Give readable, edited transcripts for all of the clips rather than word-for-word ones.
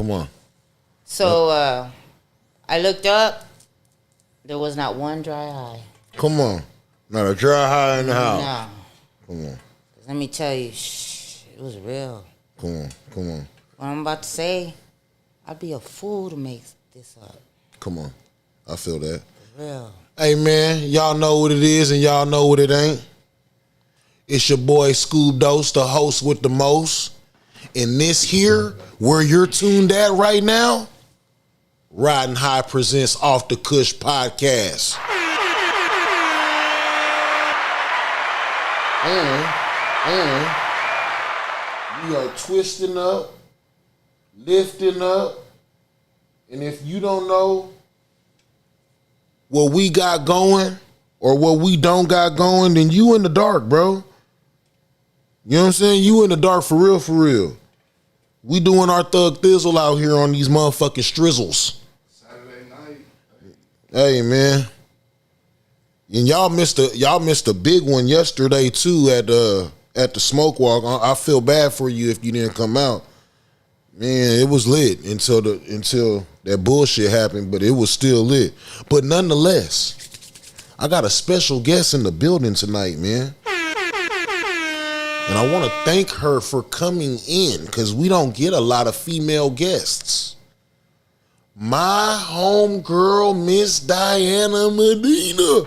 Come on. So I looked up. There was not one dry eye. Come on. Not a dry eye in the house. No. Come on. Let me tell you, it was real. Come on. Come on. What I'm about to say, I'd be a fool to make this up. Come on. I feel that. For real. Hey, man, y'all know what it is and y'all know what it ain't. It's your boy Skub, the host with the most. And this here, where you're tuned at right now, Ridin High presents Off the Kush podcast. And we are twisting up, lifting up, and if you don't know what we got going or what we don't got going, then you in the dark, bro. You know what I'm saying? You in the dark for real, for real. We doing our thug thizzle out here on these motherfucking strizzles. Saturday night. Hey, man. And y'all missed a big one yesterday too at the smoke walk. I feel bad for you if you didn't come out. Man, it was lit until that bullshit happened, but it was still lit. But nonetheless, I got a special guest in the building tonight, man. And I want to thank her for coming in because we don't get a lot of female guests. My homegirl, Miss Diana Medina.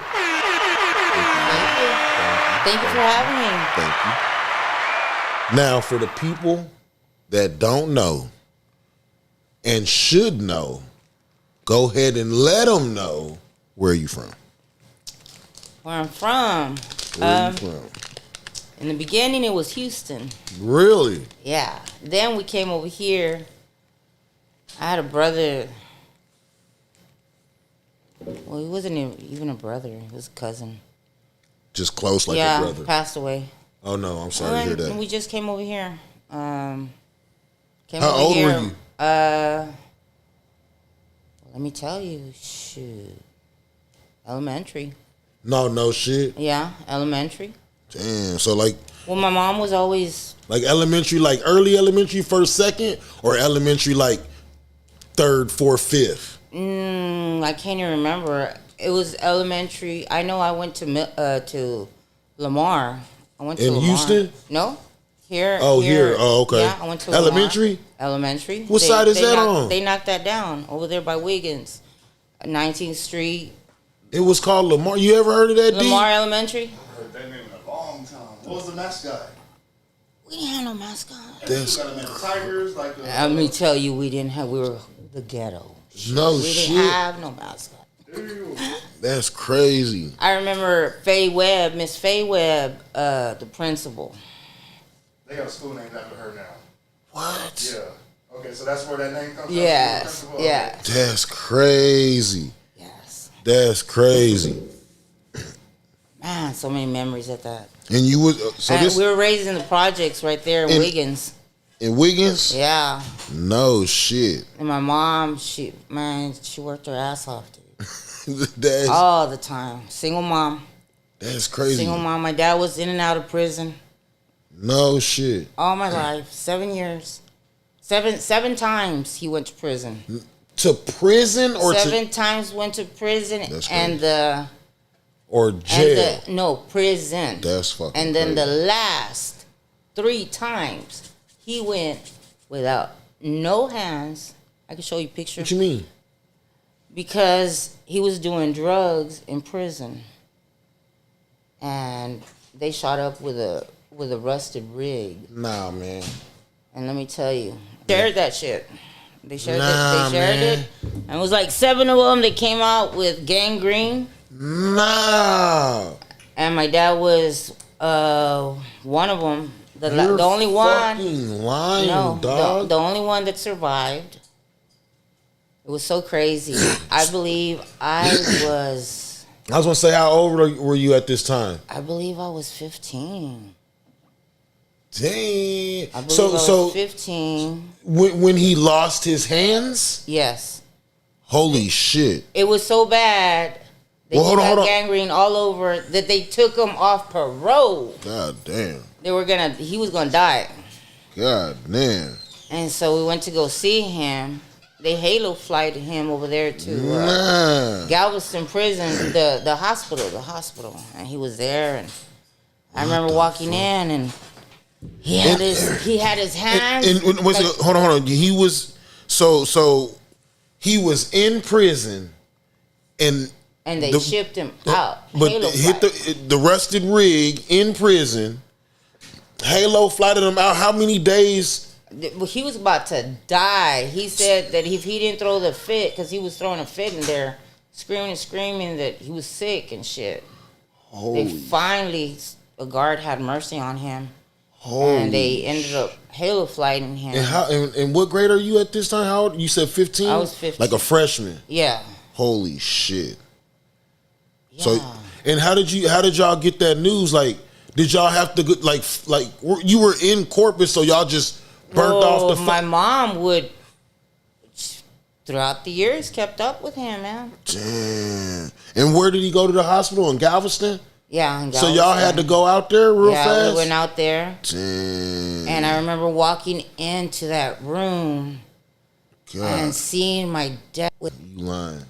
Thank you for having me. Thank you. Now, for the people that don't know and should know, go ahead and let them know where you from. Where I'm from? Where you from? In the beginning, it was Houston. Really? Yeah. Then we came over here. I had a brother. Well, he wasn't even a brother. He was a cousin. Just close like a brother. Passed away. Oh, no. I'm sorry to hear that. And we just came over here. How old were you? Let me tell you. Shoot. Elementary. No shit. Yeah, elementary. Damn. So like. Well, my mom was always. Like elementary, like early elementary, first, second, or elementary, like third, fourth, fifth. I can't even remember. It was elementary. I know I went to Lamar. I went to in Lamar. Houston. No, here. Oh, here. Oh, okay. Yeah, I went to elementary. Lamar. Elementary. What side is that on? They knocked that down over there by Wiggins, 19th Street. It was called Lamar. You ever heard of that? Lamar Elementary. I heard that name in a long time. What was the mascot? We didn't have no mascot. Tigers, like the. Let me tell you, we didn't have. We were the ghetto. No we shit. We didn't have no mascot. That's crazy. I remember Faye Webb, Miss Faye Webb, the principal. They got a school named after her now. What? Yeah. Okay, so that's where that name comes from? Yes. Yeah. That's crazy. Yes. That's crazy. Man, so many memories at that. And you was we were raised in the projects right there in Wiggins. In Wiggins? Yeah. No shit. And my mom, she worked her ass off, dude. All the time. Single mom. That's crazy. Single mom. My dad was in and out of prison. No shit. All my life. 7 years. Seven times he went to prison. To prison or Seven times went to prison. That's and crazy. Or jail. No, prison. That's fucking And then crazy. the last 3 times he went without no hands. I can show you pictures. What you mean? Because he was doing drugs in prison. And they shot up with a rusted rig. Nah, man. And let me tell you, shared that shit. They shared it. And it was like 7 of them that came out with gangrene. Nah. And my dad was one of them. The only one. Fucking lying, dog. The only one that survived. It was so crazy. I believe I was gonna say, how old were you at this time? I believe I was 15. Damn. I believe I was 15. When he lost his hands? Yes. Holy shit. It was so bad. They hold on. Gangrene all over that they took him off parole. God damn. He was gonna die. God damn. And so we went to go see him. They halo flighted him over there to Galveston Prison, the hospital, and he was there. And I remember walking in, and he had his hands. And was it, hold on. He was so he was in prison, and they shipped him out. But hit the rusted rig in prison. Halo flighted him out. How many days? He was about to die. He said that if he didn't throw the fit, because he was throwing a fit in there, screaming that he was sick and shit. They finally, a guard had mercy on him, and they ended up halo flighting him. And what grade are you at this time? How old? You said 15? I was 15. Like a freshman. Yeah. Holy shit. Yeah. So, and how did y'all get that news? Like, did y'all have to go, like you were in Corpus, so y'all just burnt off the. My mom would, throughout the years, kept up with him, man. Damn. And where did he go to the hospital in Galveston? Yeah, in Galveston. So y'all had to go out there real fast? Yeah, we went out there. Damn. And I remember walking into that room and seeing my dad. You lying.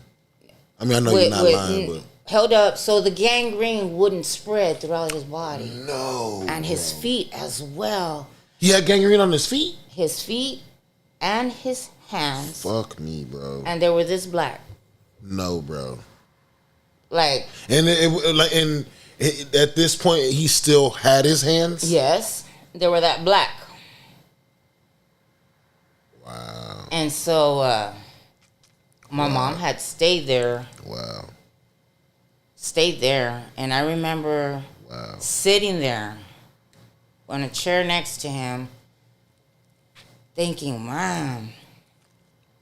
I mean, I know you're not lying, but. Held up so the gangrene wouldn't spread throughout his body. No. And his feet as well. He had gangrene on his feet? His feet and his hands. Fuck me, bro. And they were this black. No, bro. Like. And at this point, he still had his hands? Yes. They were that black. Wow. And so my mom had stayed there. Wow. Stayed there. And I remember sitting there on a chair next to him thinking, man.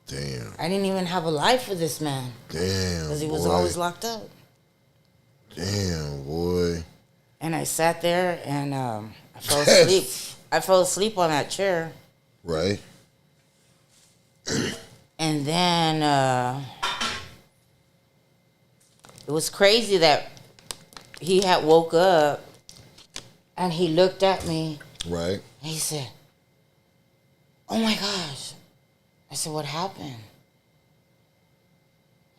Damn. I didn't even have a life for this man. Damn. Because he was always locked up. Damn, boy. And I sat there and I fell asleep. I fell asleep on that chair. Right. And then it was crazy that he had woke up and he looked at me. Right. And he said, "Oh my gosh." I said, "What happened?"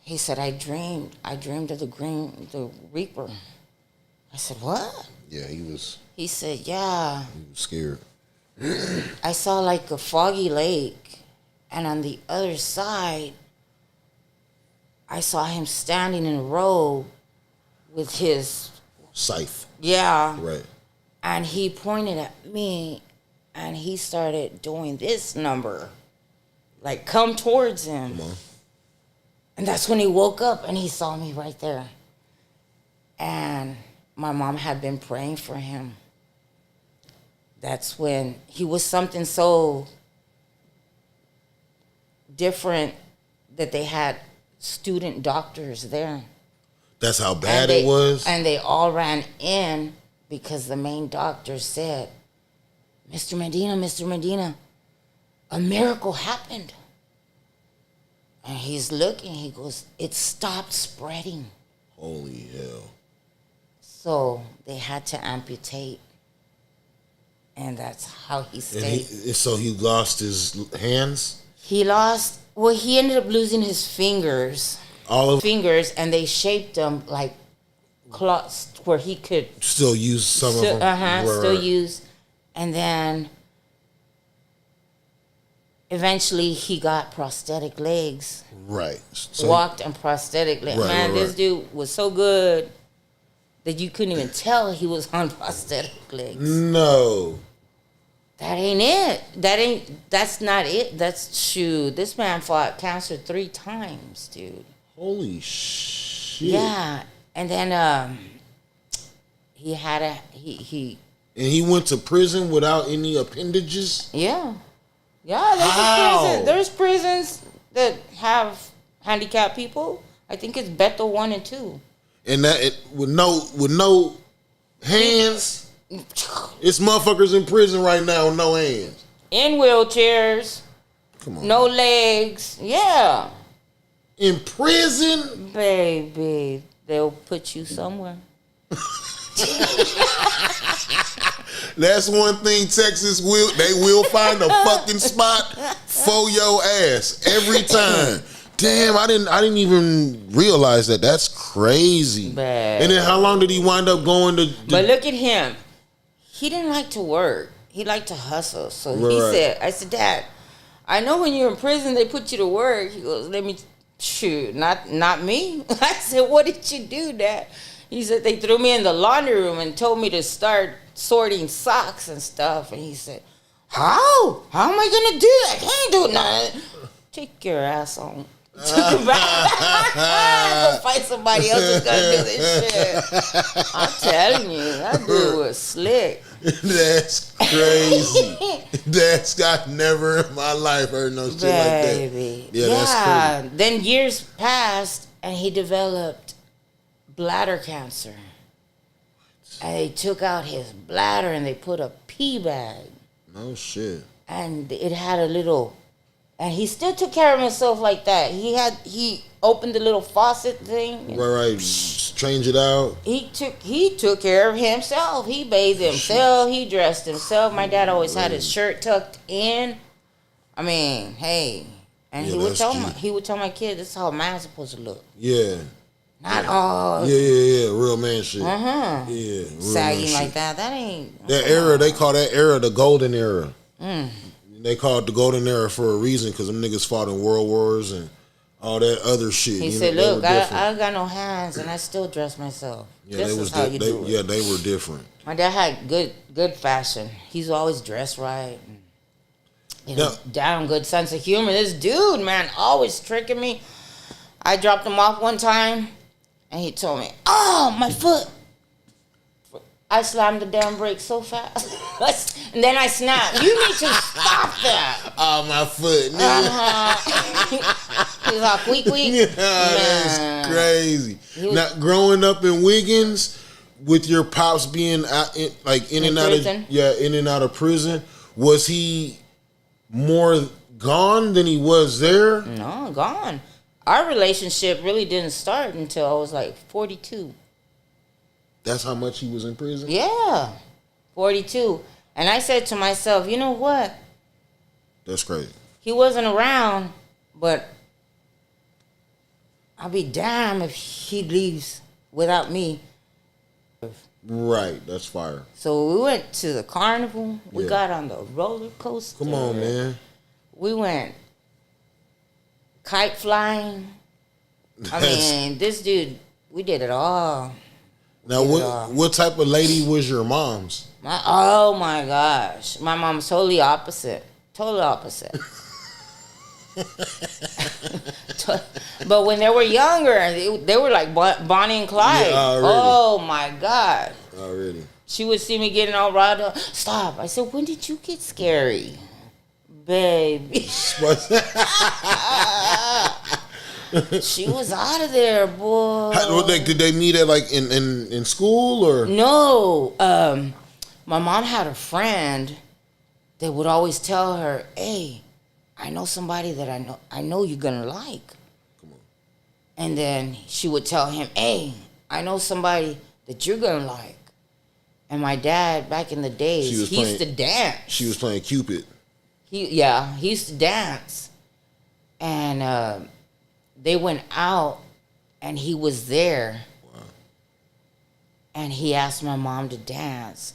He said, I dreamed of the Reaper. I said, "What?" Yeah, he was. He said, "Yeah." He was scared. I saw like a foggy lake, and on the other side, I saw him standing in a row with his scythe. Yeah. Right. And he pointed at me, and he started doing this number, like come towards him. Come on. And that's when he woke up and he saw me right there. And my mom had been praying for him. That's when he was something so different that they had student doctors there. That's how bad it was? And they all ran in because the main doctor said, Mr. Medina, a miracle happened. And he's looking, he goes, it stopped spreading. Holy hell. So they had to amputate. And that's how he stayed. So he lost his hands? He ended up losing his fingers. All of fingers, and they shaped them like cloths where he could still use some of them. Still use. And then eventually he got prosthetic legs. Right. So walked on prosthetic legs. Right, Man, this dude was so good that you couldn't even tell he was on prosthetic legs. No. That ain't it. That's not it. This man fought cancer 3 times, dude. Holy shit. Yeah. And then he And he went to prison without any appendages? Yeah. Yeah, there's prisons that have handicapped people. I think it's Bethel 1 and 2. And with no hands? It's motherfuckers in prison right now with no hands. In wheelchairs. Come on. No legs. Yeah. In prison? Baby, they'll put you somewhere. That's one thing Texas will find a fucking spot for your ass every time. Damn, I didn't even realize that. That's crazy. Bad. And then how long did he wind up going to? But look at him. He didn't like to work. He liked to hustle. So he said, I said, Dad, I know when you're in prison they put you to work. He goes, let me shoot, not me. I said, what did you do, Dad? He said they threw me in the laundry room and told me to start sorting socks and stuff. And he said, how? How am I gonna do that? I can't do nothing. Take your ass on. Took him back. Go find somebody else who's gonna do this shit. I'm telling you, that dude was slick. That's crazy. I've never in my life heard no shit like that. Yeah, that's crazy. Then years passed and he developed bladder cancer. And they took out his bladder and they put a pee bag. No shit. And it had a little. And he still took care of himself like that. He opened the little faucet thing. Right. Change it out. He took care of himself. He bathed himself. He dressed himself. My dad always had his shirt tucked in. I mean, hey. And he would tell my kid, this is how a man's supposed to look. Yeah. Not all. Yeah. Real man shit. Yeah. Real sagging like shit. that. That ain't. That era, they call that era the golden era. They call it the golden era for a reason because them niggas fought in world wars and all that other shit. He said, look, I got no hands and I still dress myself. Yeah, this is how you do it. Yeah, they were different. My dad had good fashion. He's always dressed right. Damn good sense of humor. This dude, man, always tricking me. I dropped him off one time and he told me, oh, my foot. I slammed the damn brake so fast. And then I snapped. You need to stop that. Oh, my foot. He's all quick. Yeah, that's crazy. Now, growing up in Wiggins, with your pops being in and out of prison, was he more gone than he was there? No, gone. Our relationship really didn't start until I was like 42. That's how much he was in prison? Yeah, 42. And I said to myself, you know what? That's crazy. He wasn't around, but I'll be damned if he leaves without me. Right, that's fire. So we went to the carnival. We got on the roller coaster. Come on, man. We went kite flying. I mean, this dude, we did it all. Now, what type of lady was your mom's? Oh my gosh, my mom's totally opposite. Total opposite. But when they were younger, they were like Bonnie and Clyde. Yeah, oh my God. Already. She would see me getting all riled up. Stop. I said, when did you get scary? Baby. She was out of there, boy. Did they meet at like in school or? No. My mom had a friend that would always tell her, hey, I know somebody that I know you're gonna like. Come on. And then she would tell him, hey, I know somebody that you're gonna like. And my dad, back in the days, he used to dance. She was playing Cupid. He used to dance. And they went out and he was there. Wow. And he asked my mom to dance.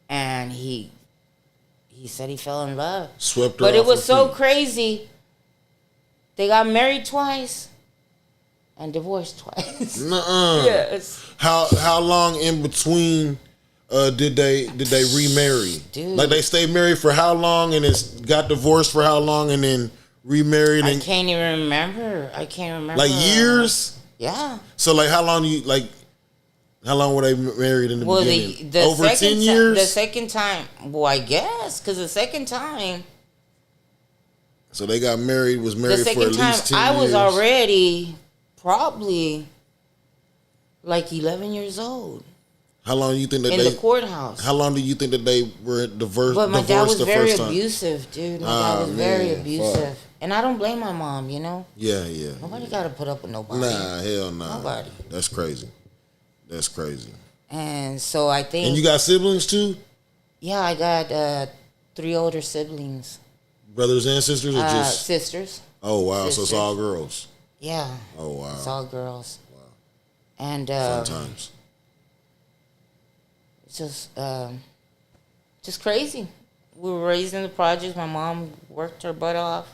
And he said he fell in love. Swept her But it off was her so feet. crazy. They got married twice and divorced twice. Nuh-uh. Yes. How long in between did they remarry? Dude. Like they stayed married for how long and got divorced for how long and then remarried? I can't even remember. Like years? Yeah. So like how long were they married in the beginning? Over 10 years? The second time, well, I guess, because the second time. So they got married, was married for at least 10 years. I was already probably like 11 years old. How long do you think that in the courthouse? How long do you think that they were divorced? But my dad was very first time? abusive, dude. My dad was very abusive. Fuck. And I don't blame my mom, you know? Yeah. Nobody got to put up with nobody. Nah, hell nah. Nobody. That's crazy. And so I think. And you got siblings too? Yeah, I got 3 older siblings. Brothers and sisters, or just sisters? Oh wow, Sisters. so it's all girls. Yeah. Oh wow, it's all girls. Wow. And fun times. It's just crazy. We were raised in the projects. My mom worked her butt off.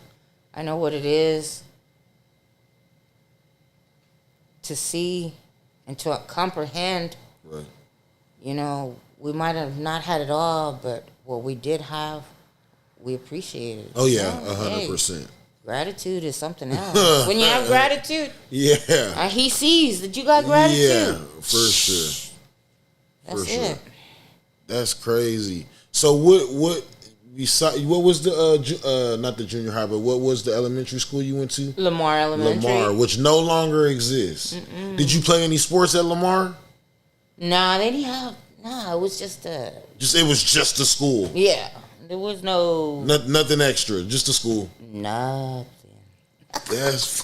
I know what it is to see and to comprehend. Right. You know, we might have not had it all, but what we did have, we appreciated. Oh yeah, You know, 100%. Gratitude is something else. When you have gratitude, Yeah. he sees that you got gratitude. Yeah, for sure. That's For sure. it. That's crazy. So what was the not the junior high, but what was the elementary school you went to? Lamar Elementary. Lamar, which no longer exists. Did you play any sports at Lamar? Nah, they didn't have. Nah, it was just a. It was just a school. Yeah, there was no. Nothing extra, just a school. Nothing. That's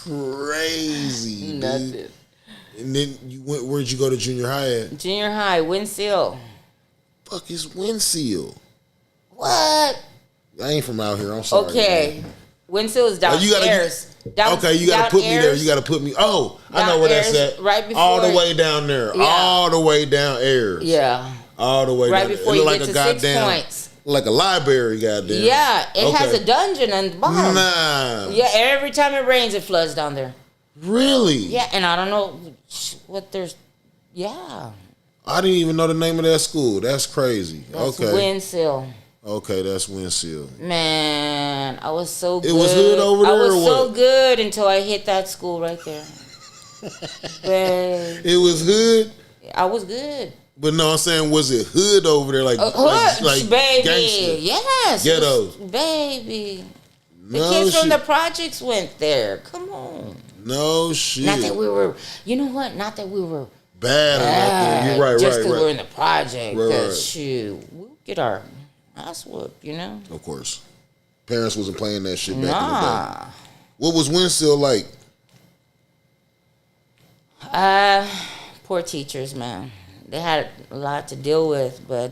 crazy. Nothing. Dude. And then you went. Where'd you go to junior high at? Junior high, Winseal. Fuck is Winseal? What? I ain't from out here. I'm sorry. Okay. Winseal is downstairs. Okay, you gotta put me there. You gotta put me. Oh, I know where that's at. Right before. All the way down there. Yeah. All the way down Ayers. Yeah. All the way Right down before there. you It get look to like 6 Points. Like a library, goddamn. Yeah, it has a dungeon on the bottom. Nah. Yeah, every time it rains, it floods down there. Really? Yeah, and I don't know what there's. Yeah. I didn't even know the name of that school. That's crazy. That's okay. Winseal. Okay, that's Winseal. Man, I was so good. It was hood over there. I was or so what? good until I hit that school right there. Babe, It was hood, I was good. but no, I'm saying, was it hood over there? Like, Hood, baby. gangster? Yes. Ghettos. Baby. The No kids from shit. the projects went there. Come on. No shit. Not that we were, you know what? Not that we were Bad or nothing. You're right, just right, because we're right. in the project. Right, Because, right. shoot, we'll get our ass whooped, you know? Of course. Parents wasn't playing that shit back in the Nah. day. What was Winseal like? Poor teachers, man. They had a lot to deal with, but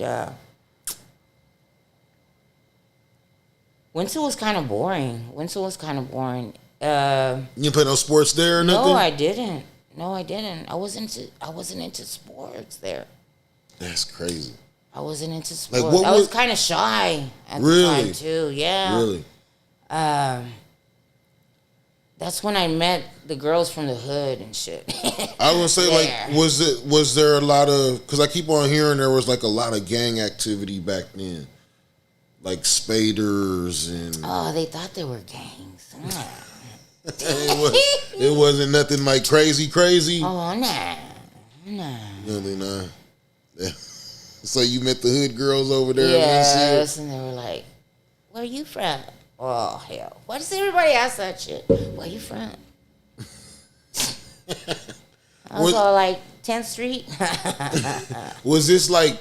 Winseal was kind of boring. You You play no sports there or nothing? No, I didn't. I wasn't into sports there. That's crazy. I wasn't into sports. what I was was- kind of shy at the Really? time too. Yeah. Really? That's when I met the girls from the hood and shit. I was gonna say, Yeah. like, was there a lot of? Because I keep on hearing there was like a lot of gang activity back then, like spaders and. Oh, they thought they were gangs. it wasn't nothing like crazy. Oh, nah. Really not. So you met the hood girls over there? Yes, and they were like, "Where you from?" Oh hell! Why does everybody ask that shit? Where you from? I was all like 10th Street. Was this like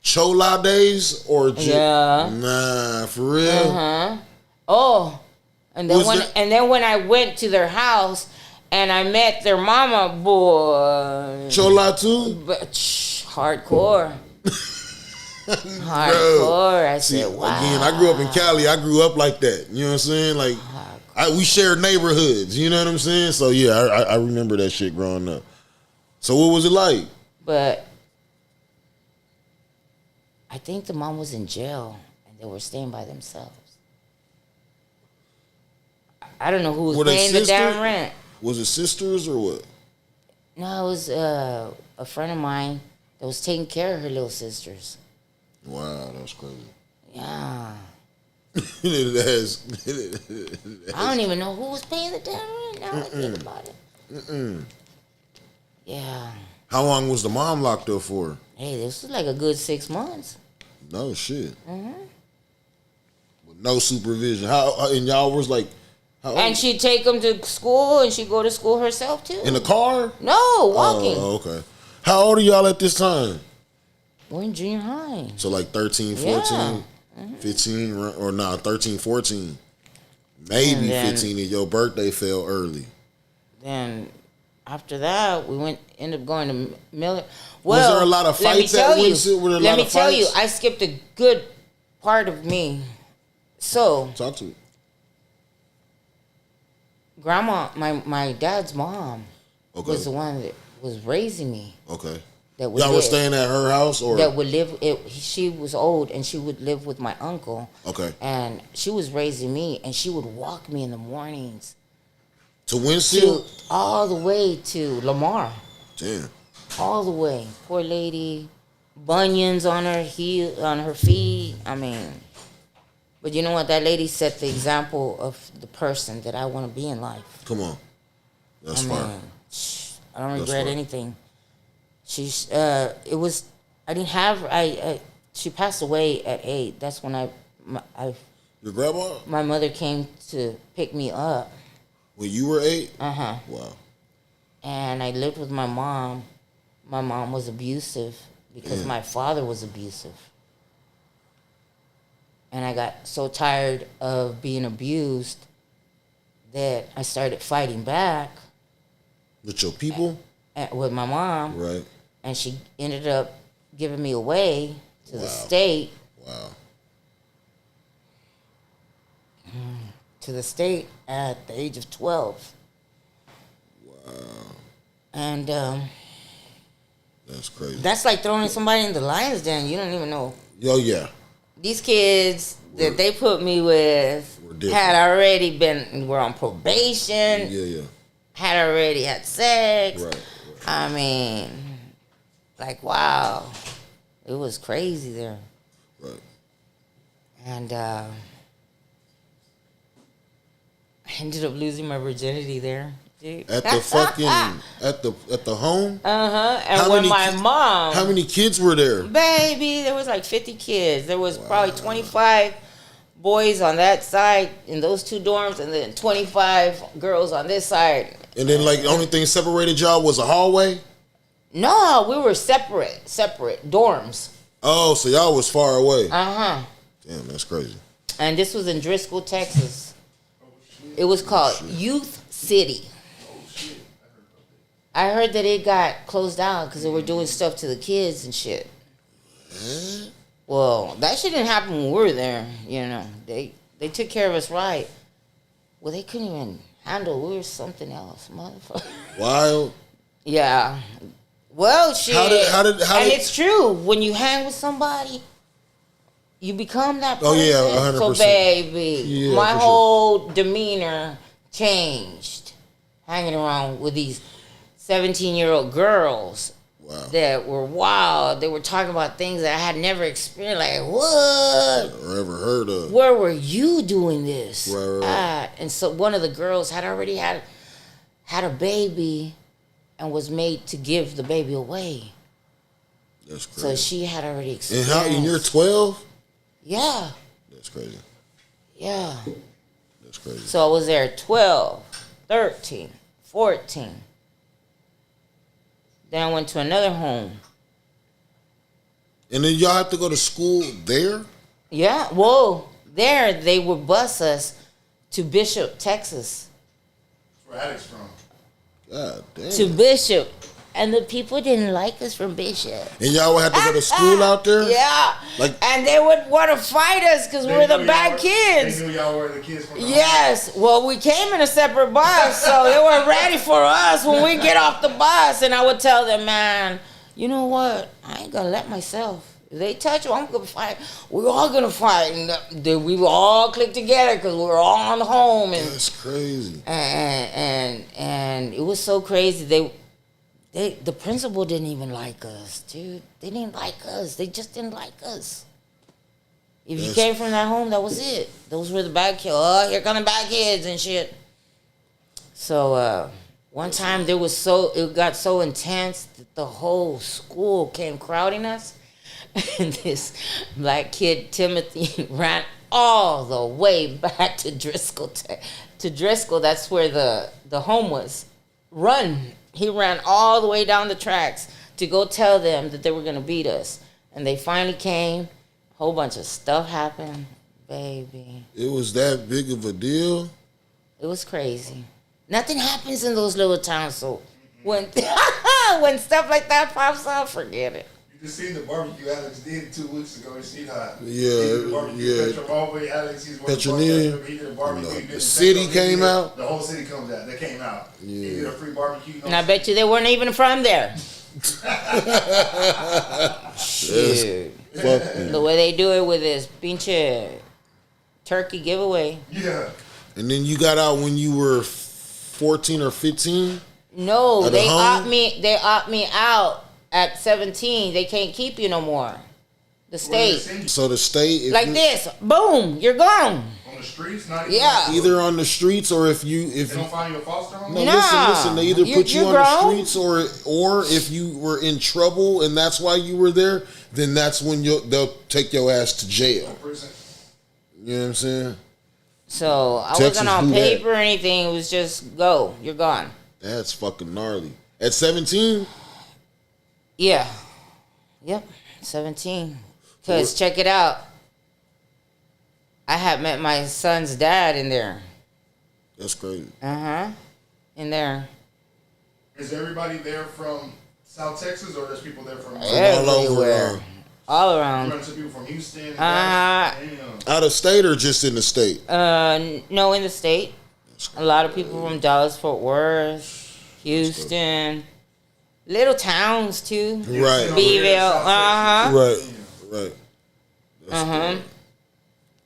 Chola days or just, Yeah. Nah, for real. Oh, and then Was when I went to their house and I met their mama, boy, Chola too. but hardcore. Hardcore. I See, said, wow. again, I grew up in Cali. I grew up like that. You know what I'm saying? Like, we shared neighborhoods. You know what I'm saying? So yeah, I remember that shit growing up. So what was it like? But I think the mom was in jail and they were staying by themselves. I don't know who was Were they paying the damn sisters? rent. Was it sisters or what? No, it was a friend of mine that was taking care of her little sisters. Wow, that's crazy. Yeah. It has. I don't even know who was paying the damn rent now I think about it. Yeah. How long was the mom locked up for? Hey, this was like a good 6 months. No shit. With no supervision. How and y'all was like, how old? And she'd take them to school and she'd go to school herself too. In the car? No, walking. Oh, okay. How old are y'all at this time? We're in junior high. So like 13, 14, 15, or 13, 14. Maybe And then- 15 and your birthday fell early. Then after that, we ended up going to Miller. Was there a lot of fights at Windsor? Let me tell you, I skipped a good part of me. So, talk to me. Grandma, my dad's mom, was the one that was raising me. Okay. That y'all were staying at her house, or that would live. She was old, and she would live with my uncle. Okay. And she was raising me, and she would walk me in the mornings to Windsor, all the way to Lamar. Damn. All the way. Poor lady, bunions on her feet. I mean, but you know what? That lady set the example of the person that I want to be in life. Come on, that's fine. I don't regret anything. She passed away at 8. That's when your grandma? My mother came to pick me up. When you were 8? Uh-huh. Wow. And I lived with my mom. My mom was abusive because my father was abusive. And I got so tired of being abused that I started fighting back. With your people? With my mom. Right. And she ended up giving me away to the state. Wow. To the state at the age of 12. Wow. And that's crazy. That's like throwing somebody in the lion's den. You don't even know. Oh, yeah. These kids that they put me with were on probation. Yeah. Had already had sex. Right. I mean, like, wow. It was crazy there. Right. And I ended up losing my virginity there, dude. At the fucking at the home? And mom, how many kids were there? Baby, there was like 50 kids. There was probably 25 boys on that side in those 2 dorms, and then 25 girls on this side. And then, like, the only thing separated y'all was a hallway? No, we were separate dorms. Oh, so y'all was far away. Uh-huh. Damn, that's crazy. And this was in Driscoll, Texas. It was called Youth City. I heard that it got closed down because they were doing stuff to the kids and shit. Well, that shit didn't happen when we were there. You know, they took care of us right. Well, they couldn't even handle. We were something else, motherfucker. Wild. Yeah. Well, shit. How did and it's true. When you hang with somebody, you become that person. Oh, yeah, 100%. So, baby, my whole demeanor changed hanging around with these 17-year-old girls that were wild. They were talking about things that I had never experienced. Like, what? Or ever heard of. Where were you doing this? Right. And so one of the girls had already had a baby and was made to give the baby away. That's crazy. So she had already experienced. And you're 12? Yeah. That's crazy. Yeah. That's crazy. So I was there 12, 13, 14. Then I went to another home. And then y'all have to go to school there? Yeah. Whoa. There they would bus us to Bishop, Texas. Where addicts from? God damn. To Bishop. And the people didn't like us from Bishop. And y'all would have to go to school out there? Yeah. And they would want to fight us because we're the bad kids. They knew y'all were the kids from the Yes. Well, we came in a separate bus, so they were ready for us when we get off the bus. And I would tell them, man, you know what? I ain't going to let myself. If they touch you, I'm going to fight. We're all going to fight. And we will all click together because we were all on the home. And, that's crazy. And it was so crazy. The principal didn't even like us, dude. They didn't like us. They just didn't like us. If you came from that home, that was it. Those were the bad kids. Oh, here come the bad kids and shit. So one time it got so intense that the whole school came crowding us. And this black kid, Timothy, ran all the way back to Driscoll. That's where the home was. He ran all the way down the tracks to go tell them that they were going to beat us. And they finally came. A whole bunch of stuff happened. Baby. It was that big of a deal? It was crazy. Nothing happens in those little towns, so When when stuff like that pops up, forget it. You just seen the barbecue Alex did 2 weeks ago. You seen how? Yeah. Petro Alex, he's Petronini. He did a barbecue. The city came out. The whole city comes out. They came out. Yeah. He did a free barbecue. And I bet you they weren't even from there. Shit. The way they do it with this pinche turkey giveaway. Yeah. And then you got out when you were 14 or 15? No, they opt me out at 17. They can't keep you no more. The state. So the state, like this, boom, you're gone. On the streets, not either on the streets or if they don't find you a foster home. No, listen. They either put you on the streets or if you were in trouble and that's why you were there, then that's when they'll take your ass to jail. You know what I'm saying? So I wasn't on paper or anything. It was just go. You're gone. That's fucking gnarly. At 17? Yeah. Yep. 17. Because check it out. I had met my son's dad in there. That's crazy. In there. Is everybody there from South Texas or there's people there from everywhere? All around. You run into people from Houston? Out of state or just in the state? No, in the state. A lot of people from Dallas, Fort Worth, Houston, little towns too. Right. Beeville. Right.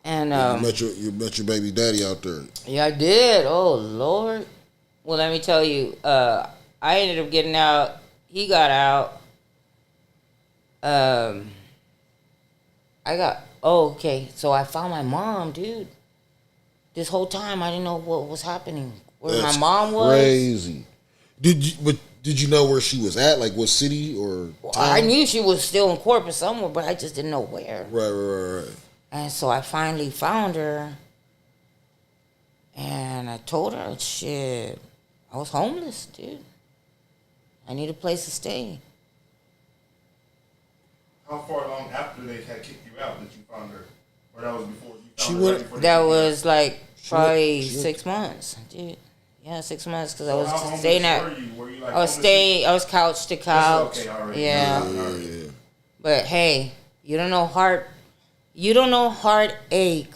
And you met your baby daddy out there. Yeah, I did. Oh Lord. Well, let me tell you. I ended up getting out. He got out. Okay. So I found my mom, dude. This whole time I didn't know what was happening. Where my mom was. Crazy. Did you know where she was at? Like what city or town? I knew she was still in Corpus somewhere, but I just didn't know where. Right. And so I finally found her. And I told her, shit, I was homeless, dude. I need a place to stay. How far along after they had kicked you out that you found her? Or that was before you found her? That was like probably 6 months, dude. Yeah, 6 months because I was staying at. Were you like I was couch to couch. Okay, already. Yeah. But hey, you don't know heartache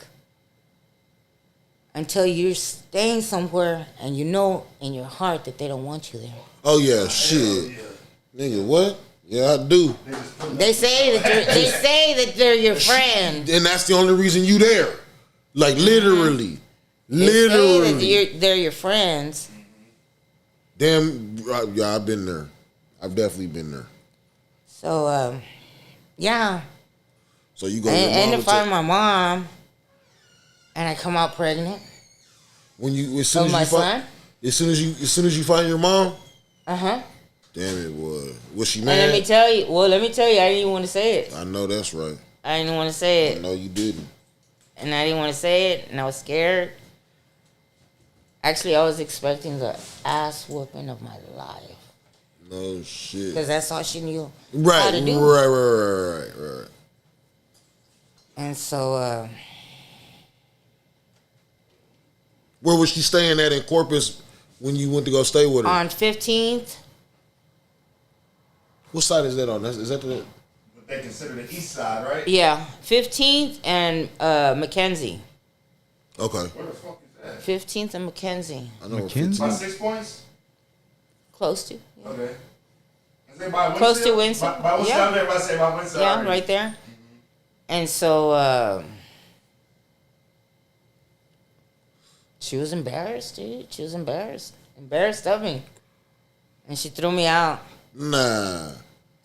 until you're staying somewhere and you know in your heart that they don't want you there. Oh yeah, shit, nigga, what? Yeah, I do. They say that they're your friend, and that's the only reason you there. Like literally. Say that they're your friends. Damn, yeah, I've been there. I've definitely been there. So, yeah. So you go. I ended up finding my mom, and I come out pregnant. As soon as you find your mom. Damn it, was she mad? And let me tell you, I didn't even want to say it. I know that's right. I didn't want to say it. I know you didn't. And I didn't want to say it, and I was scared. Actually, I was expecting the ass whooping of my life. No shit. Because that's all she knew how to do. Right. And so, where was she staying at in Corpus when you went to go stay with her? On 15th. What side is that on? Is that the... What they consider the east side, right? Yeah, 15th and Mackenzie. Okay. Where the fuck is that? 15th and Mackenzie. I know. By 6 points? Close to. Yeah. Okay. Is it by Winston? Close to Winston. By Winston? Yeah. I'm there, if I say by Winston. Yeah, right there. Mm-hmm. And so she was embarrassed, dude. She was embarrassed. Embarrassed of me. And she threw me out. Nah.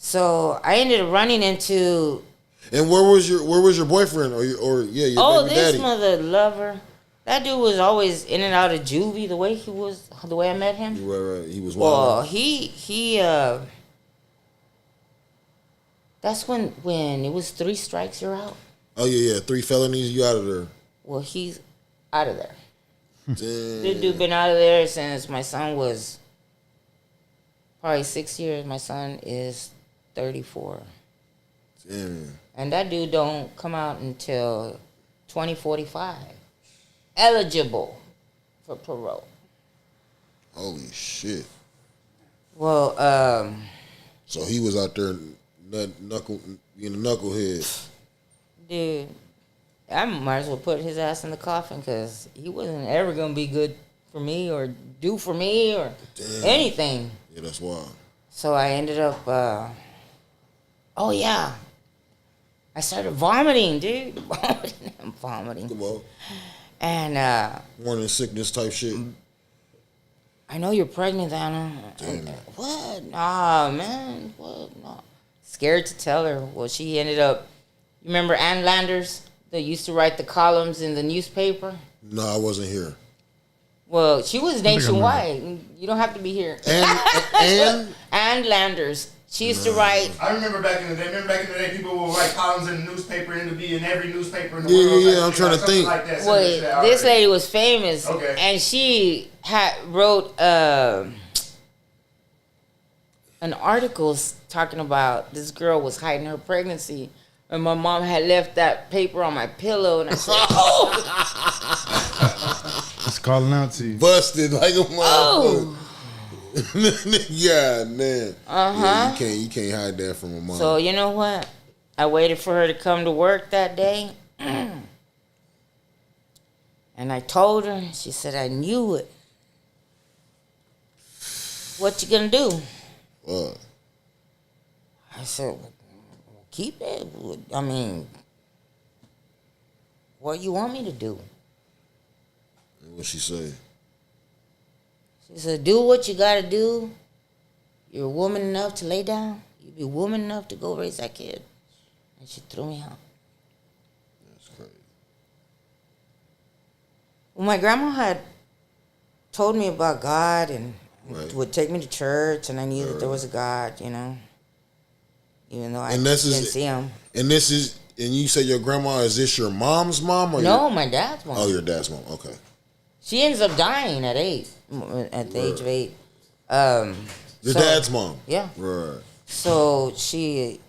So I ended up running into. And where was your boyfriend your baby daddy? This mother lover. That dude was always in and out of juvie. The way I met him. Right. He was wild. Well, he that's when it was 3 strikes, you're out. Oh yeah. 3 felonies, you out of there. Well, he's out of there. Damn. This dude been out of there since my son was probably 6 years. My son is 34. Damn. And that dude don't come out until 2045. Eligible for parole. Holy shit. Well, So he was out there being a knucklehead. dude, I might as well put his ass in the coffin because he wasn't ever gonna be good for me or do for me or anything. Yeah, that's wild. So I ended up. Oh yeah, I started vomiting, dude. I'm vomiting. Come on. And Morning sickness type shit. I know you're pregnant, Anna. Damn. What? Nah, man. What? No. Scared to tell her. Well, she ended up. You remember Ann Landers that used to write the columns in the newspaper? No, I wasn't here. Well, she was nationwide. You don't have to be here. And Ann Landers. She used to write. I remember back in the day. People would write columns in the newspaper and to be in every newspaper in the world. Yeah. I'm trying to think. Like that. Well, this lady was famous, Okay. and she wrote an article talking about this girl was hiding her pregnancy, and my mom had left that paper on my pillow, and I said, "Oh, It's calling out to you. busted like a motherfucker. oh." Yeah, man. Uh-huh. Yeah, you can't hide that from a mom. So you know what? I waited for her to come to work that day, and I told her. She said, "I knew it." What you gonna do? I said, well, keep it. I mean, what you want me to do? What she say? She said, do what you gotta do. You're a woman enough to lay down. You be woman enough to go raise that kid. And she threw me out. That's crazy. Well, my grandma had told me about God and would take me to church, and I knew that there was a God, you know, even though I didn't see him. And you say your grandma, is this your mom's mom? Or No, my dad's mom. Oh, your dad's mom. Okay. She ends up dying at the age of 8. Your dad's mom? Yeah. Right. So it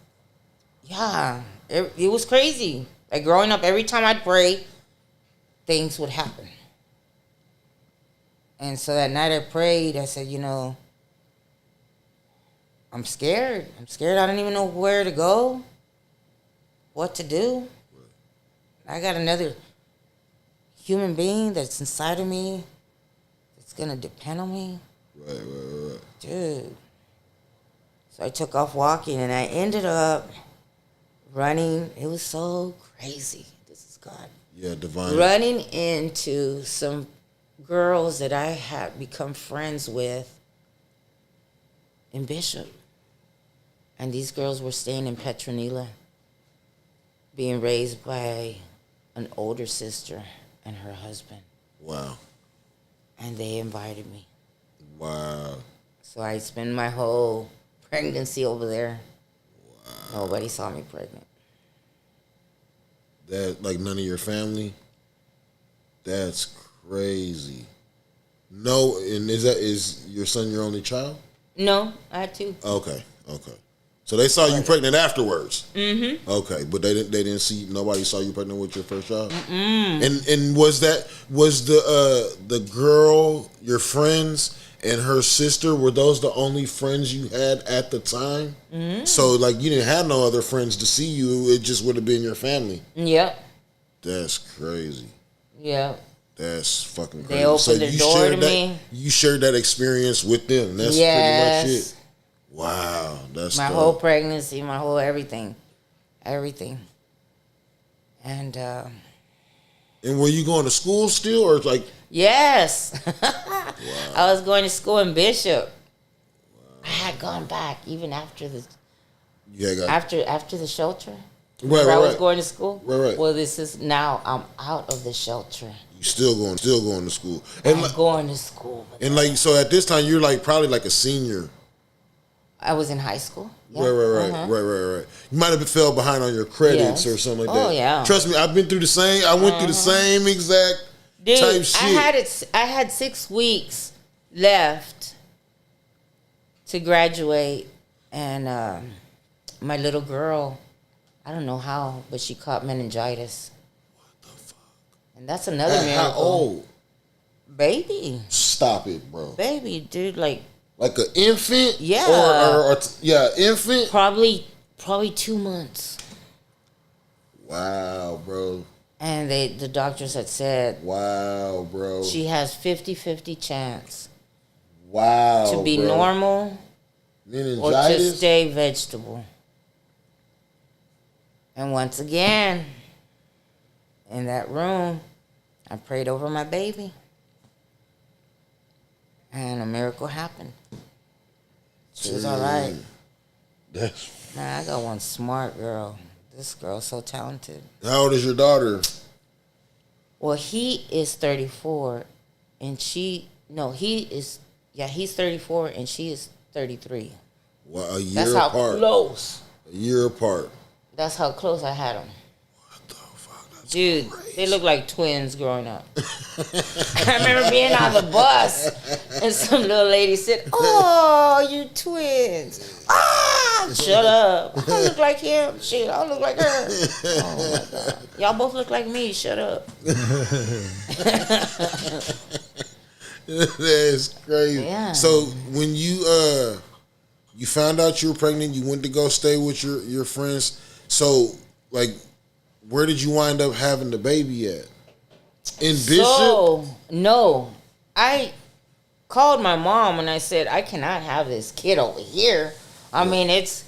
was crazy. Like growing up, every time I'd pray, things would happen. And so that night I prayed, I said, you know, I'm scared. I don't even know where to go, what to do. I got another human being that's inside of me that's going to depend on me. Right. Dude. So I took off walking, and I ended up running. It was so crazy. This is God. Yeah, divine. Running into some girls that I had become friends with in Bishop. And these girls were staying in Petronila, being raised by an older sister and her husband. Wow. And they invited me. Wow. So I spent my whole pregnancy over there. Wow. Nobody saw me pregnant. That, like, none of your family? That's crazy. No, and is your son your only child? No, I had 2. Okay. So they saw you pregnant afterwards. Mm-hmm. Okay, but they didn't see, nobody saw you pregnant with your first child. And was the girl your friends and her sister, were those the only friends you had at the time? Mm-hmm. So like you didn't have no other friends to see you. It just would have been your family. Yep. That's crazy. Yep. That's fucking crazy. They opened the door to me. You shared that experience with them. That's pretty much it. Wow, that's my whole pregnancy, my whole everything. And were you going to school still, or like? Yes. Wow. I was going to school in Bishop. Wow. I had gone back even after the after the shelter. Right. I was going to school. Right. Well, this is now I'm out of the shelter. You still going to school. I'm going to school. And like, so at this time, you're like probably like a senior. I was in high school. Yeah. Right. You might have fell behind on your credits or something like that. Oh yeah. Trust me, I've been through the same. I went through the same exact type shit. I had 6 weeks left to graduate, and my little girl, I don't know how, but she caught meningitis. What the fuck? And that's another miracle. How old? Baby. Stop it, bro. Baby, dude, like Like an infant? Yeah. Infant? Probably 2 months. Wow, bro. And the doctors had said, wow, bro. She has 50-50 chance. Wow, to be bro. normal Meningitis? or to stay vegetable. And once again, in that room, I prayed over my baby. And a miracle happened. She was all right. Man, I got one smart girl. This girl's so talented. How old is your daughter? Well, he is 34, and he's 34, and she is 33. Well, a year That's apart. how close. A year apart. That's how close I had them. What the fuck? That's Dude, crazy. they look like twins growing up. I remember being on the bus, and some little lady said, "Oh, you twins." Shut up. I don't look like him. Shit, I don't look like her. Oh, my God. Y'all both look like me. Shut up. That's crazy. Yeah. So when you found out you were pregnant, you went to go stay with your friends. So, like, where did you wind up having the baby at? In Bishop? So, no. I called my mom and I said, I cannot have this kid over here. I mean, it's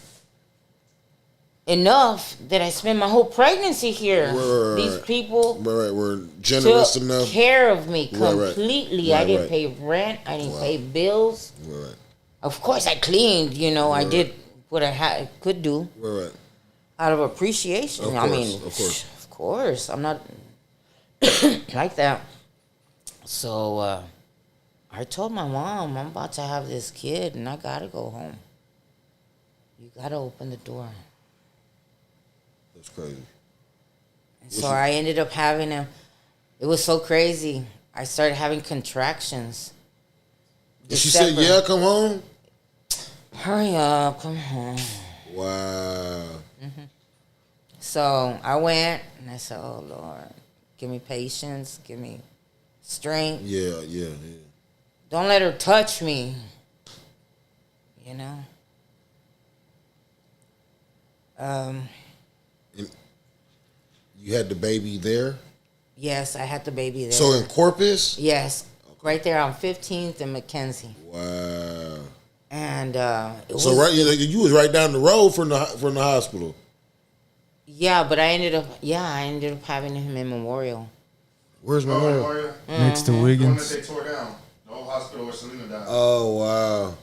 enough that I spend my whole pregnancy here. Right. These people were generous took enough. care of me completely. I didn't Right. pay rent. I didn't pay bills. Right. Of course, I cleaned. I did what I could do Right. out of appreciation. Of course. Of course, I'm not like that. So I told my mom, I'm about to have this kid, and I gotta go home. You gotta open the door. That's crazy. And so I ended up having him. It was so crazy. I started having contractions. And she said, "Yeah, come home." Hurry up, come home. Wow. Mm-hmm. So I went and I said, "Oh Lord, give me patience, give me strength. Yeah. Don't let her touch me." And you had the baby there? Yes, I had the baby there. So in Corpus? Yes, right there on 15th and Mackenzie. Wow. And you was right down the road from the hospital. Yeah, but I ended up having him in Memorial. Where's Memorial? Next to The one Wiggins. that they tore down. The old hospital where Selena died. Oh wow.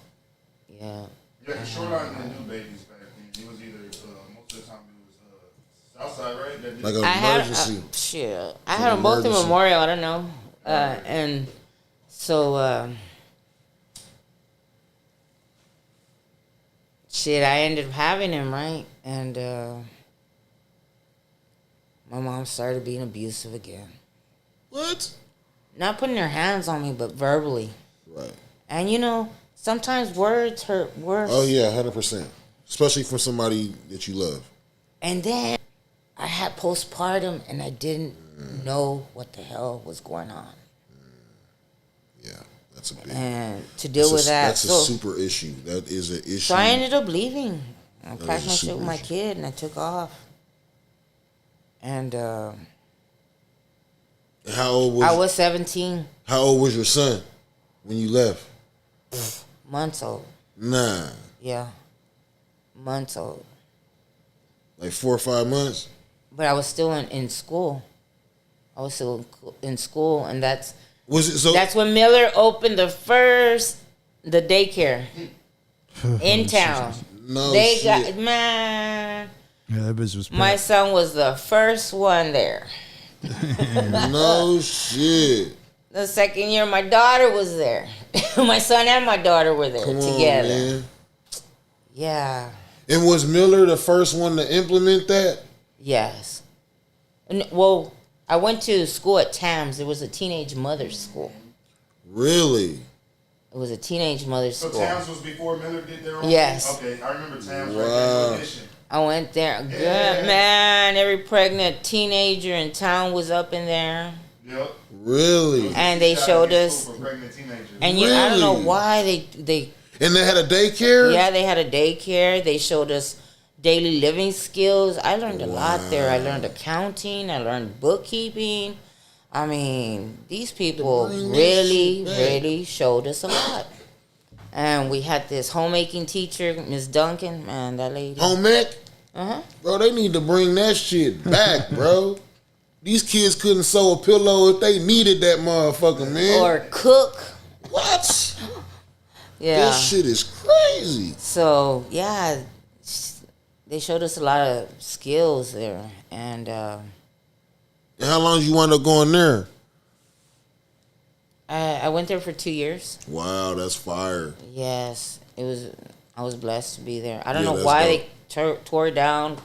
Yeah. Yeah, the Shoreline had new babies back then. It was either most of the time it was Southside, right? Like an emergency. I had them both in Memorial. I don't know, and so I ended up having him, right, and my mom started being abusive again. What? Not putting her hands on me, but verbally. Right. And sometimes words hurt worse. Oh yeah, 100%. Especially from somebody that you love. And then I had postpartum, and I didn't know what the hell was going on. Yeah, that's a big. And to deal with that, that's a super issue. That is an issue. So I ended up leaving. I That packed is a my shit super with my issue. kid, and I took off. And How old I was 17 How old was your son when you left? months old. Nah, Yeah, months old. like 4 or 5 months. But I was still in school. I was still in school, and that's when Miller opened the daycare in town. No They shit. man. Yeah, that bitch was My packed. son was the first one there. No shit. The second year, my daughter was there. My son and my daughter were there Come together. on, man. Yeah. And was Miller the first one to implement that? Yes. Well, I went to school at TAMS. It was a teenage mother's school. Really? It was a teenage mother's So school. Tams was before Miller did their own Yes. thing? Okay, I remember Tams Wow. right there in addition. I went there. Good Yeah. man. Every pregnant teenager in town was up in there. Yep. Really? And they showed us. For pregnant teenagers. And I don't know Really? why they And they had a daycare? Yeah, they had a daycare. They showed us daily living skills. I learned a lot there. I learned accounting. I learned bookkeeping. I mean, these people really showed us a lot. And we had this homemaking teacher, Miss Duncan. Man, that lady. Home ec? Uh-huh. Bro, they need to bring that shit back, bro. These kids couldn't sew a pillow if they needed that motherfucker, man. Or cook. What? Yeah. This shit is crazy. So, yeah, they showed us a lot of skills there. And how long did you wind up going there? I went there for 2 years. Wow, that's fire. Yes, it was. I was blessed to be there. I don't know why they tore it down.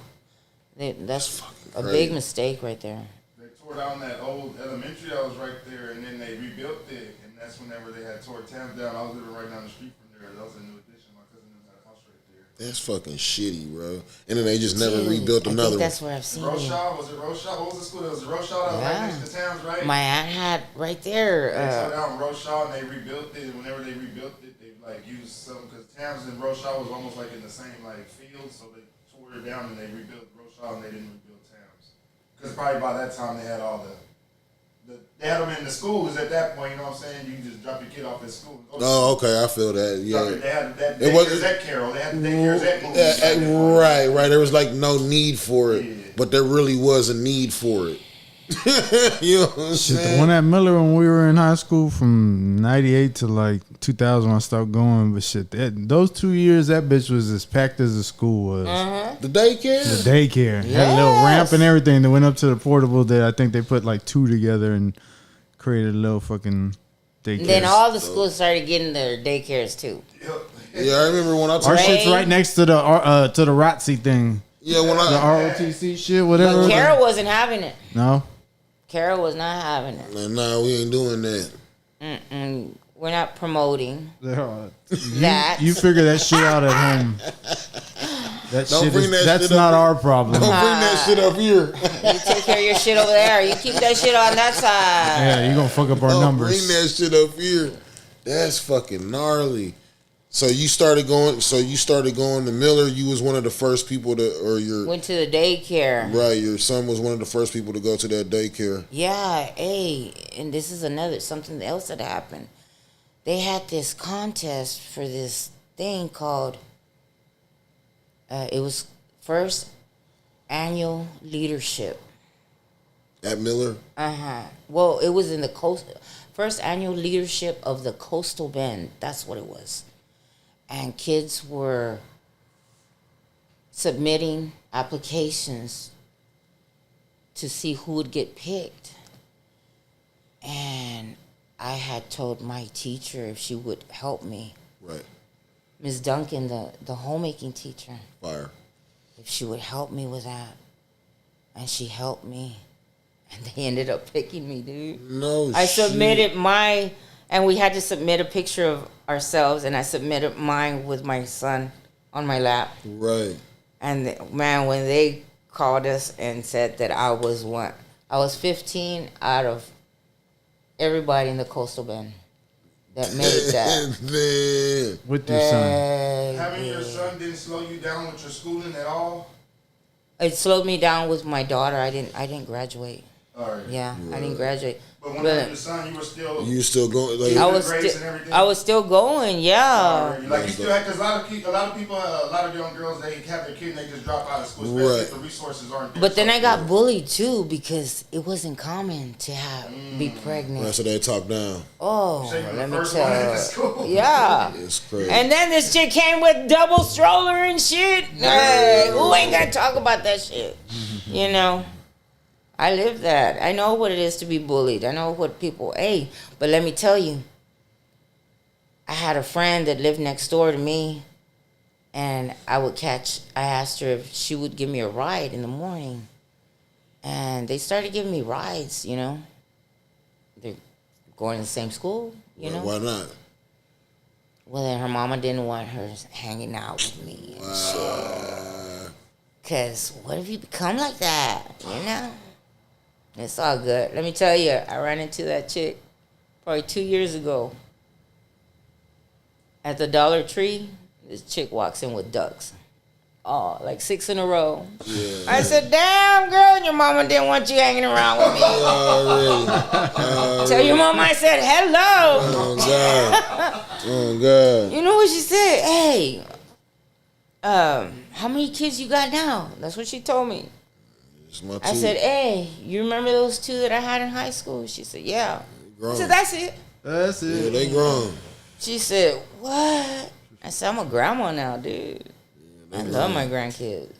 That's a big mistake right there. They tore down that old elementary that was right there, and then they rebuilt it. And that's whenever they had tore Tams down. I was living right down the street from there. That was a new addition. My cousin had a house right there. That's fucking shitty, bro. And then they just never rebuilt another that's where I've seen Roshaw? Was it Roshaw? What was the school? It was Roshaw that was right next to Tams, right? My aunt had right there. They tore down Roshaw and they rebuilt it. And whenever they rebuilt it, they like used some because Tams and Roshaw was almost like in the same like field, so they tore it down and they rebuilt Roshaw and they didn't rebuild Tams because probably by that time they had all the they had them in the schools at that point. You know what I'm saying? You can just drop your kid off at school. Oh, okay, I feel that. Yeah, they had that daycare's at Carroll. They had the daycare's at movie. Right. There was like no need for it, but there really was a need for it. You know what I'm saying? The one at Miller when we were in high school from 98 to like 2000 when I stopped going, but shit, those 2 years that bitch was as packed as the school was. The daycare? The daycare. Had a little ramp and everything that went up to the portable that I think they put like two together and created a little fucking daycare. And then all the schools started getting their daycares too. Yeah, I remember when I took our shit's right next to the ROTC thing. Yeah, when the ROTC shit, whatever. But Carol wasn't having it. No. Carol was not having it. Nah, we ain't doing that. We're not promoting that. You figure that shit out at home. That's not our problem. Don't bring that shit up here. You take care of your shit over there. You keep that shit on that side. Yeah, you gonna fuck up our numbers. Bring that shit up here. That's fucking gnarly. So you started going to Miller. You was one of the first people went to the daycare. Right, your son was one of the first people to go to that daycare. Yeah, and this is something else that happened. They had this contest for this thing called it was first annual leadership at Miller. Well, it was in the first annual leadership of the Coastal Bend. That's what it was. And kids were submitting applications to see who would get picked. And I had told my teacher if she would help me. Right. Ms. Duncan, the homemaking teacher. Fire. If she would help me with that. And she helped me. And they ended up picking me, dude. No I submitted and we had to submit a picture of ourselves, and I submitted mine with my son on my lap. Right. And man, when they called us and said that I was 15 out of everybody in the Coastal Bend that made that. With your son. Having your son didn't slow you down with your schooling at all? It slowed me down with my daughter. I didn't graduate. All right. Yeah, I didn't graduate. But when you had your son, you were still going. Like, I was still going. Yeah. Like you still had, because a lot of people, a lot of young girls, they have their kid and they just drop out of school, especially if the resources aren't there. But then I got bullied too because it wasn't common to be pregnant. Right, so they talk down. Oh, let me tell you. Yeah. It's crazy. And then this chick came with double stroller and shit. Hey, who ain't gonna talk about that shit? You know. I live that. I know what it is to be bullied. I know what but let me tell you, I had a friend that lived next door to me, and I asked her if she would give me a ride in the morning. And they started giving me rides, you know. They're going to the same school, you know. Why not? Well, then her mama didn't want her hanging out with me and shit. Because what if you become like that, you know? It's all good. Let me tell you, I ran into that chick probably 2 years ago. At the Dollar Tree, this chick walks in with ducks. Oh, like 6 in a row. Yeah. I said, damn, girl, your mama didn't want you hanging around with me. Tell your mama I said hello. Oh, God. Oh, God. You know what she said? Hey, how many kids you got now? That's what she told me. It's my I two. said, hey, you remember those 2 that I had in high school? She said, yeah. I said, that's it. That's it. Yeah, they grown. She said, what? I said, I'm a grandma now, dude. I love my grandkids.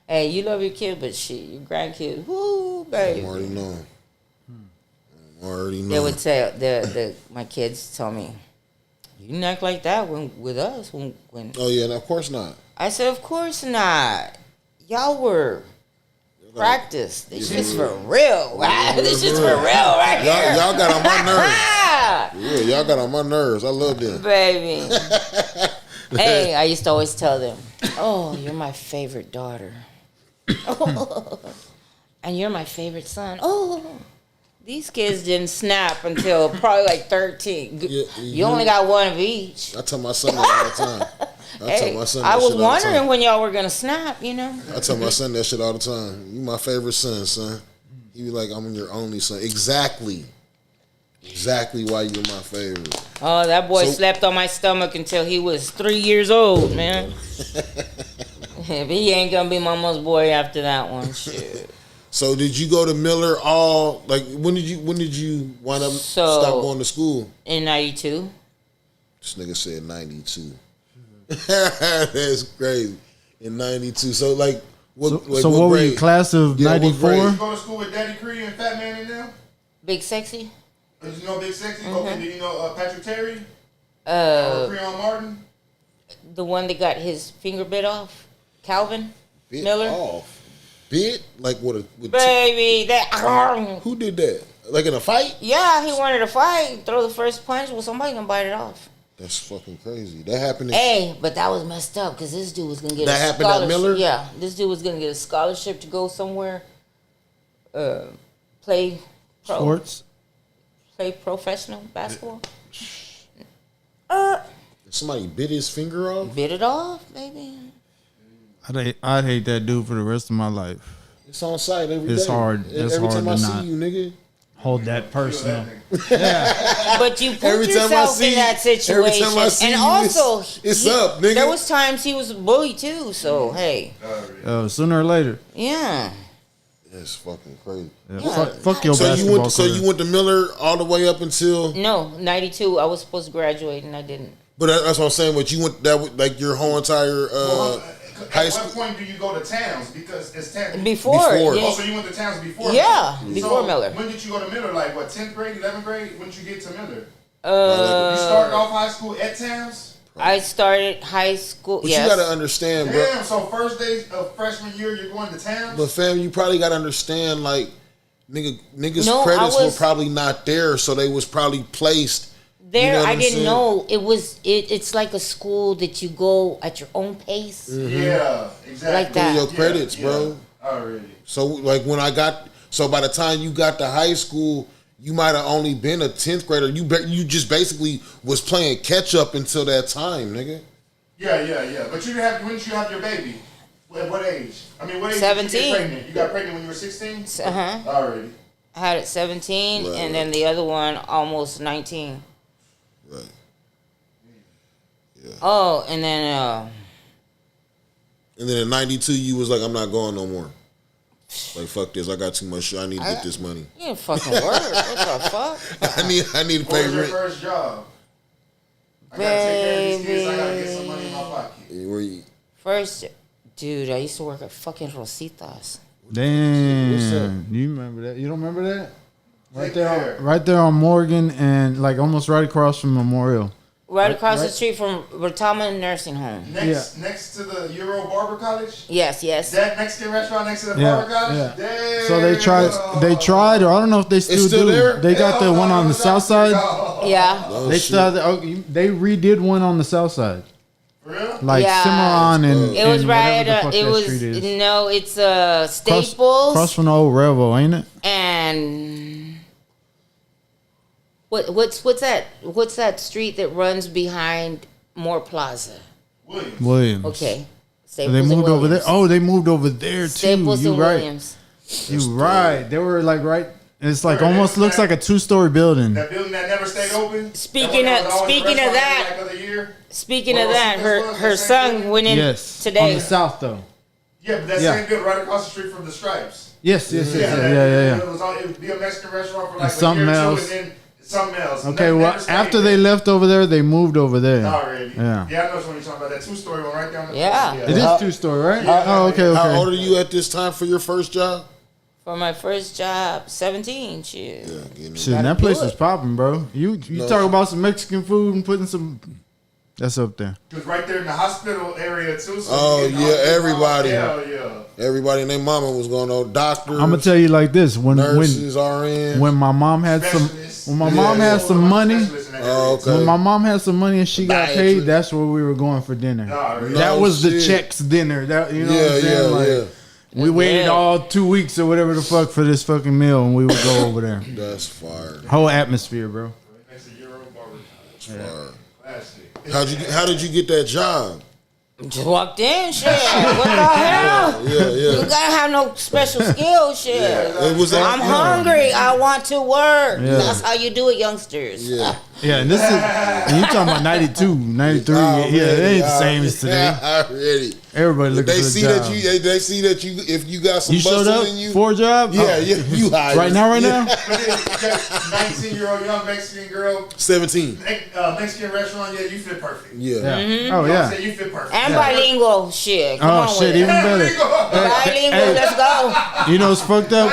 Hey, you love your kid, but shit, your grandkids, woo, baby. I already know. They would tell my kids tell me, you didn't act like that with us when. Oh yeah, of course not. I said, of course not. Y'all were practice. This shit's for real. This shit's for real right here. Y'all got on my nerves. Yeah, y'all got on my nerves. I love them. Baby. Hey, I used to always tell them, oh, you're my favorite daughter. Oh, and you're my favorite son. Oh, these kids didn't snap until probably like 13. You only got one of each. I tell my son that all the time. I was wondering when y'all were going to snap, you know. I tell my son that shit all the time. You my favorite son. He be like, I'm your only son. Exactly why you're my favorite. Oh, that boy slept on my stomach until he was 3 years old, man. But he ain't gonna be mama's boy after that one. Shit. So did you go to Miller when did you wind up stop going to school? In 92. This nigga said 92. That's crazy. In 92. So what were you, class of 94? You go to school with Daddy Cree and Fat Man in them? Big Sexy? Did you know Big Sexy? Okay, did you know Patrick Terry? Or Creon Martin? The one that got his finger bit off? Calvin bit Miller? Off. Bit? Like with Baby, that... Who did that? Like in a fight? Yeah, he wanted to fight. Throw the first punch. Well, somebody gonna bite it off. That's fucking crazy. That happened. But that was messed up because this dude was gonna get that a happened scholarship. at Miller? Yeah, this dude was gonna get a scholarship to go somewhere. Play Sports. Play professional basketball. Somebody bit his finger off? Bit it off, baby. I'd hate that dude for the rest of my life. It's on site every day. It's hard. It's every hard time I to see not you, nigga. Hold that personal. But you put yourself in that situation. Every time I see and you, also, it's up, nigga. There was times he was a bully too. So hey, sooner or later. Yeah. That's fucking crazy. Yeah. Fuck your basketball career. So you went to Miller all the way up until? No, 92. I was supposed to graduate and I didn't. But that's what I'm saying. But you went like your whole entire high school. At what point do you go to Towns? Because it's Towns. Before. Yeah. Oh, so you went to Towns before? Yeah, before Miller. When did you go to Miller? Like what? 10th grade, 11th grade? When did you get to Miller? You started off high school at Towns. I started high school. But you gotta understand, bro. Damn. So first day of freshman year, you're going to Towns. But fam, you probably gotta understand, like niggas' credits were probably not there, so they was probably placed. There, you know I didn't know it was. It's like a school that you go at your own pace. Mm-hmm. Yeah, exactly. Like that. Your credits, bro. Already. So like by the time you got to high school, you might have only been a 10th grader. You just basically was playing catch up until that time, nigga. Yeah. But when did you have your baby? At what age? I mean, what age 17. Did you get pregnant? You got pregnant when you were 16? Already. I had it 17, and then the other one almost 19. Right. Yeah. Oh, and then in 92, you was like, I'm not going no more. Like, fuck this. I got too much shit. I need to get this money. You didn't fucking work. What the fuck? I need to pay rent. What was your first job? I gotta take care of these kids. I gotta get some money in my pocket. Where you? First, dude, I used to work at fucking Rositas. Damn. You remember that? You don't remember that? Right there on Morgan and like almost right across from Memorial. Right across the street from Bertama Nursing Home. Next to the Euro Barber College? Yes. That Mexican restaurant next to the Barber College? Yeah. Damn. So they tried, or I don't know if they still do. There? They got the one on the south side. Yeah. Oh, they redid one on the south side. For real? Like Cimarron and it was and right. whatever the fuck It that was street is. no. It's Staples. Cross from the old railroad, ain't it? And what's that? What's that street that runs behind Moore Plaza. Williams. Okay. So Staples they and moved over there. Williams. Oh, they moved over there too. Staples You and right. Williams. You right. They were like right. It's like almost looks like a 2-story building. That building that never stayed open. Speaking of that, her son went in today. On the south though. Yeah, but that same building right across the street from the Stripes. Yes. Yeah. It would be a Mexican restaurant for like something a year or else. two, and then something else. Okay, well, after they left over there, they moved over there. Already. Yeah. I know what you're talking about. That 2-story one right down the Yeah. It is 2-story, right? Yeah. Oh, okay. How old are you at this time for your first job? For my first job, 17. Shit. Shit, that place was popping, bro. You No. talk about some Mexican food and putting some. That's up there. Because right there in the hospital area too. So Oh, you get yeah, everybody. Hell yeah. Everybody and their mama was going on. Doctors, I'm gonna tell you like this: nurses, RNs. when my mom had Specialists. when my mom had some money, Specialists in that area. Oh, okay. when my mom had some money and she got paid, Dietary. that's where we were going for dinner. Alright. That No was the shit. checks dinner. That you know what I'm saying? Like, we waited Yeah. all 2 weeks or whatever the fuck for this fucking meal, and we would go over there. That's fire. Whole atmosphere, bro. Next to Euro Barber. Fire. Classic. How did you get that job? Just walked in, shit. What the hell? Yeah. You gotta have no special skill, shit. It was I'm hungry. I want to work. Yeah. That's how you do it, youngsters. Yeah. Yeah, and this is and you talking about 92, 93. Yeah, it ain't the same as today. Already. Everybody looking They for see the job. that they see that you if you got some You showed bustle up in you. for a job? Yeah, Oh. you hired. Right now, Yeah. 19-year-old young Mexican girl, 17. Mexican restaurant. Yeah, you fit perfect. Yeah. Yeah. Mm-hmm. Oh You know what I'm yeah. saying? You fit perfect. And bilingual, shit. Come Oh on shit, with even it. better. Bilingual, let's go. You know what's fucked up?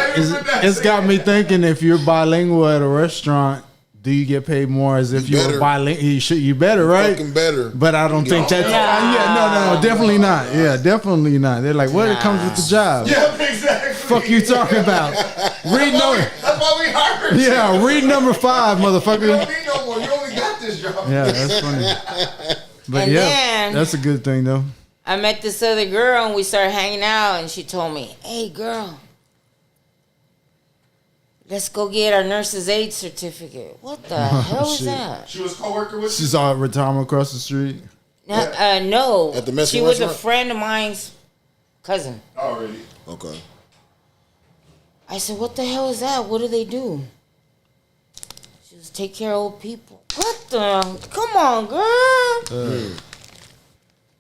It's got me thinking if you're bilingual at a restaurant, do you get paid more as if you were better. bilingual? You better, right? Fucking better. But I don't think that's no, definitely not. Yeah, definitely not. They're like, well, it comes with the job. Yeah, exactly. Fuck you talking about? Read number. That's why we hired you. Yeah, read number 5, You motherfucker. don't need no more. You only got this job. Yeah, that's funny. But And yeah, then- that's a good thing though. I met this other girl and we started hanging out and she told me, hey girl, let's go get our nurse's aid certificate. What the hell is shit. that? She was co-worker with you. She's all at retirement across the street. No. At the Mexican she was a restaurant? friend of mine's cousin. Already. Okay. I said, what the hell is that? What do they do? She was take care of old people. What the? Come on, girl.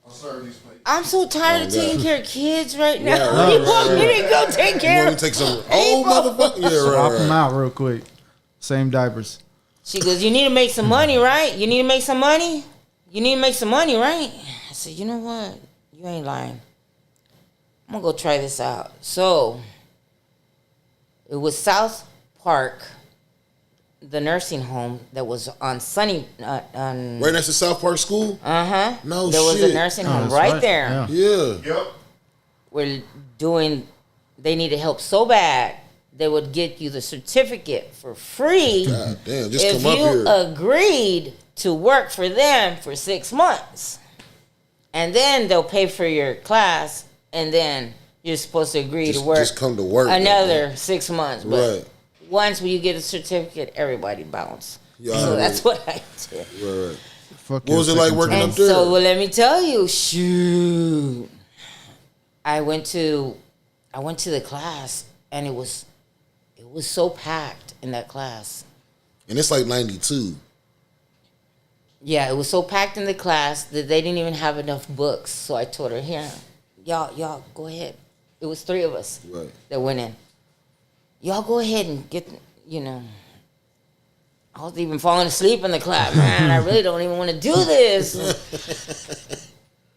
I'll serve these plates. I'm so tired of taking care of kids right now. Right, you right, want me right. to go take You care want of to take some old motherfucker? Yeah, Swap right. them out real quick. Same diapers. She goes, you need to make some money, right? You need to make some money? You need to make some money, right? I said, you know what? You ain't lying. I'm going to go try this out. So, it was South Park, the nursing home that was on Sunny... on Right next to South Park School? Uh-huh. No there was shit. a nursing Oh, home that's right right. there. Yeah. Yeah. Yep. We're doing... They needed help so bad, they would get you the certificate for free God damn, just if come up you here. agreed to work for them for 6 months. And then they'll pay for your class, and then you're supposed to agree to work Just come to work. another 6 months. But Right. once you get a certificate, everybody bounce. Yeah, So I that's what I did. Right. Fuck What was it like second working time. up And there? so, well, let me tell you, shoot. I went to the class, and it was so packed in that class. And it's like 92. Yeah, it was so packed in the class that they didn't even have enough books. So I told her, here, y'all go ahead. It was 3 of us Right. that went in. Y'all go ahead and get, I was even falling asleep in the class. Man, I really don't even want to do this.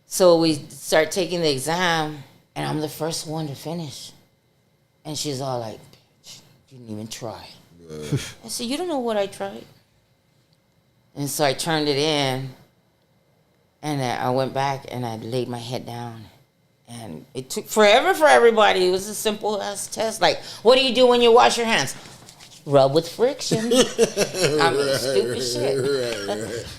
So we start taking the exam, and I'm the first one to finish. And she's all like, bitch, you didn't even try. I said, you don't know what I tried. And so I turned it in, and I went back and I laid my head down. And it took forever for everybody. It was a simple ass test. Like, what do you do when you wash your hands? Rub with friction. I mean, stupid shit.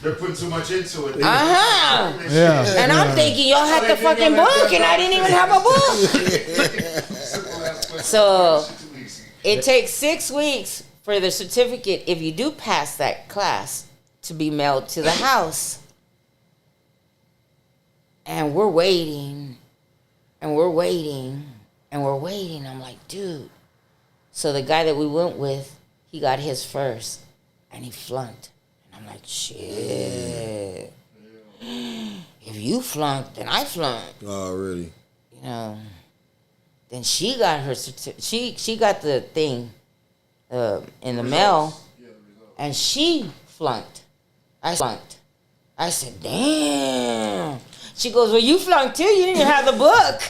They're putting too much into it. Uh-huh. Yeah. And I'm thinking, y'all had the fucking book, and I didn't even have a book. So it takes 6 weeks for the certificate, if you do pass that class, to be mailed to the house. And we're waiting, and we're waiting, and we're waiting. I'm like, dude. So the guy that we went with, he got his first, and he flunked. And I'm like, shit. If you flunked, then I flunked. Already. You know. Then she got her she got the thing in the mail, and she flunked. I flunked. I said, damn. She goes, well, you flunked too. You didn't have the book.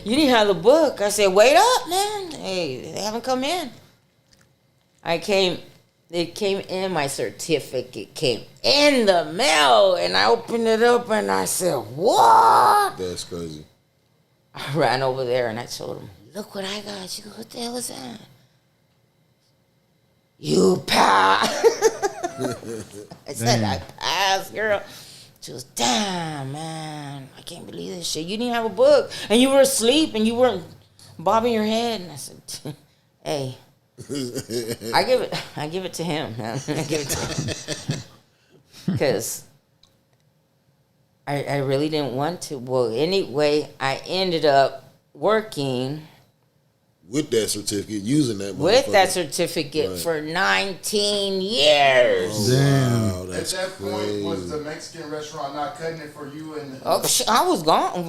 You didn't have the book. I said, wait up, man. Hey, they haven't come in. It came in, my certificate came in the mail, and I opened it up, and I said, what? That's crazy. I ran over there, and I told him, look what I got. She goes, what the hell is that? You passed. I said, I passed, girl. She goes, damn, man, I can't believe this shit. You didn't have a book, and you were asleep, and you weren't bobbing your head. And I said, hey, I give it to him, man. I give it to him. Because I really didn't want to. Well, anyway, I ended up working with that certificate, using that with that certificate for 19 years. Oh, Damn. wow, that's At that crazy. point, was the Mexican restaurant not cutting it for you? And Oh, I was gone.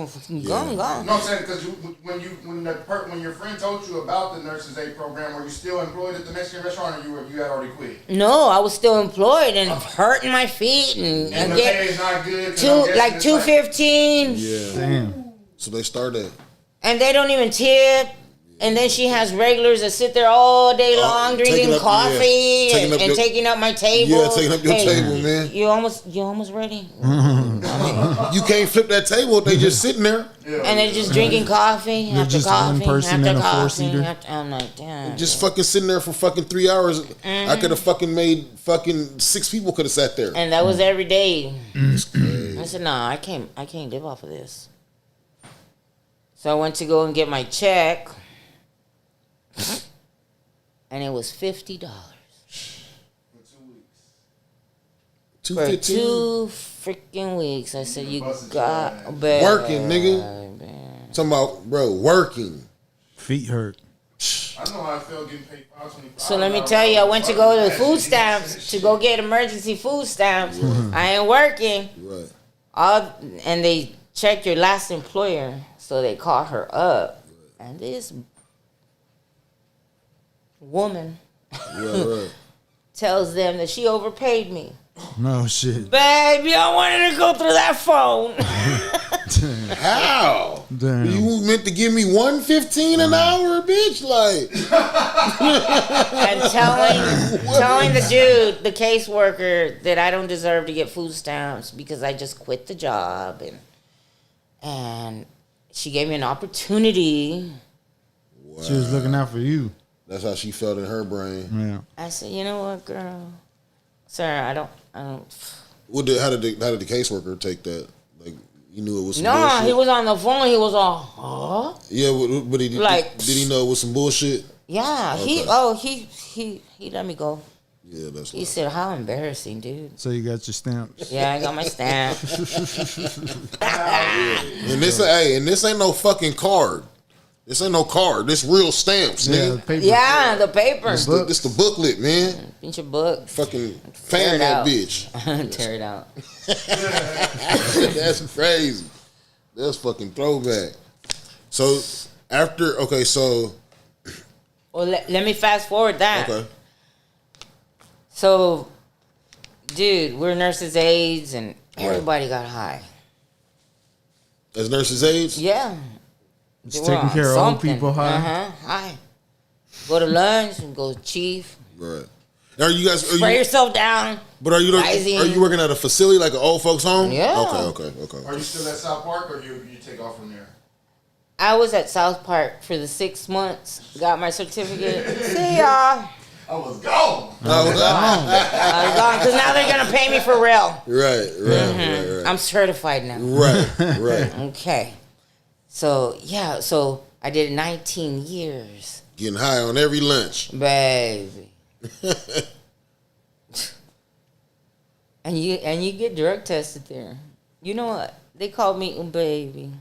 Gone. No, I'm saying because when your friend told you about the nurses aid program, were you still employed at the Mexican restaurant, or you had already quit? No, I was still employed and hurting my feet And and the get pay is not good. 'Cause I'm guessing it's $2.15. Yeah. Damn. So they started. And they don't even tip. And then she has regulars that sit there all day long taking drinking up- coffee yeah, taking up and your- taking up my table. Yeah, taking up your table, man. You almost ready? You can't flip that table if they just sitting there. And they're just drinking coffee They're after just one coffee person after in a coffee. four-seater. I'm like, damn. Just fucking sitting there for fucking 3 hours. I could have fucking made fucking 6 people could have sat there. And that was every day. Crazy. I said, nah, I can't live off of this. So I went to go and get my check. And it was $50 For 2 weeks. for 215 2 freaking weeks. I said, you Busted got your ass. baby. working, nigga. Talking about, bro, working. Feet hurt. I know how I felt getting paid $5.25. So let me tell you, I went to go to the food stamps to go get emergency food stamps. I ain't working. Right. And they checked your last employer, so they called her up. And this woman Right. tells them that she overpaid me. No shit. Baby, I wanted to go through that phone. How? Damn. You meant to give me $1.15 an hour, bitch? Like, And telling the dude, the caseworker, that I don't deserve to get food stamps because I just quit the job, and she gave me an opportunity. She was looking out for you. that's how she felt in her brain. Yeah. I said, you know what, girl, sir, I don't. How did the caseworker take that? Like, you knew it was some No, bullshit? he was on the phone. He was all, huh? Yeah, but he Like- did he know it was some bullshit? Yeah. Okay. He let me go. Yeah, that's He said, how embarrassing, dude. So you got your stamps. Yeah, I got my stamp. And this ain't no fucking card. This ain't no card. This real stamps, Yeah, nigga. the paper. Yeah, the paper. This the booklet, man. Pinch your book. Fucking Tear fan it that out. bitch. Tear it out. That's crazy. That's fucking throwback. So so Well, let me fast forward that. okay. So, dude, we're nurses' aides, and everybody got high. As nurses' aides? Yeah. Just They were taking on care of old something. people high. High. Go to lunch and go chief. Right. Are you guys Spray yourself down. are you Rising. working at a facility like an old folks home? Yeah. Okay. Are you still at South Park, or you take off from there? I was at South Park for the 6 months. Got my certificate. See y'all. I was gone. I was gone because now they're gonna pay me for real. Right. I'm certified now. Right. Okay. So yeah, so I did 19 years, Getting high on every lunch. baby. and you get drug tested there. You know what? They called me baby.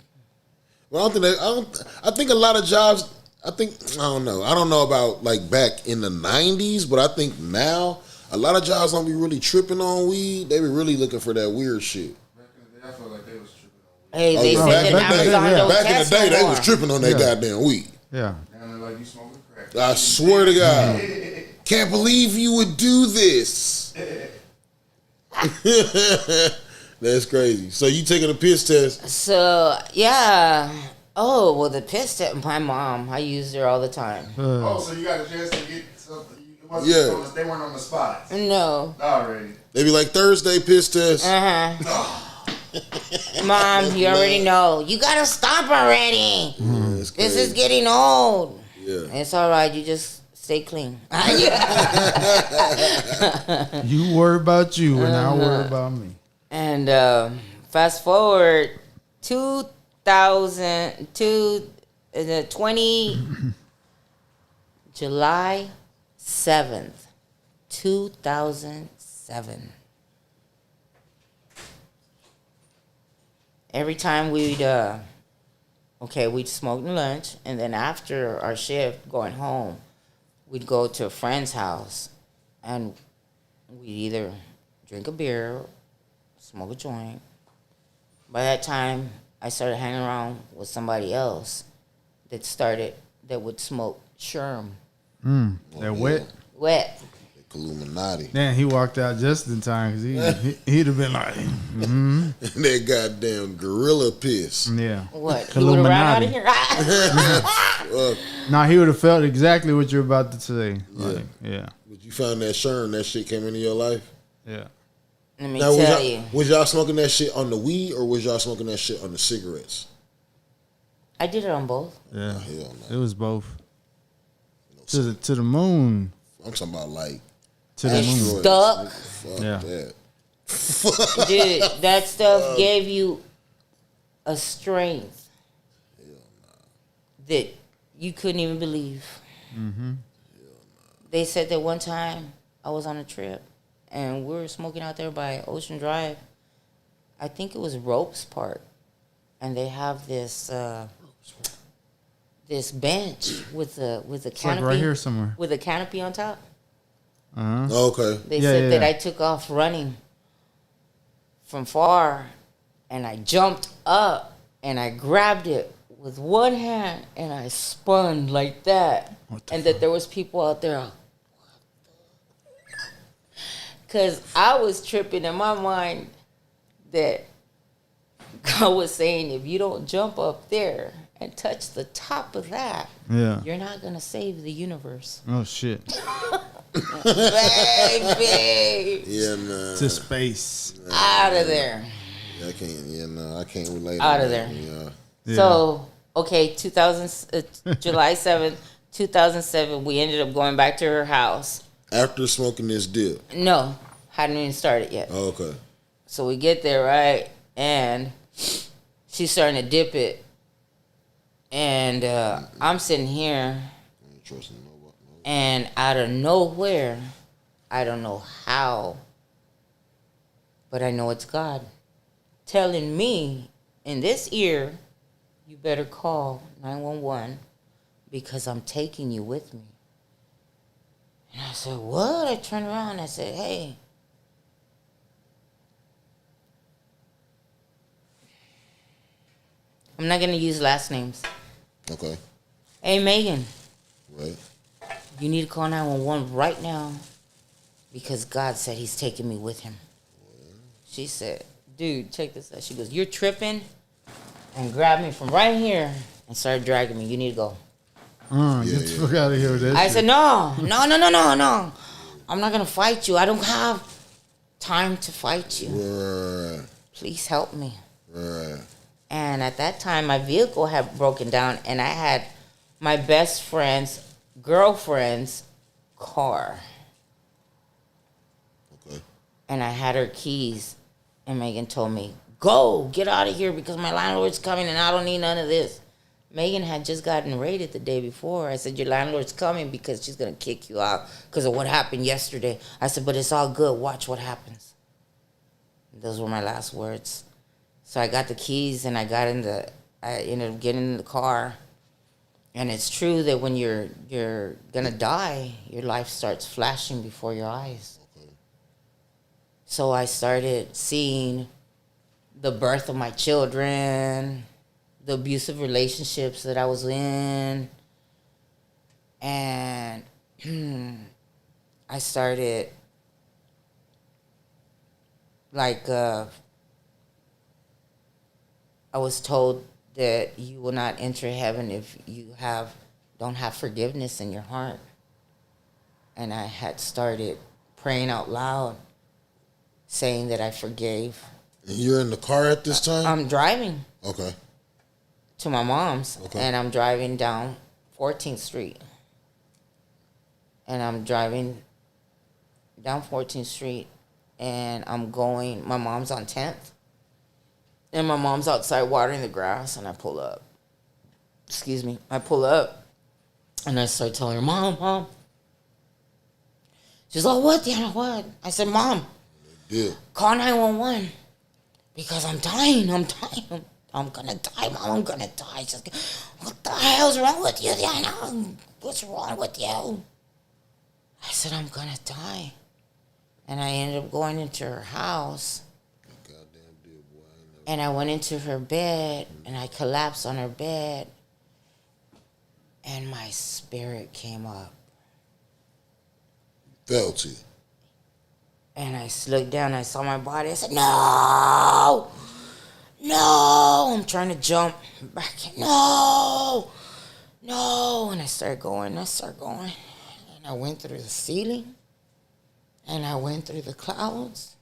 Well, I think a lot of jobs. I don't know. I don't know about like back in the 90s, but I think now a lot of jobs don't be really tripping on weed. They be really looking for that weird shit. Back in the day, I felt like they was tripping on weed. Hey, they yeah, said that Amazon don't back in the test day, no they more. was tripping on that Yeah. goddamn weed. Yeah. And they're like, you smoking crack. I swear to God, can't believe you would do this. That's crazy. So you taking a piss test? So yeah. Oh well, the piss test. My mom, I used her all the time. Oh, so you got a chance to get something. It wasn't Yeah. they weren't on the spot. No. Already. They be like Thursday piss test. Mom, you already know. You gotta stop already. That's This crazy. is getting old. Yeah. It's all right. You just stay clean. You worry about you, and I'll worry about me. And fast forward 20 July 7th, 2007. Every time we'd smoke lunch, and then after our shift going home, we'd go to a friend's house, and we'd either drink a beer, smoke a joint. By that time, I started hanging around with somebody else that would smoke sherm. That wet. Wet. Illuminati. Damn, he walked out just in time because he'd have been like, That goddamn gorilla piss. yeah. What? He would have ran out of Illuminati. here. Nah, he would have felt exactly what you're about to say. Like, yeah. But you found that Sherm, that shit came into your life? Yeah. Let me Now, tell you. was y'all smoking that shit on the weed or was y'all smoking that shit on the cigarettes? I did it on both. Yeah. Hell no. It was both. To the moon. I'm talking about like To the moon. asteroids. Stuck. Fuck Yeah. that. Dude, that stuff gave you a strength that you couldn't even believe. They said that one time I was on a trip and we were smoking out there by Ocean Drive. I think it was Ropes Park, and they have this this bench with a It's canopy like right here somewhere. with a canopy on top. Okay. They Yeah, said yeah, that yeah. I took off running from far, and I jumped up and I grabbed it with one hand and I spun like that, and that there was people out there. Cause I was tripping in my mind that God was saying, if you don't jump up there and touch the top of that, Yeah. you're not gonna save the universe, Oh, shit. baby. Yeah, nah. To space. Out of there. I can't relate. Out on of that. there. Yeah. Yeah. So, okay, July 7th, 2007, we ended up going back to her house. After smoking this dip. No, hadn't even started yet. Oh, okay. So we get there, right? And she's starting to dip it. And I'm sitting here, I ain't trusting nobody. and out of nowhere, I don't know how, but I know it's God telling me in this ear, you better call 911 because I'm taking you with me. And I said, what? I turned around and I said, hey. I'm not going to use last names. Okay. Hey, Megan, Right. you need to call 911 right now because God said he's taking me with him. She said, dude, check this out. She goes, you're tripping, and grabbed me from right here and started dragging me. You need to go. Get the fuck out of here with that I shit. said, no. I'm not going to fight you. I don't have time to fight you. Right. Please help me. Right. And at that time, my vehicle had broken down, and I had my best friend's girlfriend's car. Okay. And I had her keys, and Megan told me, go, get out of here because my landlord's coming and I don't need none of this. Megan had just gotten raided the day before. I said, your landlord's coming because she's going to kick you out because of what happened yesterday. I said, but it's all good. Watch what happens. Those were my last words. So I got the keys and I ended up getting in the car. And it's true that when you're gonna die, your life starts flashing before your eyes. Okay. So I started seeing the birth of my children, the abusive relationships that I was in, and I started I was told that you will not enter heaven if you don't have forgiveness in your heart. And I had started praying out loud, saying that I forgave. And you're in the car at this time? I'm driving. Okay. To my mom's. Okay. And I'm driving down 14th Street. And I'm driving down 14th Street, and I'm going, my mom's on 10th. And my mom's outside watering the grass, and I pull up. Excuse me. I pull up, and I start telling her, Mom. She's like, what, Deanna, what? I said, Mom, call 911 because I'm dying. I'm going to die, Mom. I'm going to die. She's like, what the hell's wrong with you, Deanna? What's wrong with you? I said, I'm going to die. And I ended up going into her house. And I went into her bed, and I collapsed on her bed, and my spirit came up. Felt you. And I looked down, and I saw my body. I said, no! I'm trying to jump back. No! And I started going. And I went through the ceiling, and I went through the clouds.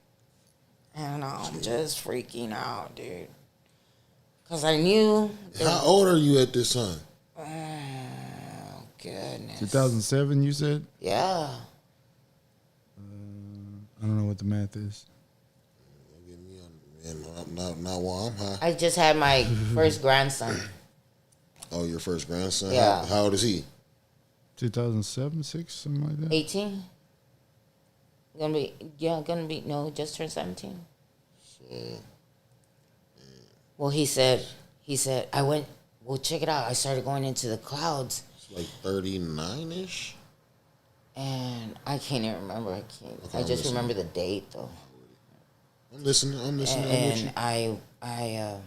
And I'm just freaking out, dude. Because I knew... How old are you at this time? Oh, goodness. 2007, you said? Yeah. I don't know what the math is. Not while I'm high. I just had my first grandson. Oh, your first grandson? Yeah. How old is he? 2007, 6, something like that? 18. Just turned 17. Well, he said, check it out. I started going into the clouds. It's like 39-ish? And I can't even remember. I just remember the date, though. I'm listening. And I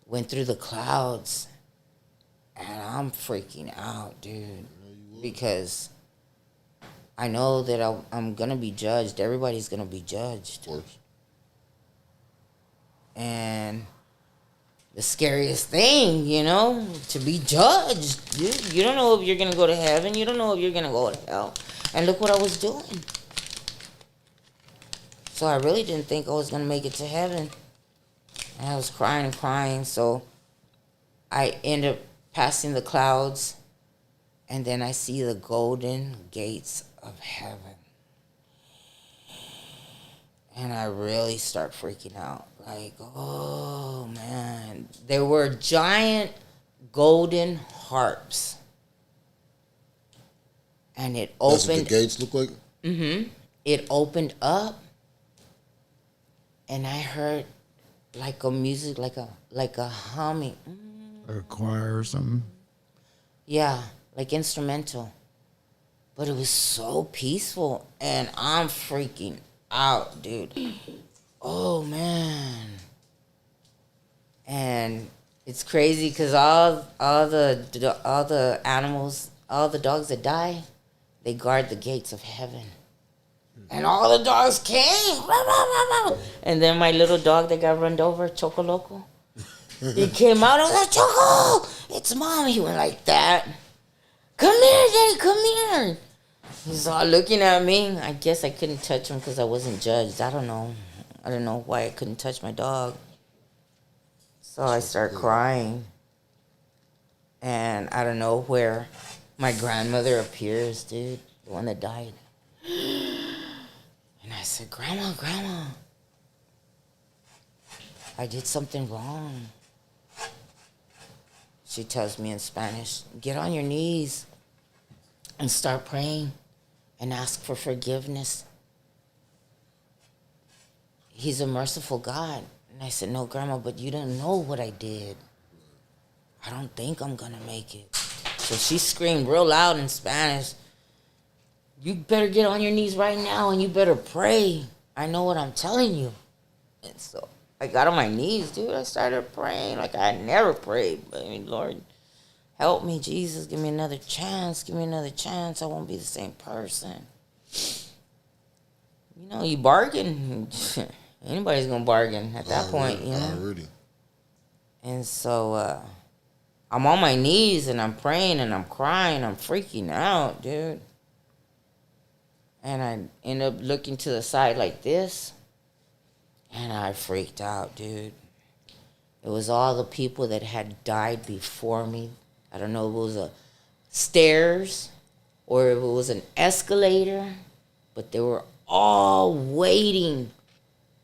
went through the clouds, and I'm freaking out, dude. Because I know that I'm going to be judged. Everybody's going to be judged. Of course. And the scariest thing, to be judged. You don't know if you're going to go to heaven. You don't know if you're going to go to hell. And look what I was doing. So I really didn't think I was going to make it to heaven. And I was crying and crying. So I ended up passing the clouds. And then I see the golden gates of heaven. And I really start freaking out. Like, oh, man. There were giant golden harps. And it opened. That's what the gates look like? Mm-hmm. It opened up. And I heard like a music, like a humming. Like a choir or something? Yeah, like instrumental. But it was so peaceful. And I'm freaking out, dude. Oh, man. And it's crazy because all the animals, all the dogs that die, they guard the gates of heaven. And all the dogs came. And then my little dog that got run over, Choco Loco, he came out. I was like, Choco, it's Mom. He went like that. Come here, Daddy, come here. He's all looking at me. I guess I couldn't touch him because I wasn't judged. I don't know. I don't know why I couldn't touch my dog. So I start crying. And I don't know where my grandmother appears, dude. The one that died. And I said, Grandma, I did something wrong. She tells me in Spanish, get on your knees and start praying and ask for forgiveness. He's a merciful God. And I said, no, Grandma, but you don't know what I did. I don't think I'm going to make it. So she screamed real loud in Spanish, you better get on your knees right now and you better pray. I know what I'm telling you. And so I got on my knees, dude. I started praying like I had never prayed. I mean, Lord, help me, Jesus. Give me another chance. Give me another chance. I won't be the same person. You know, you bargain. Anybody's going to bargain at that point, you know. Already. And so I'm on my knees and I'm praying and I'm crying. I'm freaking out, dude. And I end up looking to the side like this. And I freaked out, dude. It was all the people that had died before me. I don't know if it was a stairs or if it was an escalator, but they were all waiting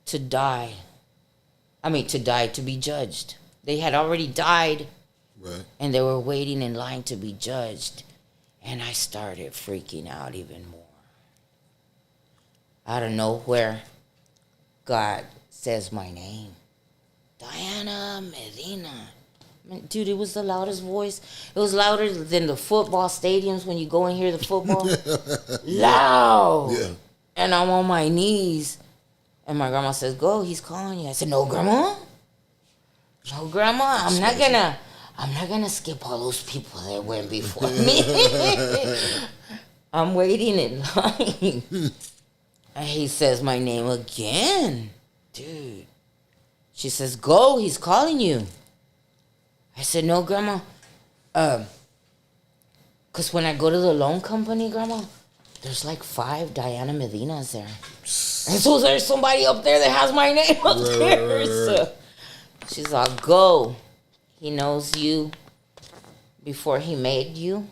to die. To be judged. They had already died, right? And they were waiting in line to be judged. And I started freaking out even more. Out of nowhere, God says my name. Diana Medina. Dude, it was the loudest voice. It was louder than the football stadiums when you go and hear the football. Loud. Yeah. And I'm on my knees. And my grandma says, go, he's calling you. I said, no, Grandma. No, Grandma, I'm not gonna skip all those people that went before me. I'm waiting in line. And he says my name again. Dude. She says, go, he's calling you. I said, no, Grandma. Because when I go to the loan company, Grandma, there's like 5 Diana Medinas there. And so there's somebody up there that has my name up there. Right. So she's like, go. He knows you before he made you.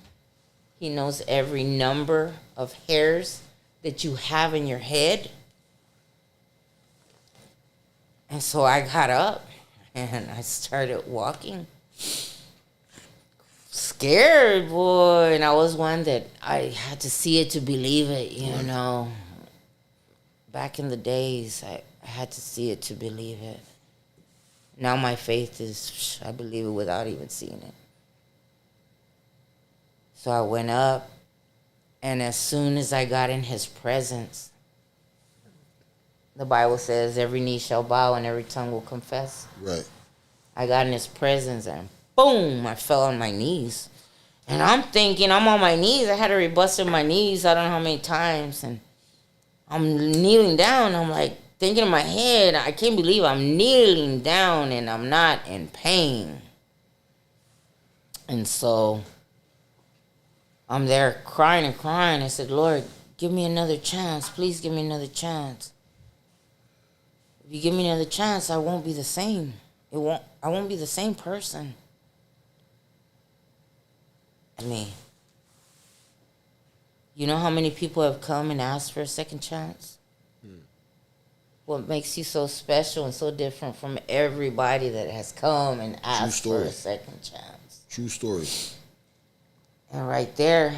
He knows every number of hairs that you have in your head. And so I got up and I started walking. Scared, boy. And I was one that I had to see it to believe it, you know. Back in the days, I had to see it to believe it. Now my faith is, I believe it without even seeing it. So I went up, and as soon as I got in his presence, the Bible says every knee shall bow and every tongue will confess. Right. I got in his presence and boom, I fell on my knees. And I'm thinking, I'm on my knees. I had to rebusted my knees I don't know how many times. And I'm kneeling down. I'm like thinking in my head, I can't believe I'm kneeling down and I'm not in pain. And so I'm there crying and crying. I said, Lord, give me another chance. Please give me another chance. If you give me another chance, I won't be the same. I won't be the same person. I mean, you know how many people have come and asked for a second chance? What makes you so special and so different from everybody that has come and asked for a second chance? True story. And right there,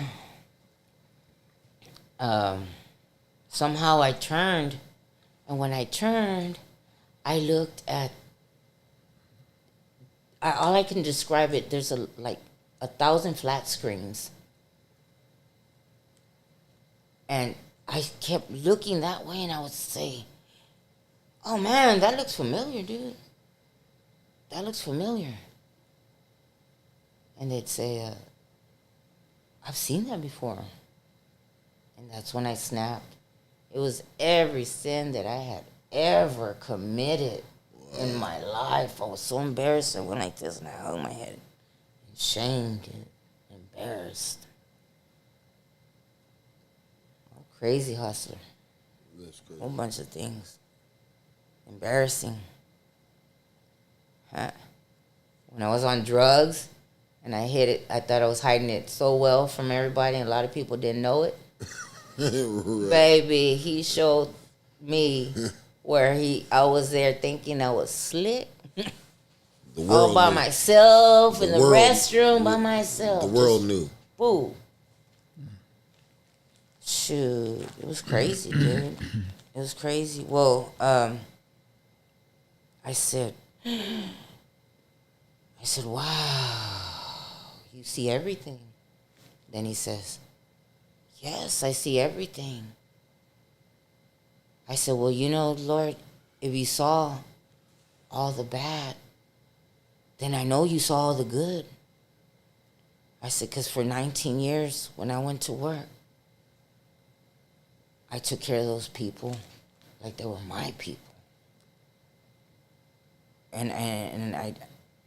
somehow I turned. And when I turned, I looked at, all I can describe it, there's like 1,000 flat screens. And I kept looking that way and I would say, oh man, that looks familiar, dude. That looks familiar. And they'd say, I've seen that before. And that's when I snapped. It was every sin that I had ever committed in my life. I was so embarrassed. I went like this and I hung my head. Shamed and embarrassed. Crazy hustler. That's crazy. Whole bunch of things. Embarrassing. Huh? When I was on drugs and I hid it, I thought I was hiding it so well from everybody and a lot of people didn't know it. Right. Baby, he showed me where I was there thinking I was slick. All by myself in the restroom by myself. The world knew. Boo. Shoot, it was crazy, dude. It was crazy. Well, I I said, wow, you see everything. Then he says, yes, I see everything. I said, well, you know, Lord, if you saw all the bad, then I know you saw all the good. I said, because for 19 years, when I went to work, I took care of those people like they were my people. And I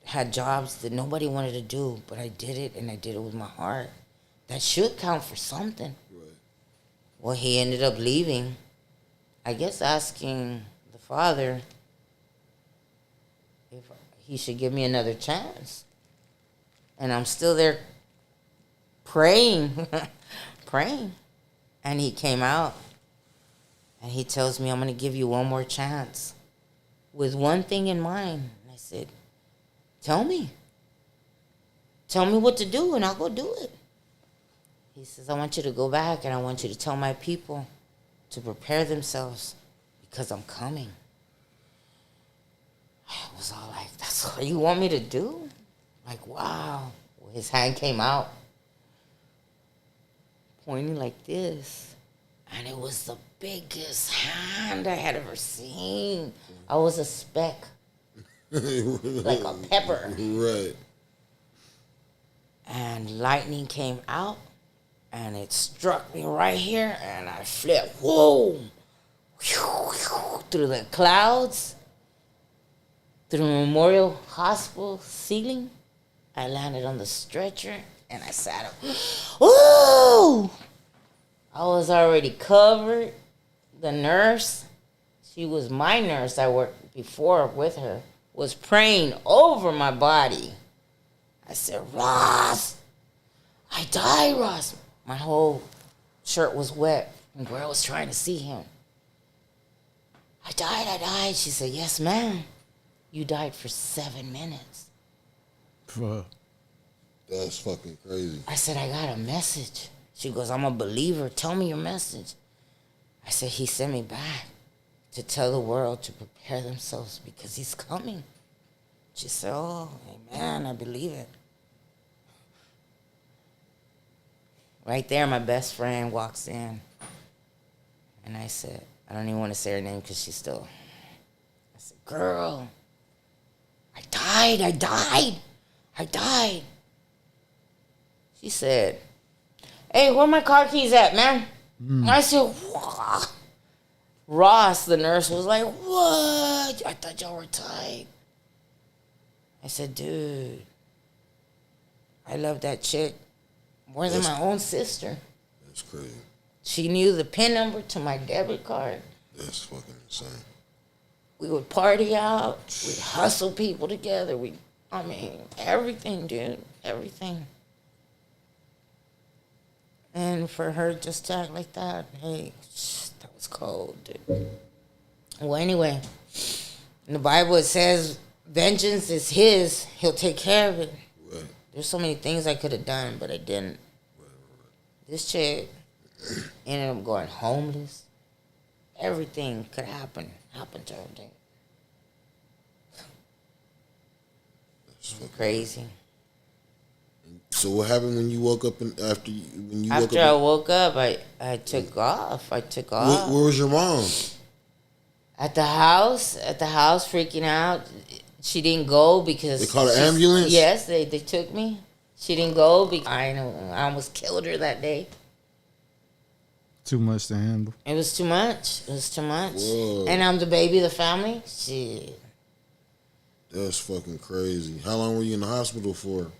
had jobs that nobody wanted to do, but I did it, and I did it with my heart. That should count for something. Right. Well, he ended up leaving, I guess asking the Father if he should give me another chance. And I'm still there praying, praying. And he came out, and he tells me, I'm going to give you one more chance with one thing in mind. And I said, tell me. Tell me what to do, and I'll go do it. He says, I want you to go back, and I want you to tell my people to prepare themselves because I'm coming. I was all like, that's what you want me to do? Like, wow. Well, his hand came out, pointing like this. And it was the biggest hand I had ever seen. I was a speck. Like a pepper. Right. And lightning came out, and it struck me right here, and I flipped, whoa, through the clouds, through Memorial Hospital ceiling. I landed on the stretcher, and I sat up. Woo! I was already covered. The nurse, she was my nurse, I worked before with her, was praying over my body. I said, Ross, I died, Ross. My whole shirt was wet, and girl was trying to see him. I died. She said, yes, ma'am. You died for 7 minutes. Fuck. That's fucking crazy. I said, I got a message. She goes, I'm a believer. Tell me your message. I said, he sent me back to tell the world to prepare themselves because he's coming. She said, oh, amen, I believe it. Right there, my best friend walks in. And I said, I don't even want to say her name because she's still. I said, girl, I died. She said, hey, where my car keys at, man? And I said, what? Ross, the nurse, was like, what? I thought y'all were tight. I said, dude, I love that chick more than my own sister. That's crazy. She knew the PIN number to my debit card. That's fucking insane. We would party out. We'd hustle people together. Everything, dude. Everything. And for her just to act like that, hey, that was cold, dude. Well, anyway, in the Bible it says, vengeance is his. He'll take care of it. Right. There's so many things I could have done, but I didn't. Right. This chick ended up going homeless. Everything could happen to her, dude. That's fucking Crazy. So what happened when you woke up After I woke up, I took off. Where was your mom? At the house, freaking out. She didn't go because... They called an ambulance? Yes, they took me. She didn't go because I almost killed her that day. Too much to handle. It was too much. Whoa. And I'm the baby of the family. Shit. That's fucking crazy. How long were you in the hospital for?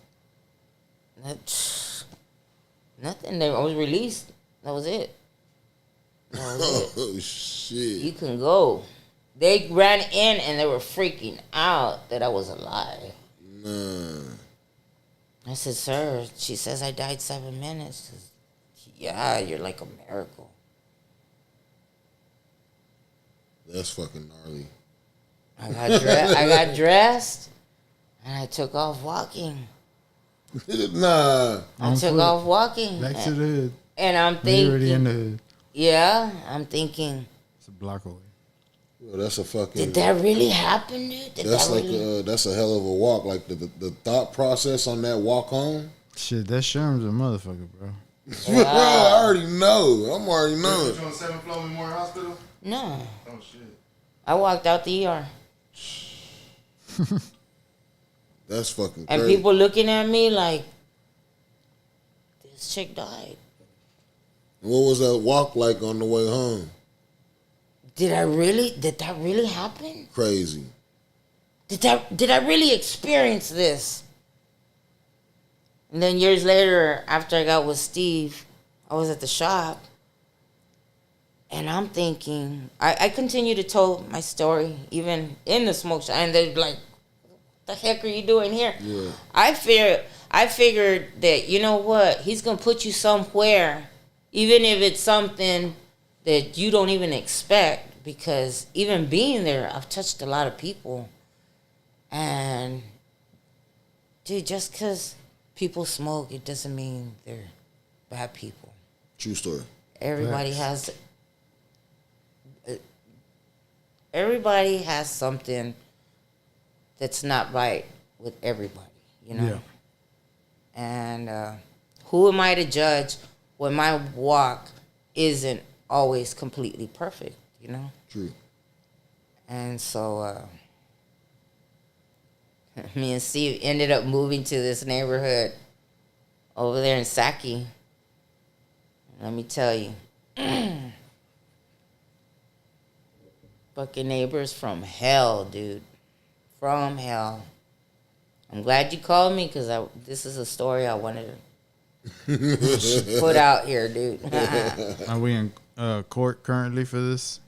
Nothing. I was released. That was it. Oh, shit. You can go. They ran in and they were freaking out that I was alive. Nah. I said, sir, she says I died 7 minutes. Says, yeah, you're like a miracle. That's fucking gnarly. I got dressed and I took off walking. Nah. I took off walking. Back to the hood. And I'm You're already in thinking, the hood. yeah, I'm thinking, It's a block away. Well, that's a fucking. Did that really happen, dude? That's like that's a hell of a walk. Like the thought process on that walk home. Shit, that Sherm's a motherfucker, bro. Bro, I already know. I'm already You knowing. on 7th floor Memorial Hospital? No. Oh shit. I walked out the ER. That's fucking And crazy. people looking at me like, this chick died. What was that walk like on the way home? Did that really happen? Crazy. Did I really experience this? And then years later, after I got with Steve, I was at the shop. And I'm thinking, I continue to tell my story, even in the smoke shop. And they're like, what the heck are you doing here? Yeah. I figured that, you know what? He's going to put you somewhere, even if it's something that you don't even expect. Because even being there, I've touched a lot of people. And, dude, just because people smoke, it doesn't mean they're bad people. True story. Everybody has something that's not right with everybody, you know? Yeah. And who am I to judge when my walk isn't always completely perfect, you know? True. And so me and Steve ended up moving to this neighborhood over there in Saki. Let me tell you. Fucking neighbors from hell, dude. From hell. I'm glad you called me because this is a story I wanted to put out here, dude. Are we in court currently for this?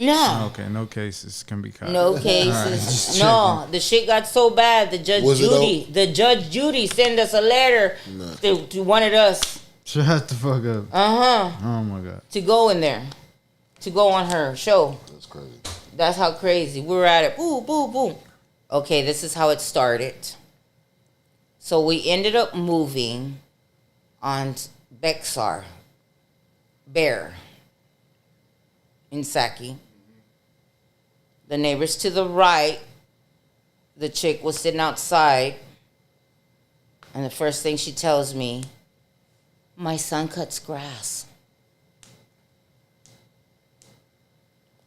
No. Okay, no cases can be caught. No All cases. right, just No, the shit got so bad. The Judge Judy sent us a letter to wanted us. Shut the fuck up. Oh my god. To go in there, to go on her show. That's crazy. That's how crazy. We were at it. Boo, boo, boo. Okay, this is how it started. So we ended up moving on Bexar, Bear, in Saki. The neighbors to the right, the chick was sitting outside, and the first thing she tells me, my son cuts grass.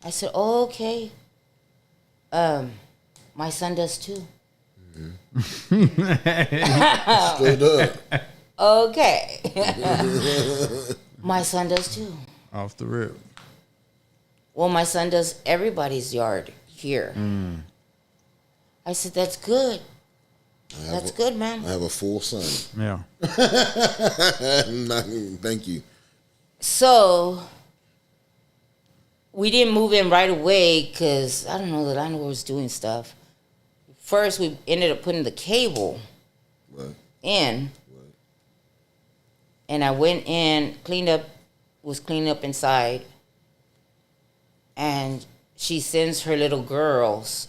I said, oh, okay. My son does too. Straight up. Okay. My son does too. Off the rip. Well, my son does everybody's yard here. I said, that's good. That's good, ma'am. I have a full son. Yeah. Thank you. So we didn't move in right away because, I don't know, the landlord was doing stuff. First, we ended up putting the cable in. Right. And I went in, was cleaning up inside. And she sends her little girls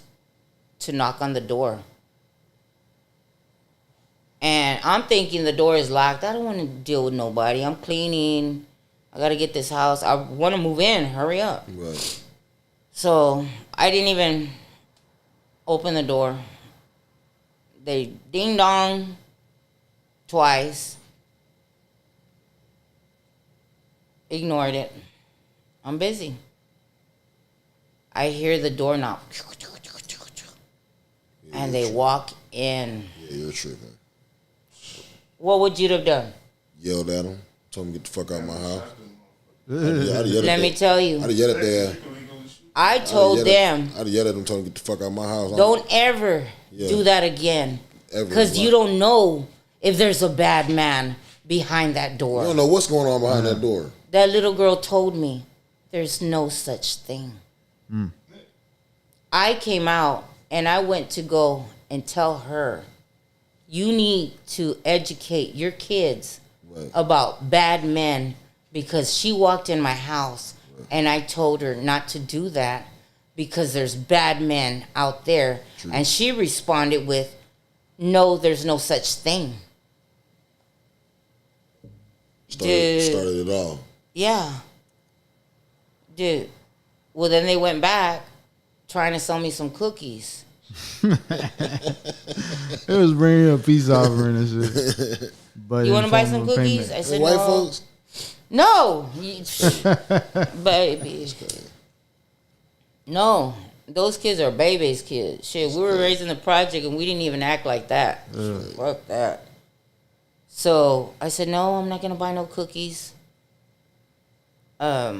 to knock on the door. And I'm thinking the door is locked. I don't want to deal with nobody. I'm cleaning. I got to get this house. I want to move in. Hurry up. Right. So I didn't even open the door. They ding dong twice. Ignored it. I'm busy. I hear the door knock. And they walk in. Yeah, you're tripping. What would you have done? Yelled at him. Told him to get the fuck out of my house. Let me tell you. I'd have yelled at their. I told them, I'd have yelled at them, told them to get the fuck out of my house. don't ever do that again. Ever. Because you don't know if there's a bad man behind that door. You don't know what's going on behind that door. That little girl told me there's no such thing. I came out and I went to go and tell her, you need to educate your kids about bad men, because she walked in my house and I told her not to do that because there's bad men out there. True. And she responded with, no, there's no such thing. Started it all. Yeah. Dude, Well, then they went back trying to sell me some cookies. It was bringing a peace offering and shit. But You want to buy in some form of cookies? payment. I said, White no. folks? No. Baby. No. Those kids are baby's kids. Shit, we were raised in the project and we didn't even act like that. Fuck that. So I said, no, I'm not going to buy no cookies. A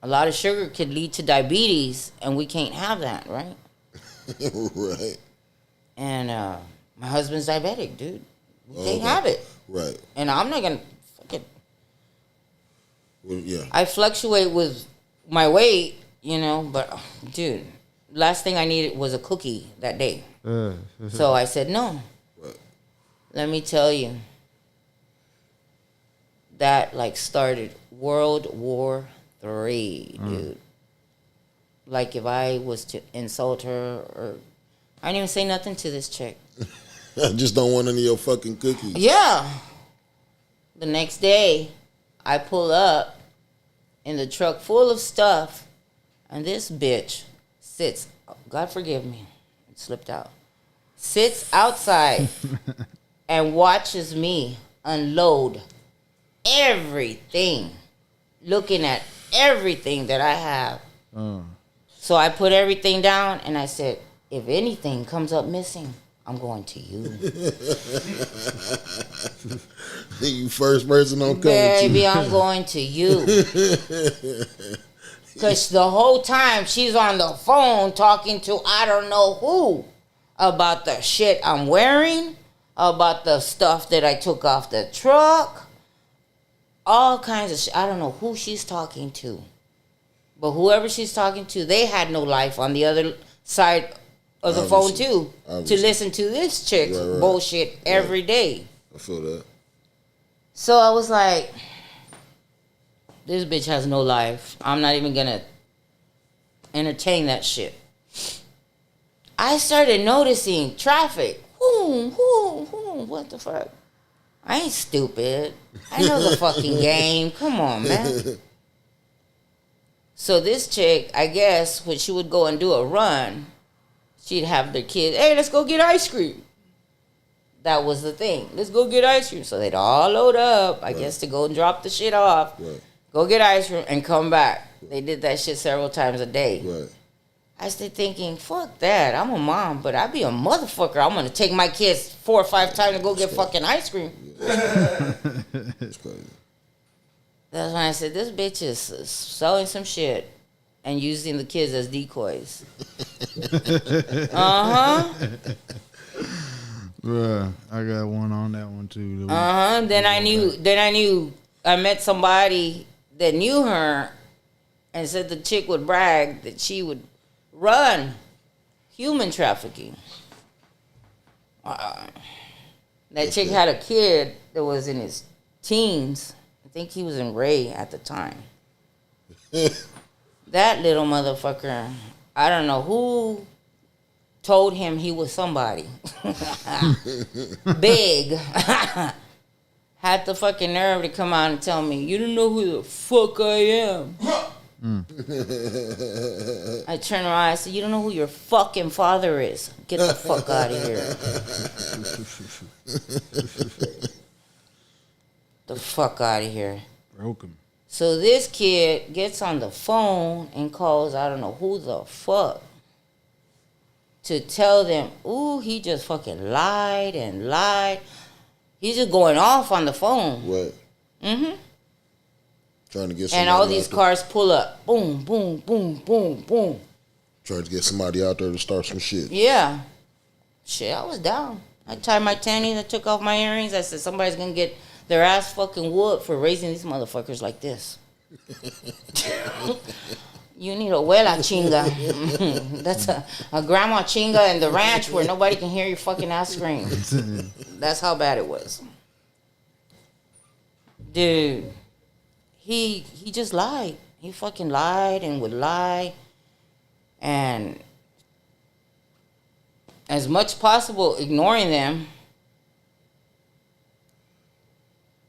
lot of sugar could lead to diabetes, and we can't have that, right? Right. And my husband's diabetic, dude. We can't have it. Right. And I'm not going to fucking... Well, yeah. I fluctuate with my weight, you know, but, dude, last thing I needed was a cookie that day. So I said, no. Right. Let me tell you. That, like, started World War III, dude. Like, if I was to insult her or... I didn't even say nothing to this chick. I just don't want any of your fucking cookies. Yeah. The next day, I pull up in the truck full of stuff, and this bitch sits, God forgive me, it slipped out, sits outside and watches me unload everything, looking at everything that I have. So I put everything down, and I said, if anything comes up missing, I'm going to you. You first person on cover. Baby, I'm going to you. Because the whole time she's on the phone talking to I don't know who about the shit I'm wearing, about the stuff that I took off the truck, all kinds of shit. I don't know who she's talking to. But whoever she's talking to, they had no life on the other side of the phone too. To listen to this chick's bullshit every day. I feel that. So I was like, this bitch has no life. I'm not even gonna entertain that shit. I started noticing traffic. What the fuck? I ain't stupid. I know the fucking game. Come on, man. So this chick, I guess, when she would go and do a run, she'd have their kids, hey, let's go get ice cream. That was the thing. Let's go get ice cream. So they'd all load up, I guess, to go and drop the shit off. Right. Go get ice cream and come back. They did that shit several times a day. Right. I started thinking, fuck that. I'm a mom, but I'd be a motherfucker. I'm going to take my kids 4 or 5 times to go get fucking ice cream. That's crazy. That's when I said, this bitch is selling some shit and using the kids as decoys. Bruh, I got one on that one too. Then I knew I met somebody that knew her and said the chick would brag that she would run human trafficking. That chick had a kid that was in his teens. I think he was in Ray at the time. That little motherfucker, I don't know who told him he was somebody. Big. Had the fucking nerve to come out and tell me, you don't know who the fuck I am. I turned around, I said, you don't know who your fucking father is. Get the fuck out of here. The fuck out of here. Broke him. So this kid gets on the phone and calls I don't know who the fuck to tell them, ooh, he just fucking lied and lied. He's just going off on the phone. Right. Mm-hmm. Trying to get And all these cars pull up. Boom, boom, boom, boom, boom. Trying to get somebody out there to start some shit. Yeah. Shit, I was down. I tied my tannies, I took off my earrings. I said, somebody's going to get their ass fucking whooped for raising these motherfuckers like this. You need a abuela chinga. That's a grandma chinga in the ranch where nobody can hear your fucking ass scream. That's how bad it was. Dude, he just lied. He fucking lied and would lie. And as much possible ignoring them.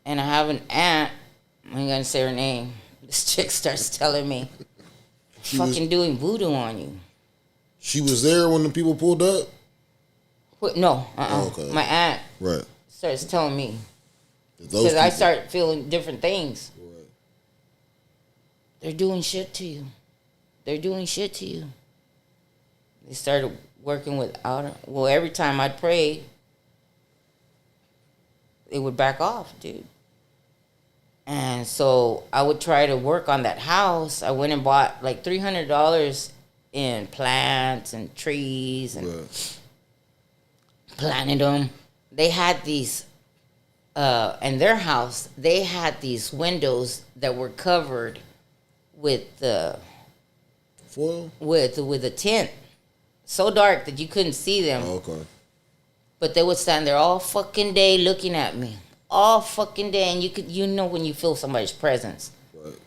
And I have an aunt, I'm going to say her name. This chick starts telling me, fucking doing voodoo on you. She was there when the people pulled up? No, Oh, okay. My aunt Right. starts telling me. Those Because I people- start feeling different things. Right. They're doing shit to you. They're doing shit to you. They started working without her. Well, every time I'd pray, it would back off, dude. And so I would try to work on that house. I went and bought like $300 in plants and trees and Right. planted them. They had these, in their house, they had these windows that were covered with Foil? with a tent, so dark that you couldn't see them. Oh, okay. But they would stand there all fucking day looking at me, all fucking day, and you know when you feel somebody's presence. Right.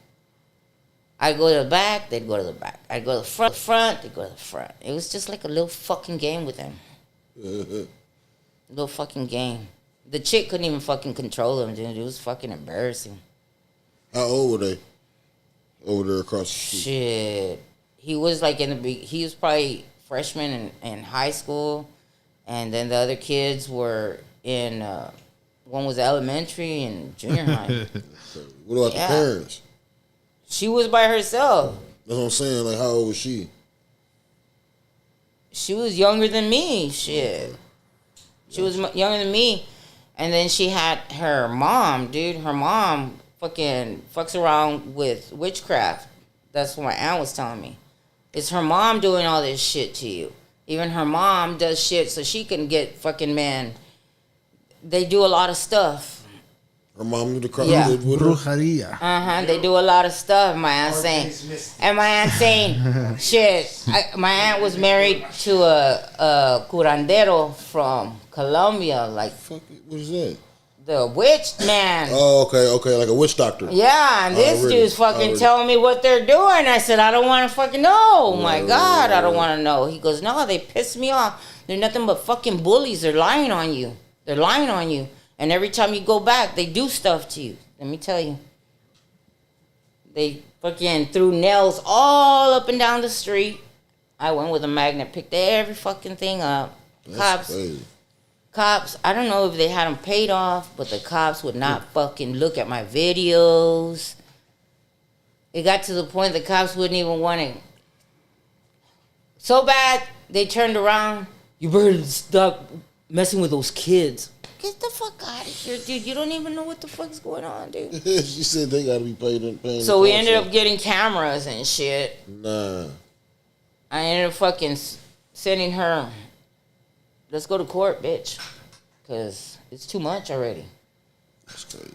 I'd go to the back, they'd go to the back. I'd go to the front, they'd go to the front. It was just like a little fucking game with them. Little fucking game. The chick couldn't even fucking control them, dude. It was fucking embarrassing. How old were they? Over there across the street. Shit. He was like he was probably freshman in high school, and then the other kids were in, one was elementary and junior high. What about the parents? She was by herself. That's what I'm saying. Like, how old was she? She was younger than me. Shit. She was younger than me. And then she had her mom, dude. Her mom fucking fucks around with witchcraft. That's what my aunt was telling me. It's her mom doing all this shit to you. Even her mom does shit so she can get fucking men. They do a lot of stuff. Her mom knew the crowd Yeah. lived with her? Brujeria. They do a lot of stuff, my aunt saying. And my aunt saying, shit, my aunt was married to a curandero from Colombia, like Fuck it. What is that? the witch man. Oh, okay. Like a witch doctor. Yeah, and this Already. dude's fucking telling me what they're doing. I said, I don't want to fucking know. Oh my God, I don't want to know. He goes, no, they piss me off. They're nothing but fucking bullies. They're lying on you. They're lying on you. And every time you go back, they do stuff to you. Let me tell you. They fucking threw nails all up and down the street. I went with a magnet, picked every fucking thing up. That's crazy. Cops, I don't know if they had them paid off, but the cops would not fucking look at my videos. It got to the point the cops wouldn't even want to. So bad, they turned around. You better stop messing with those kids. Get the fuck out of here, dude. You don't even know what the fuck's going on, dude. She said they gotta be paying. So we ended up getting cameras and shit. Nah. I ended up fucking sending her, let's go to court, bitch. Because it's too much already. That's crazy.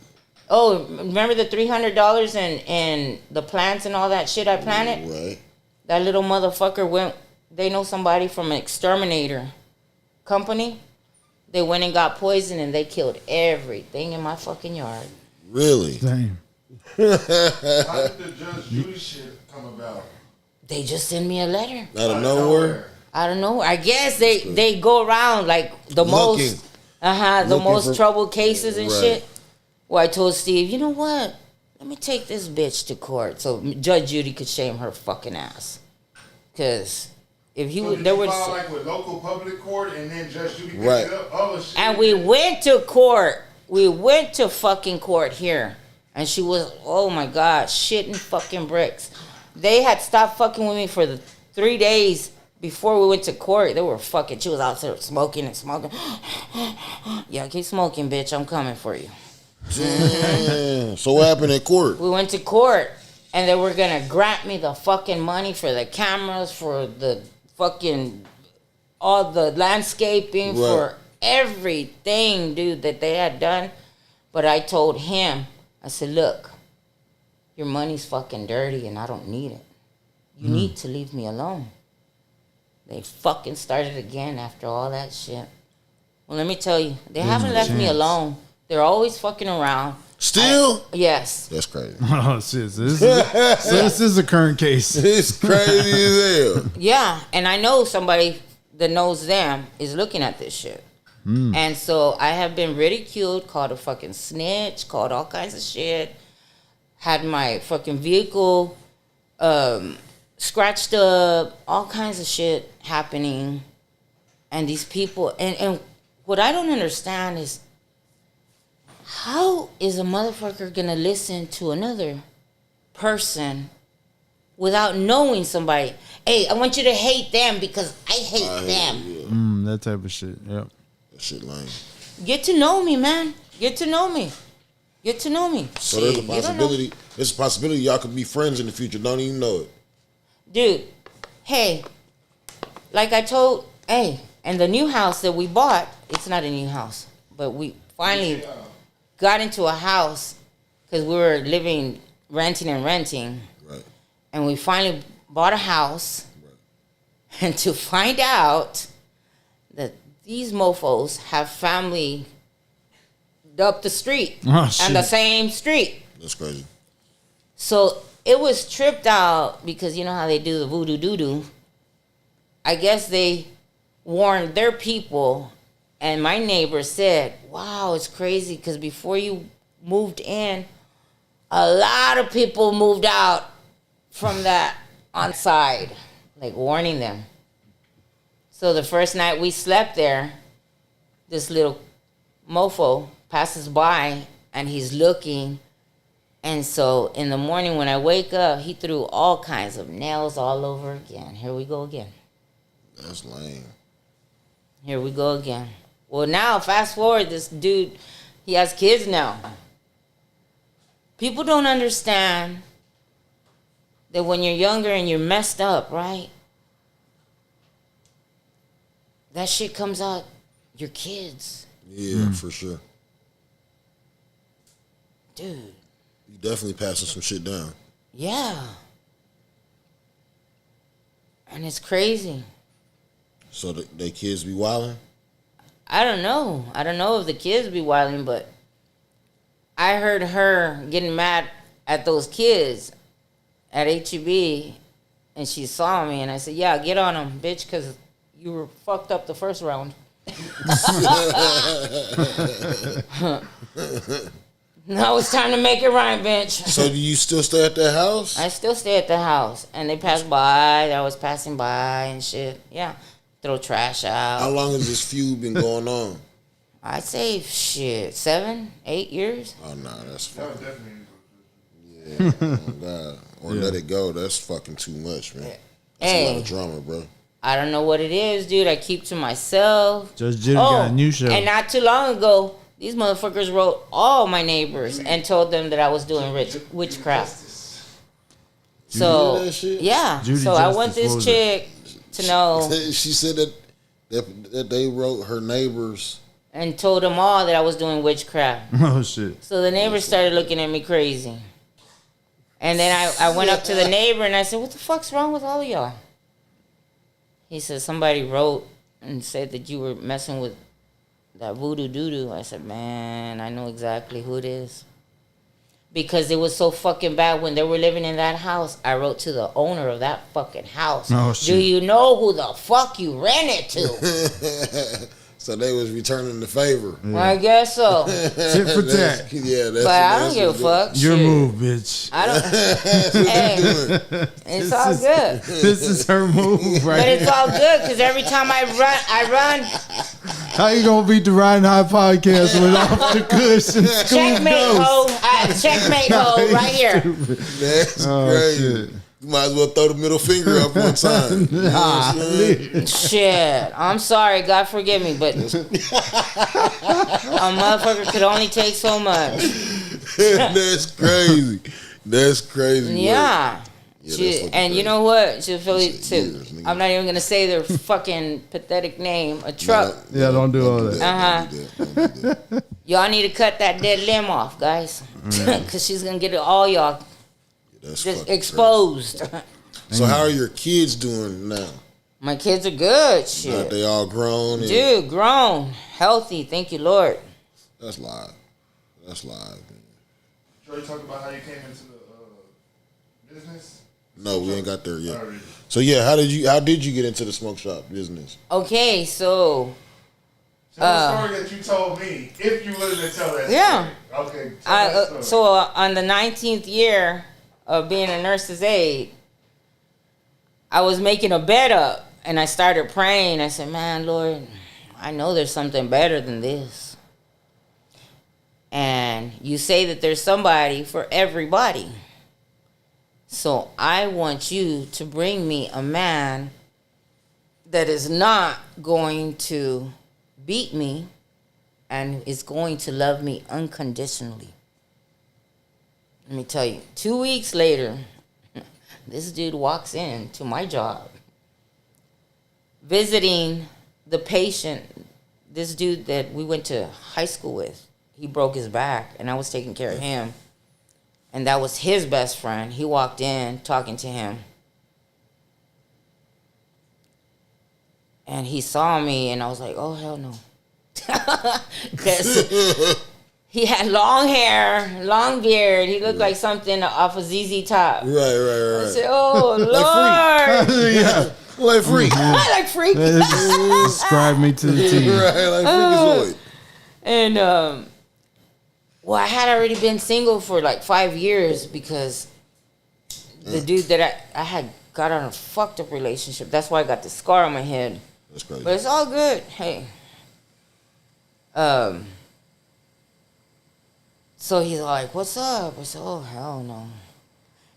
Oh, remember the $300 and the plants and all that shit I planted? Right. That little motherfucker went, they know somebody from an exterminator company. They went and got poison and they killed everything in my fucking yard. Really? Damn. How did the Judge Judy shit come about? They just send me a letter. Out of nowhere? I don't know. I guess they go around like the Looking. the Looking most for- troubled cases and Right. shit. Well, I told Steve, you know what? Let me take this bitch to court so Judge Judy could shame her fucking ass. Cause if he So would, did there you was, file like with local public court and then Judge Judy picked Right. it up? Oh shit! and we went to court. We went to fucking court here, and she was, oh my God, shitting fucking bricks. They had stopped fucking with me for the 3 days before we went to court. They were fucking. She was out there smoking and smoking. Yeah, keep smoking, bitch. I'm coming for you. Damn. So what happened at court? We went to court, and they were gonna grant me the fucking money for the cameras, for the fucking all the landscaping, Right. for everything, dude, that they had done. But I told him, I said, look, your money's fucking dirty, and I don't need it. You need to leave me alone. They fucking started again after all that shit. Well, let me tell you, they haven't left me alone. They're always fucking around. Still? Yes. That's crazy. Oh shit! So this is a current case. It's crazy as hell. Yeah, and I know somebody that knows them is looking at this shit. And so I have been ridiculed, called a fucking snitch, called all kinds of shit. Had my fucking vehicle scratched up, all kinds of shit happening. And these people, and what I don't understand is, how is a motherfucker gonna listen to another person without knowing somebody? Hey, I want you to hate them because I hate them. That type of shit. Yep. That shit lame. Get to know me, man. Get to know me. Get to know me. So there's a possibility. There's a possibility y'all could be friends in the future. Don't even know it. Dude, hey, like I told, hey, and the new house that we bought, it's not a new house, but we finally got into a house because we were renting. Right. And we finally bought a house. Right. And to find out that these mofos have family up the street and the same street. That's crazy. So it was tripped out because you know how they do the voodoo doo-doo. I guess they warned their people, and my neighbor said, wow, it's crazy because before you moved in, a lot of people moved out from that on side, like warning them. So the first night we slept there, this little mofo passes by and he's looking. And so in the morning when I wake up, he threw all kinds of nails all over again. Here we go again. That's lame. Here we go again. Well, now fast forward, this dude, he has kids now. People don't understand that when you're younger and you're messed up, right? That shit comes out your kids. Yeah, for sure. Dude. You definitely passing some shit down. Yeah. And it's crazy. So they kids be wilding? I don't know. I don't know if the kids be wilding, but I heard her getting mad at those kids at HEB, and she saw me, and I said, yeah, get on them, bitch, because you were fucked up the first round. Now it's time to make it right, bitch. So do you still stay at that house? I still stay at the house, and they pass by. I was passing by and shit. Yeah, throw trash out. How long has this feud been going on? I'd say shit, 7, 8 years. Oh no, that's That was fucking. definitely. Yeah, oh God. Or let it go. That's fucking too much, man. That's Hey. a lot of drama, bro. I don't know what it is, dude. I keep to myself. Judge Judy got a new show. And not too long ago, these motherfuckers wrote all my neighbors and told them that I was doing witchcraft. So, do that shit? yeah. Judy So I Justice, want what this was chick to know She said that they wrote her neighbors. and told them all that I was doing witchcraft. Oh shit. So the neighbors started looking at me crazy. And then I went up to the neighbor and I said, what the fuck's wrong with all of y'all? He said, somebody wrote and said that you were messing with that voodoo doo-doo. I said, man, I know exactly who it is. Because it was so fucking bad when they were living in that house. I wrote to the owner of that fucking house. Oh, shit. Do you know who the fuck you rented to? So they was returning the favor. Well, I guess so. Tit for tat. Yeah, that's But I don't give a fuck. Your Shit. move, bitch. I don't. Hey, it's all good. This is her move right But it's here. all good because every time I run. How you gonna beat the Ridin High podcast without the Kush and Skub Checkmate, ho. Checkmate, ho, right here. That's Oh, crazy. shit. You might as well throw the middle finger up one time. You know what I'm saying? Shit. I'm sorry. God forgive me, but a motherfucker could only take so much. That's crazy. That's crazy. Yeah. Yeah, She, that's and fucking you know what? She feel Shit, years, nigga. I'm not even gonna say their fucking pathetic name. A truck. Yeah, don't do all that. Don't do that. Y'all need to cut that dead limb off, guys, because she's gonna get it all y'all That's just fucking exposed. crazy. So how are your kids doing now? My kids are good. Now Shit. they all grown? And Dude, grown, healthy. Thank you, Lord. That's live. That's live. Man. Troy, talk about how you came into the business. No, we ain't got there yet. Already. So yeah, how did you get into the smoke shop business? Okay, so Tell the story that you told me, if you willing to tell that Yeah. story. Okay, tell that story. so on the 19th year of being a nurse's aide, I was making a bed up, and I started praying. I said, man, Lord, I know there's something better than this. And you say that there's somebody for everybody. So I want you to bring me a man that is not going to beat me and is going to love me unconditionally. Let me tell you, 2 weeks later, this dude walks in to my job, visiting the patient, this dude that we went to high school with. He broke his back, and I was taking care of him. And that was his best friend. He walked in talking to him. And he saw me, and I was like, oh, hell no. Because he had long hair, long beard. He looked like something off of ZZ Top. Right. I said, oh, Lord. Yeah. Like Freak. Like Freak. Describe me to the team. Right, like Freakazoid. And, well, I had already been single for like 5 years because the dude that I had got on a fucked up relationship. That's why I got the scar on my head. That's crazy. But it's all good. Hey. So he's like, what's up? I said, oh, hell no.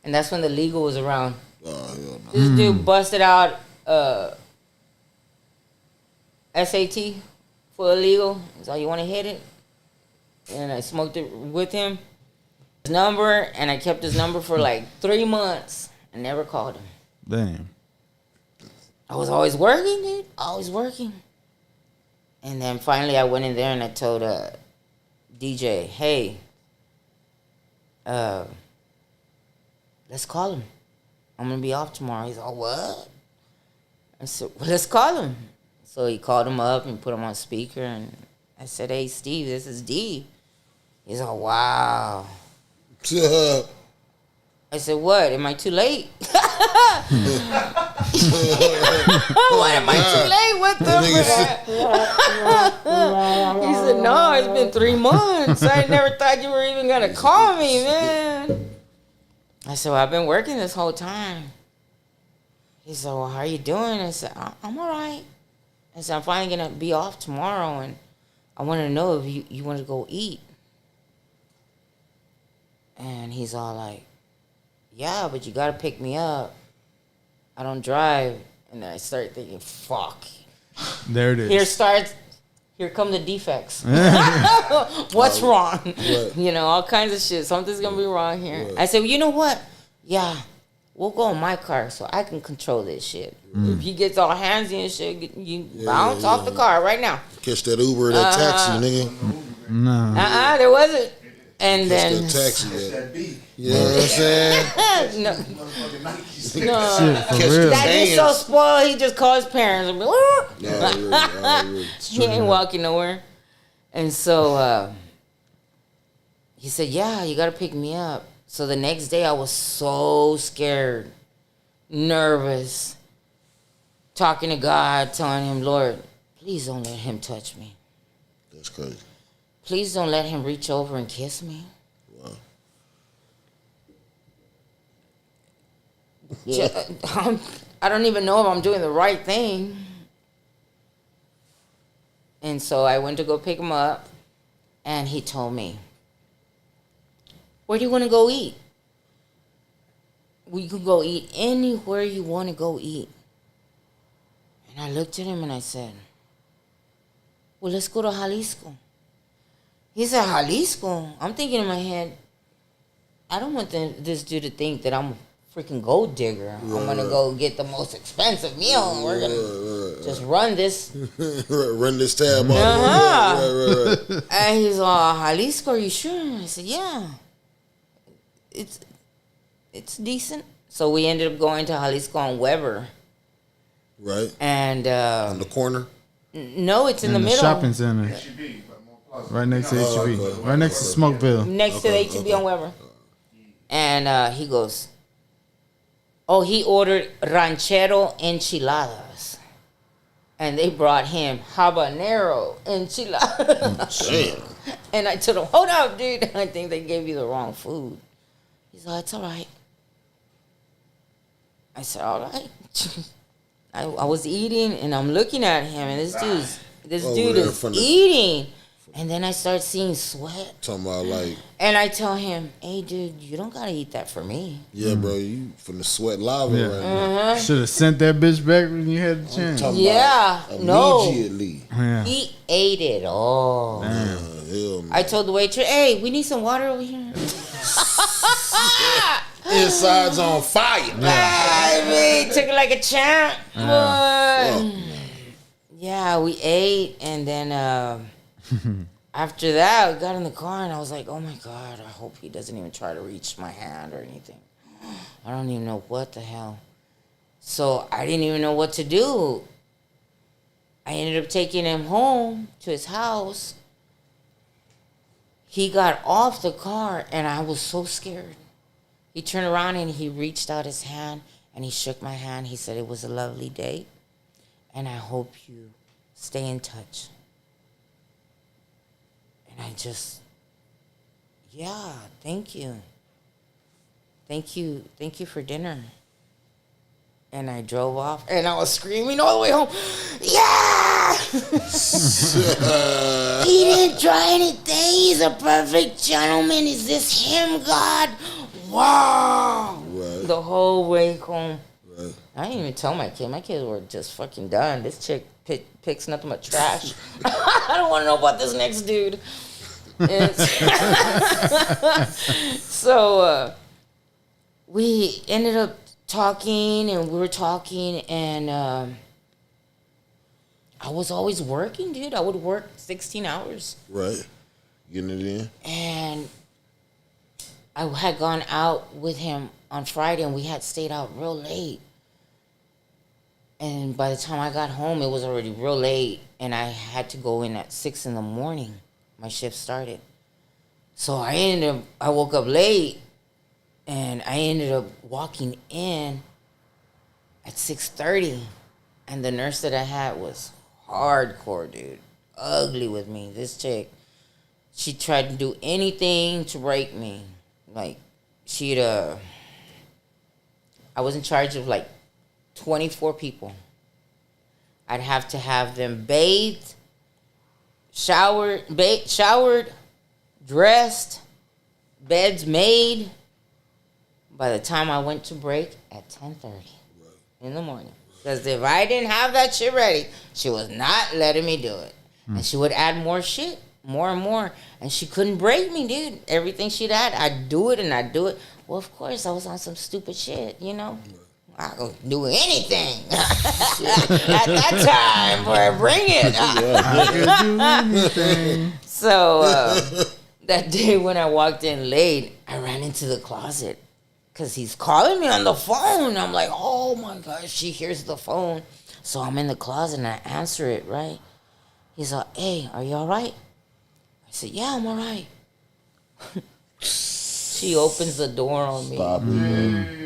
And that's when the legal was around. Oh, hell no. This dude busted out SAT for illegal. He's like, you want to hit it? And I smoked it with him. His number, and I kept his number for like 3 months. I never called him. Damn. I was always working, dude. Always working. And then finally I went in there and I told DJ, hey, let's call him. I'm going to be off tomorrow. He's like, what? I said, well, let's call him. So he called him up and put him on speaker. And I said, hey, Steve, this is D. He's like, wow. I said, what? Am I too late? What, am I too late? What the He said, no, it's been 3 months. I never thought you were even going to call me, man. I said, well, I've been working this whole time. He said, well, how are you doing? I said, I'm all right. I said, I'm finally going to be off tomorrow, and I want to know if you want to go eat. And he's all like, yeah, but you got to pick me up. I don't drive. And I start thinking, fuck. There it is. Here come the defects. What's wrong? Right. You know, all kinds of shit. Something's going to be wrong here. Right. I said, well, you know what? Yeah, we'll go in my car so I can control this shit. If he gets all handsy and shit, you bounce off the car right now. Catch that Uber or that taxi, nigga. No. There wasn't. And Catch then that taxi. You know what I'm saying? no. Shit, for real. That dude's so spoiled, he just calls his parents and be like, Really. he ain't walking nowhere. And so he said, yeah, you got to pick me up. So the next day I was so scared, nervous, talking to God, telling him, Lord, please don't let him touch me. That's crazy. Please don't let him reach over and kiss me. Wow. I don't even know if I'm doing the right thing. And so I went to go pick him up, and he told me, where do you want to go eat? We could go eat anywhere you want to go eat. And I looked at him and I said, well, let's go to Jalisco. He said, Jalisco? I'm thinking in my head, I don't want this dude to think that I'm a freaking gold digger. I'm going to go get the most expensive meal, and we're going to just run this. Run this tab off. Right. And he's like, Jalisco, are you sure? I said, yeah. It's decent. So we ended up going to Jalisco on Weber. Right. And on the corner? No, it's in the middle. Shopping center. Right next to HEB. Right next to Smokeville. Next to the HEB on Weber. And he goes, oh, he ordered ranchero enchiladas. And they brought him habanero enchiladas. Damn. And I told him, hold up, dude. I think they gave you the wrong food. He's like, it's all right. I said, all right. I was eating and I'm looking at him and this dude there is from the- eating. And then I start seeing sweat. Talking about like, And I tell him, hey, dude, you don't got to eat that for me. yeah, bro, you from the sweat lava Yeah. right now. Should have sent that bitch back when you had the chance. Talking Yeah, about no. immediately. Yeah. He ate it all. Hell, man. I told the waitress, hey, we need some water over here. Inside's on fire. I mean, took it like a champ. Yeah, we ate, and then after that, we got in the car, and I was like, oh my God, I hope he doesn't even try to reach my hand or anything. I don't even know what the hell. So I didn't even know what to do. I ended up taking him home to his house. He got off the car, and I was so scared. He turned around, and he reached out his hand, and he shook my hand. He said, it was a lovely day, and I hope you stay in touch. And I just, yeah, thank you. Thank you for dinner. And I drove off, and I was screaming all the way home, yeah! He didn't try anything. He's a perfect gentleman. Is this him, God? Wow! Right. The whole way home. Right. I didn't even tell my kid. My kids were just fucking done. This chick picks nothing but trash. I don't want to know about this next dude. So we ended up talking, and we were talking, and I was always working, dude. I would work 16 hours. Right. Getting it in. And I had gone out with him on Friday, and we had stayed out real late. And by the time I got home, it was already real late, and I had to go in at 6 in the morning. My shift started. So I woke up late, and I ended up walking in at 6:30, and the nurse that I had was hardcore, dude. Ugly with me. This chick, she tried to do anything to break me. Like, I was in charge of like 24 people. I'd have to have them bathed, showered, dressed, beds made. By the time I went to break at 10:30 in the morning. Because if I didn't have that shit ready, she was not letting me do it. And she would add more shit, more and more. And she couldn't break me, dude. Everything she'd add, I'd do it and I'd do it. Well, of course, I was on some stupid shit, you know? I could do anything at that time, boy, bring it. I could do anything. So that day when I walked in late, I ran into the closet because he's calling me on the phone. I'm like, oh my gosh, she hears the phone. So I'm in the closet and I answer it, right? He's like, hey, are you all right? I said, yeah, I'm all right. She opens the door on me. Stop it, man.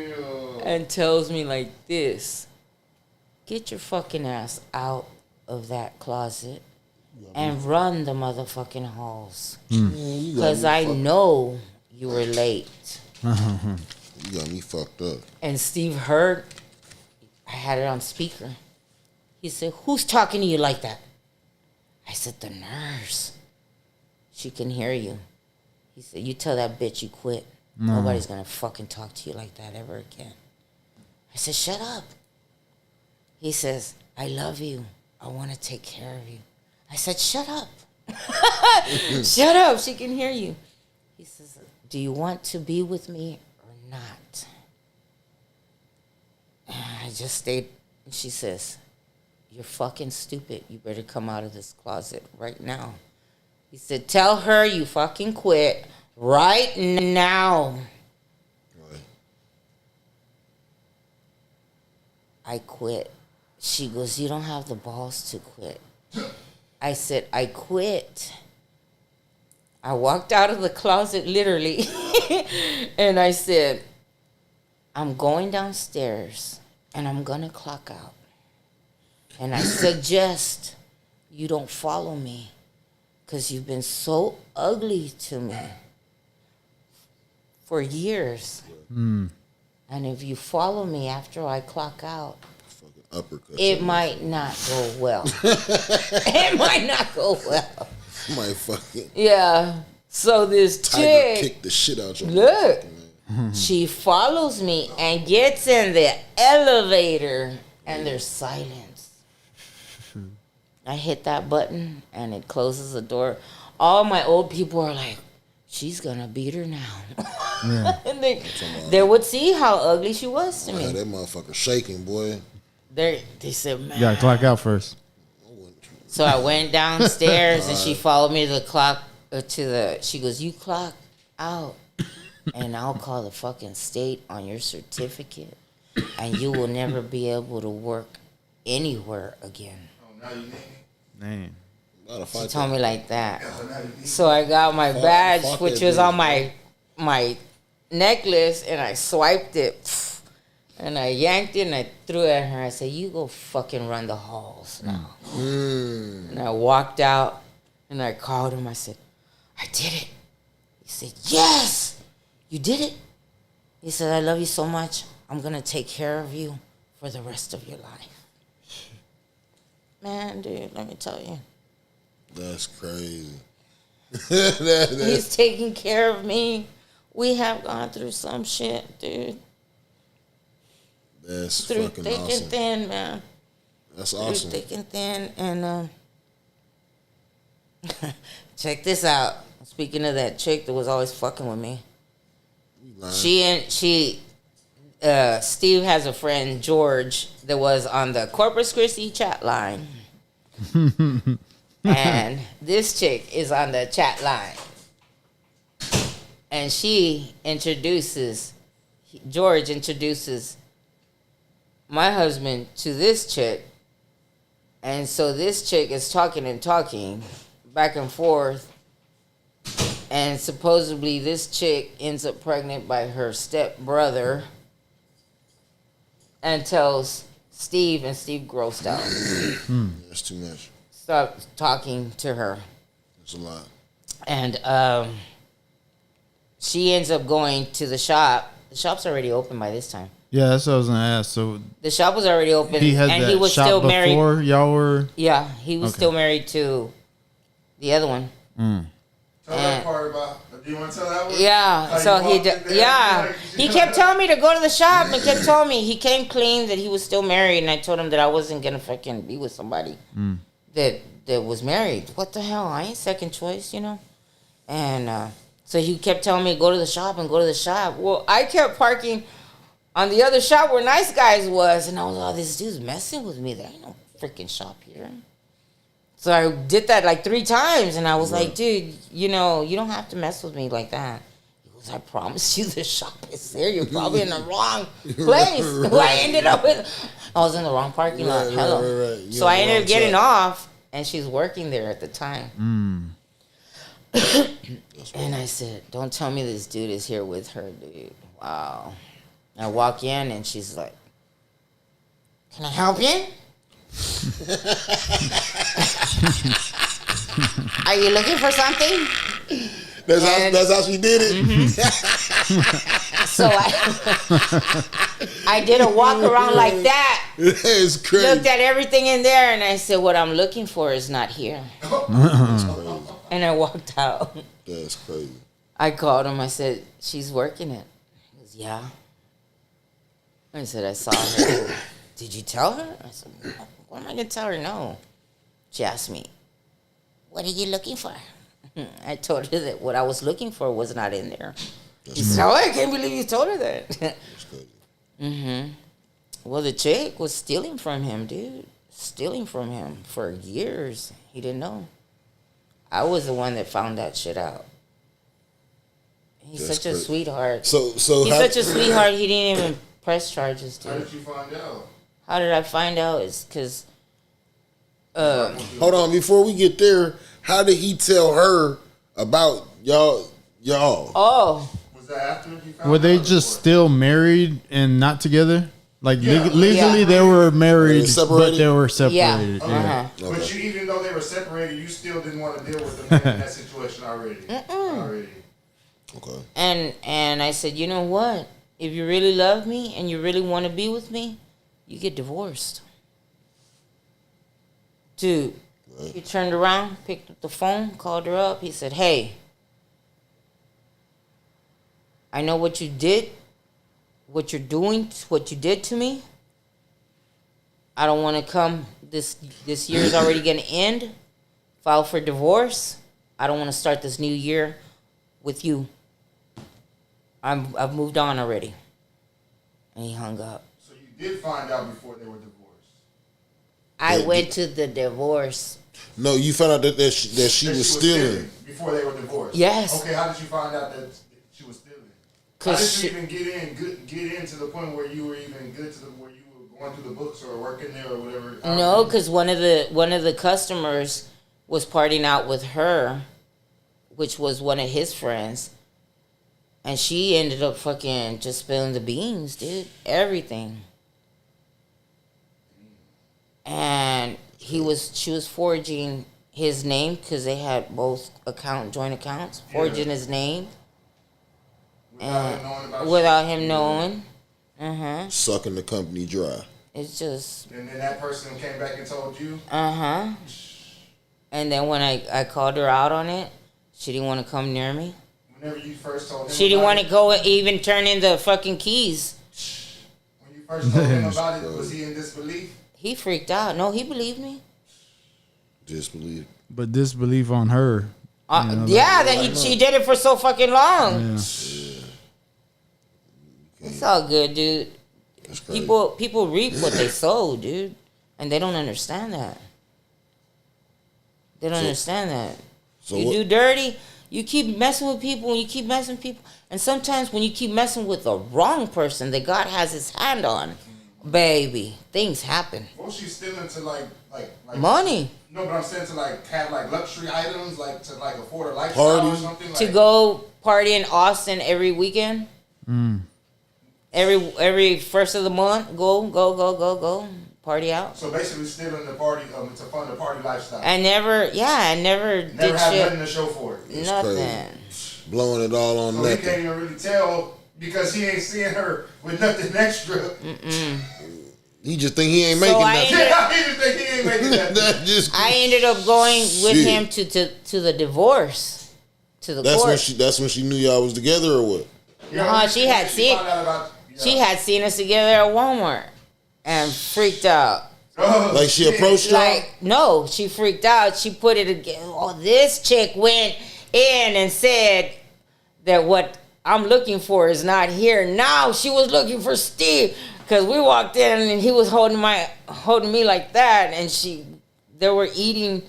And tells me like this, get your fucking ass out of that closet and run the motherfucking halls. Because I know you were late. You got me fucked up. And Steve heard, I had it on speaker. He said, who's talking to you like that? I said, the nurse. She can hear you. He said, you tell that bitch you quit. Nobody's going to fucking talk to you like that ever again. I said, shut up. He says, I love you. I want to take care of you. I said, shut up. Shut up. She can hear you. He says, do you want to be with me or not? And I just stayed. And she says, you're fucking stupid. You better come out of this closet right now. He said, tell her you fucking quit right now. I quit. She goes, you don't have the balls to quit. I said, I quit. I walked out of the closet literally. And I said, I'm going downstairs and I'm going to clock out. And I suggest you don't follow me because you've been so ugly to me for years. And if you follow me after I clock out, Uppercut. it might not go well. It might not go well. Might fucking Yeah. So this Tiger chick, kick the shit out your look, man. she follows me and gets in the elevator, and there's silence. I hit that button, and it closes the door. All my old people are like, she's gonna beat her now. Yeah. And they would see how ugly she was to me. That motherfucker shaking, boy. They said, man. You gotta clock out first. So I went downstairs and she followed me to the clock she goes, you clock out and I'll call the fucking state on your certificate and you will never be able to work anywhere again. Oh, now you need me? Man. She told me like that. So I got my badge, which was on my necklace, and I swiped it. And I yanked it and I threw it at her. I said, you go fucking run the halls now. And I walked out and I called him. I said, I did it. He said, yes, you did it. He said, I love you so much. I'm going to take care of you for the rest of your life. Man, dude, let me tell you. That's crazy. He's taking care of me. We have gone through some shit, dude. That's Through fucking thick awesome. and thin, man. That's Through awesome. thick and thin, and check this out. Speaking of that chick that was always fucking with me, Steve has a friend George that was on the Corpus Christi chat line, and this chick is on the chat line, and George introduces my husband to this chick, and so this chick is talking back and forth, and supposedly this chick ends up pregnant by her stepbrother and tells Steve, and Steve grossed out. That's too much. Stop talking to her. That's a lot. And she ends up going to the shop. The shop's already open by this time. Yeah, that's what I was gonna ask. So The shop was already open, he had and that he was shop still before married. y'all were. Yeah, he was Okay. still married to the other one. Tell that part about. Do you want to tell that one? Yeah, How so you he walked in there, like, he kept telling me to go to the shop and kept telling me he came clean that he was still married, and I told him that I wasn't gonna fucking be with somebody that was married. What the hell? I ain't second choice, you know. And so he kept telling me go to the shop and go to the shop. Well, I kept parking on the other shop where Nice Guys was, and I was like, oh, this dude's messing with me. There ain't no freaking shop here. So I did that like 3 times, and I was like, dude, you know, you don't have to mess with me like that. He goes, I promise you the shop is there. You're probably in the wrong place. I was in the wrong parking lot. Hello. Right. So I ended up getting off, and she's working there at the time. And I said, don't tell me this dude is here with her, dude. Wow. I walk in, and she's like, can I help you? Are you looking for something? That's how she did it. So I did a walk around like that. It's crazy. Looked at everything in there, and I said, what I'm looking for is not here. That's crazy. And I walked out. That's crazy. I called him. I said, she's working it. He goes, yeah. I said, I saw her. Did you tell her? I said, what am I going to tell her? No. She asked me, what are you looking for? I told her that what I was looking for was not in there. He said, oh, I can't believe you told her that. That's crazy. Well, the chick was stealing from him, dude. Stealing from him for years. He didn't know. I was the one that found that shit out. He's That's such a crazy. sweetheart. So He's such a sweetheart, he didn't even press charges, How dude. did you find out? How did I find out? It's because Hold on, before we get there, how did he tell her about y'all? oh, Was that after he found Were they out, just or- still married and not together? Like Yeah. legally, Yeah. they were married, separated? but they were yeah. separated. Uh-huh. But you, even though they were separated, you still didn't want to deal with the man in that situation already. Already. Okay. And I said, you know what? If you really love me and you really want to be with me, you get divorced. Dude, he turned around, picked up the phone, called her up. He said, hey, I know what you did, what you're doing, what you did to me. I don't want to come. This year is already going to end. File for divorce. I don't want to start this new year with you. I've moved on already. And he hung up. So you did find out before they were divorced? I went to the divorce. No, you found out that she was stealing before they were divorced. Yes. Okay, how did you find out that she was stealing? How did you even get in to the point where you were even good to where you were going through the books or working there or whatever? No, because one of the customers was partying out with her, which was one of his friends, and she ended up fucking just spilling the beans, dude. Everything. And she was forging his name because they had both joint accounts, forging his name. Without him knowing. Sucking the company dry. It's just. And then that person came back and told you? And then when I called her out on it, she didn't want to come near me. Whenever you first told him she didn't want to go and even turn in the fucking keys. When you first told him about it, was he in disbelief? He freaked out. No, he believed me. Disbelief. But disbelief on her. She did it for so fucking long. Yeah. It's all good, dude. People reap what they sow, dude. And they don't understand that. They don't understand that. So you do dirty, you keep messing with people, and you keep messing with people. And sometimes when you keep messing with the wrong person that God has his hand on, baby, things happen. What was she stealing to like money? No, but I'm saying to like have like luxury items, like to like afford a lifestyle or something. To go party in Austin every weekend. Every first of the month, go, party out. So basically, stealing the party to fund the party lifestyle. I never did had shit. nothing to show for it. It's nothing. Crazy. Blowing it all on nothing. He can't even really tell because he ain't seeing her with nothing extra. He just think he ain't making nothing. He just think he ain't making nothing. I ended up going with him to the divorce, to the court. That's when she knew y'all was together or what? No, she had seen us together at Walmart and freaked out. Like she approached y'all? No, she freaked out. She put it again. Oh, this chick went in and said that what I'm looking for is not here. Now she was looking for Steve because we walked in and he was holding me like that, and they were eating.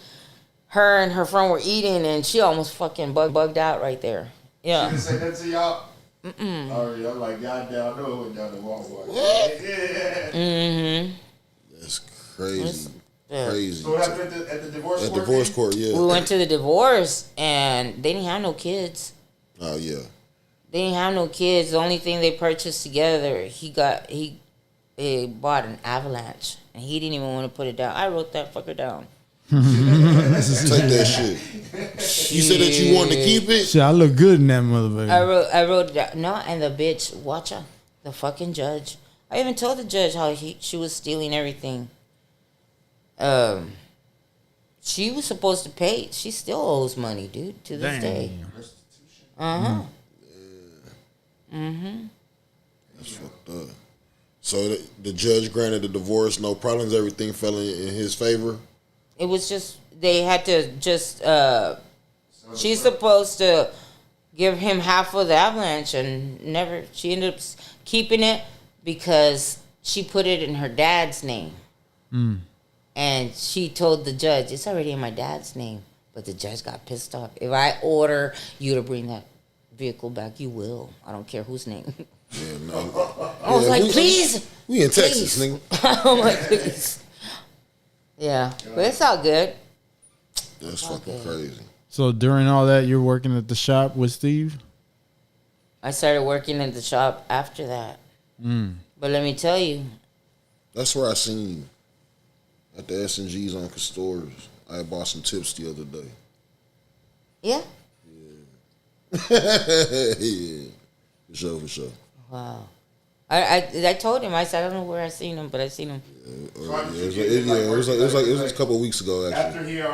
Her and her friend were eating, and she almost fucking bugged out right there. Yeah. She didn't say that to y'all. Alright, I'm like, goddamn, I know it went down the Walmart. Yeah. That's crazy. Crazy. So what happened at the divorce court? At divorce court, yeah. We went to the divorce, and they didn't have no kids. Oh yeah. They didn't have no kids. The only thing they purchased together, he bought an Avalanche, and he didn't even want to put it down. I wrote that fucker down. Take that shit. You said that you wanted to keep it? Shit, I look good in that motherfucker. I wrote it down. No, and the bitch, watch her. The fucking judge. I even told the judge how she was stealing everything. She was supposed to pay. She still owes money, dude, to this day. That's fucked up. So the judge granted the divorce, no problems, everything fell in his favor? It was just, they had to just, she's supposed to give him half of the Avalanche, and she ended up keeping it because she put it in her dad's name. And she told the judge, it's already in my dad's name. But the judge got pissed off. If I order you to bring that vehicle back, you will. I don't care whose name. Yeah, no. I was like, please. We in Texas, nigga. I'm like, please. Yeah, but it's all good. That's fucking crazy. So during all that, you're working at the shop with Steve? I started working at the shop after that. But let me tell you. That's where I seen you. At the S&G's on Castores. I bought some tips the other day. Yeah? Yeah. For sure. Wow. I told him. I said I don't know where I seen him, but I seen him. It was a couple of weeks ago actually. After here,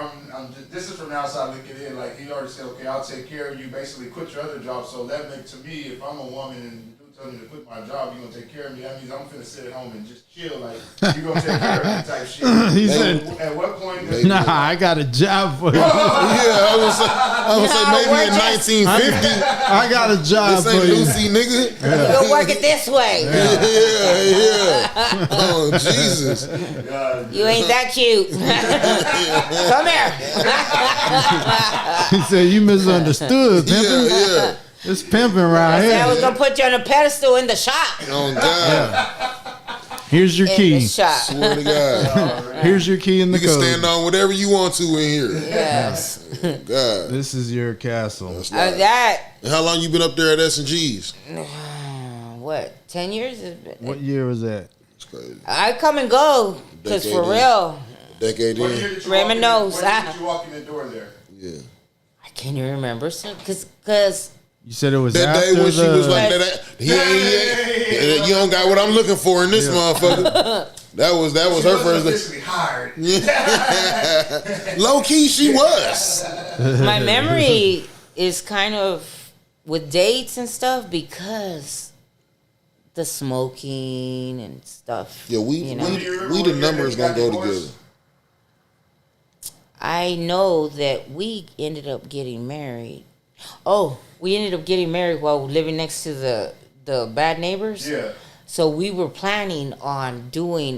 this is from the outside looking in. Like he already said, okay, I'll take care of you. Basically, quit your other job. So that makes to me, if I'm a woman and you tell me to quit my job, you're gonna take care of me. That means I'm finna sit at home and just chill. Like you're gonna take care of me type shit. He said, at what point? "Nah, I got a job for you. Yeah, I was gonna say maybe in 1950. I got a job This for ain't you." Lucy, nigga. You'll work it this way. Yeah. Oh Jesus. You ain't that cute. Come here. He said, "You misunderstood, pimping. Yeah. It's pimping right I was here. gonna put you on a pedestal in the shop. Oh God. Here's your In key. the shop. Swear to God. Here's your key in the You can code. stand on whatever you want to in here. Yes. God. This is your castle." That's right. That. And how long you been up there at S&G's? What? 10 years? What year was that? It's crazy. I come and go. Cause Decade for in. real, Decade What in. year did you Raymond walk in? knows. What year did you walk in the door there? Yeah. I can't even remember. Cause You said it was That after day when she was the- like that, he ain't, you don't got what I'm looking for in this motherfucker. That was her She wasn't first. officially hired. Low key, she was. my memory is kind of with dates and stuff because the smoking and stuff. Yeah, you know. we the numbers gonna go together. I know that we ended up getting married. Oh, we ended up getting married while living next to the bad neighbors. Yeah. So we were planning on doing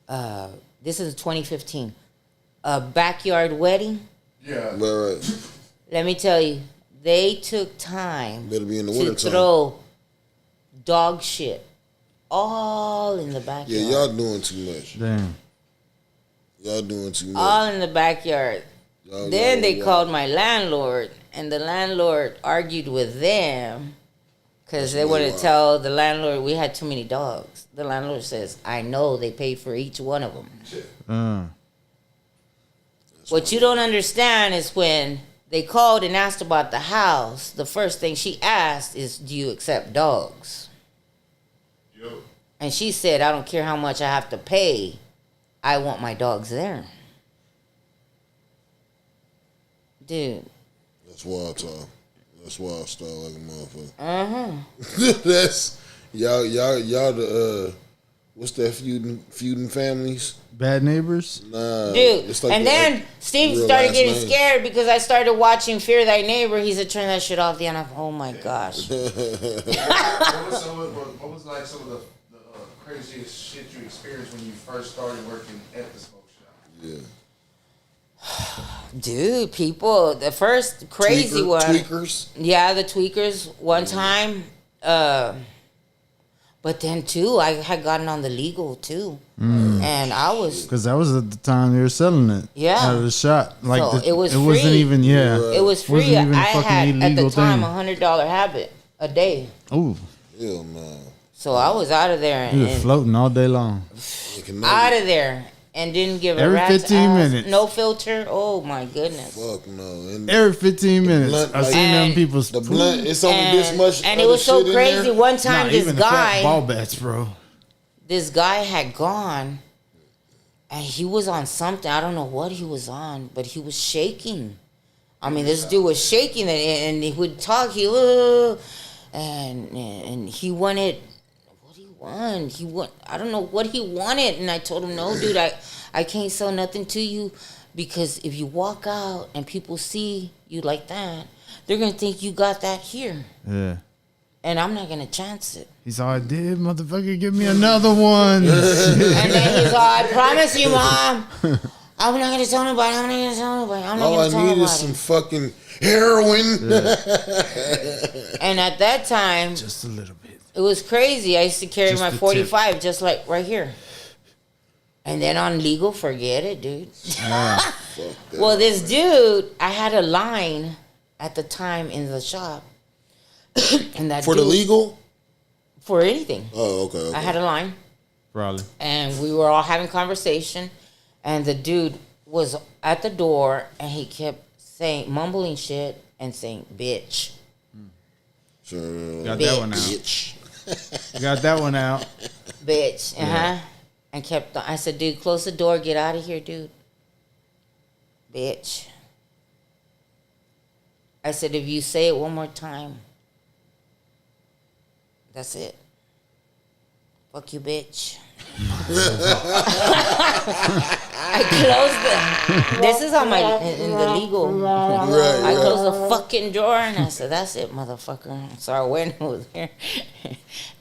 this is 2015, a backyard wedding. Yeah. Right. Let me tell you, they took time Better be in the to wintertime. throw dog shit all in the backyard. Yeah, y'all doing too much. Damn. Y'all doing too much. all in the backyard. Y'all Then they wild. called my landlord, and the landlord argued with them because they really wanted to wild. tell the landlord we had too many dogs. The landlord says, I know they paid for each one of them. What you don't understand is when they called and asked about the house, the first thing she asked is, do you accept dogs? Yo. And she said, I don't care how much I have to pay. I want my dogs there. Dude. That's wild talk. That's wild style like a motherfucker. Uh-huh. That's y'all the what's that feuding families? Bad neighbors? Nah, Dude, it's like and the, then like, Steve real started last getting name. scared because I started watching Fear Thy Neighbor. He said, turn that shit off. The end of, oh my gosh. What was like some of the craziest shit you experienced when you first started working at the smoke shop? Yeah. Dude, people, the first crazy one. Tweakers. Yeah, the tweakers one time. But then too, I had gotten on the legal too. And I was, Because that was at the time they were selling it. Yeah. Out of the shot. Like So it was it wasn't free. even, yeah. it was free. Wasn't even a I fucking had at the illegal time thing. $100 habit a day. Ooh, Hell no. So I was out of there he was and floating all day long. out of there and didn't give a Every rat's 15 ass. minutes. No filter. Oh my goodness. Fuck no. And Every 15 minutes. blunt, I've like- seen them And people. the blunt, it's only this much. And it other was so shit in crazy. there. One time, Nah, this even the fat ball guy, bats, bro. this guy had gone, and he was on something. I don't know what he was on, but he was shaking. I mean, this dude was shaking, and he would talk. And he wanted. What he want? He want. I don't know what he wanted, and I told him, no, dude, I can't sell nothing to you because if you walk out and people see you like that, they're gonna think you got that here. Yeah. And I'm not gonna chance it. He's all, I did, motherfucker, give me another one. And then he's all, I promise you, Mom, I'm not gonna tell nobody. I'm not gonna tell nobody. I'm not All I gonna tell need nobody. is some fucking heroin. And at that time, Just a little bit. it was crazy. I used to carry Just my the 45 just like right here. And then on legal, forget it, dude. Fuck that. Well, this dude, I had a line at the time in the shop. And that For the dude- legal? For anything. Oh, okay. I had a line. Probably. And we were all having conversation, and the dude was at the door, and he kept saying, mumbling shit and saying, bitch. Sure. Got that one out. Bitch. Got that one out. Bitch. And kept on. I said, dude, close the door. Get out of here, dude. Bitch. I said, if you say it one more time, that's it. Fuck you, bitch. I closed it. This is on my in the legal. Right, I closed the fucking drawer and I said, "That's it, motherfucker." So I went over there,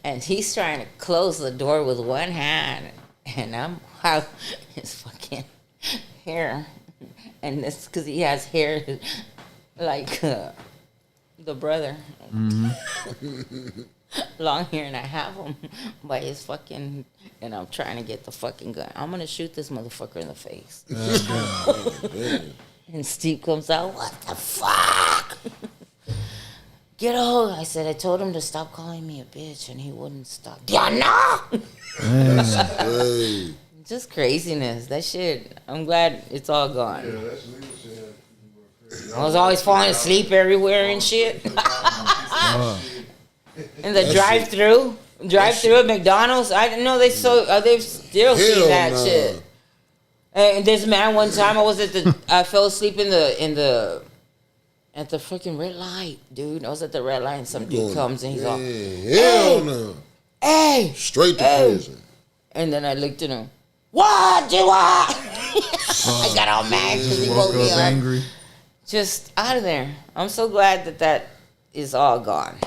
and he's trying to close the door with one hand, and I'm out his fucking hair, and it's because he has hair like the brother. Long hair, and I have him by his fucking, and I'm trying to get the fucking gun. I'm gonna shoot this motherfucker in the face. And Steve comes out, what the fuck? Get a hold. I said, I told him to stop calling me a bitch, and he wouldn't stop. Yeah, no. Hey. Just craziness. That shit. I'm glad it's all gone. Yeah, that's legal shit. I was always falling asleep everywhere and shit. In the drive-through at McDonald's. I didn't know they still see that shit. And this man, one time I fell asleep at the freaking red light, dude. I was at the red light and some dude comes and he's all, hell no. Hey, Straight to prison. and then I looked at him. What do you want? I got all mad because he woke me up. Angry. Just out of there. I'm so glad that is all gone.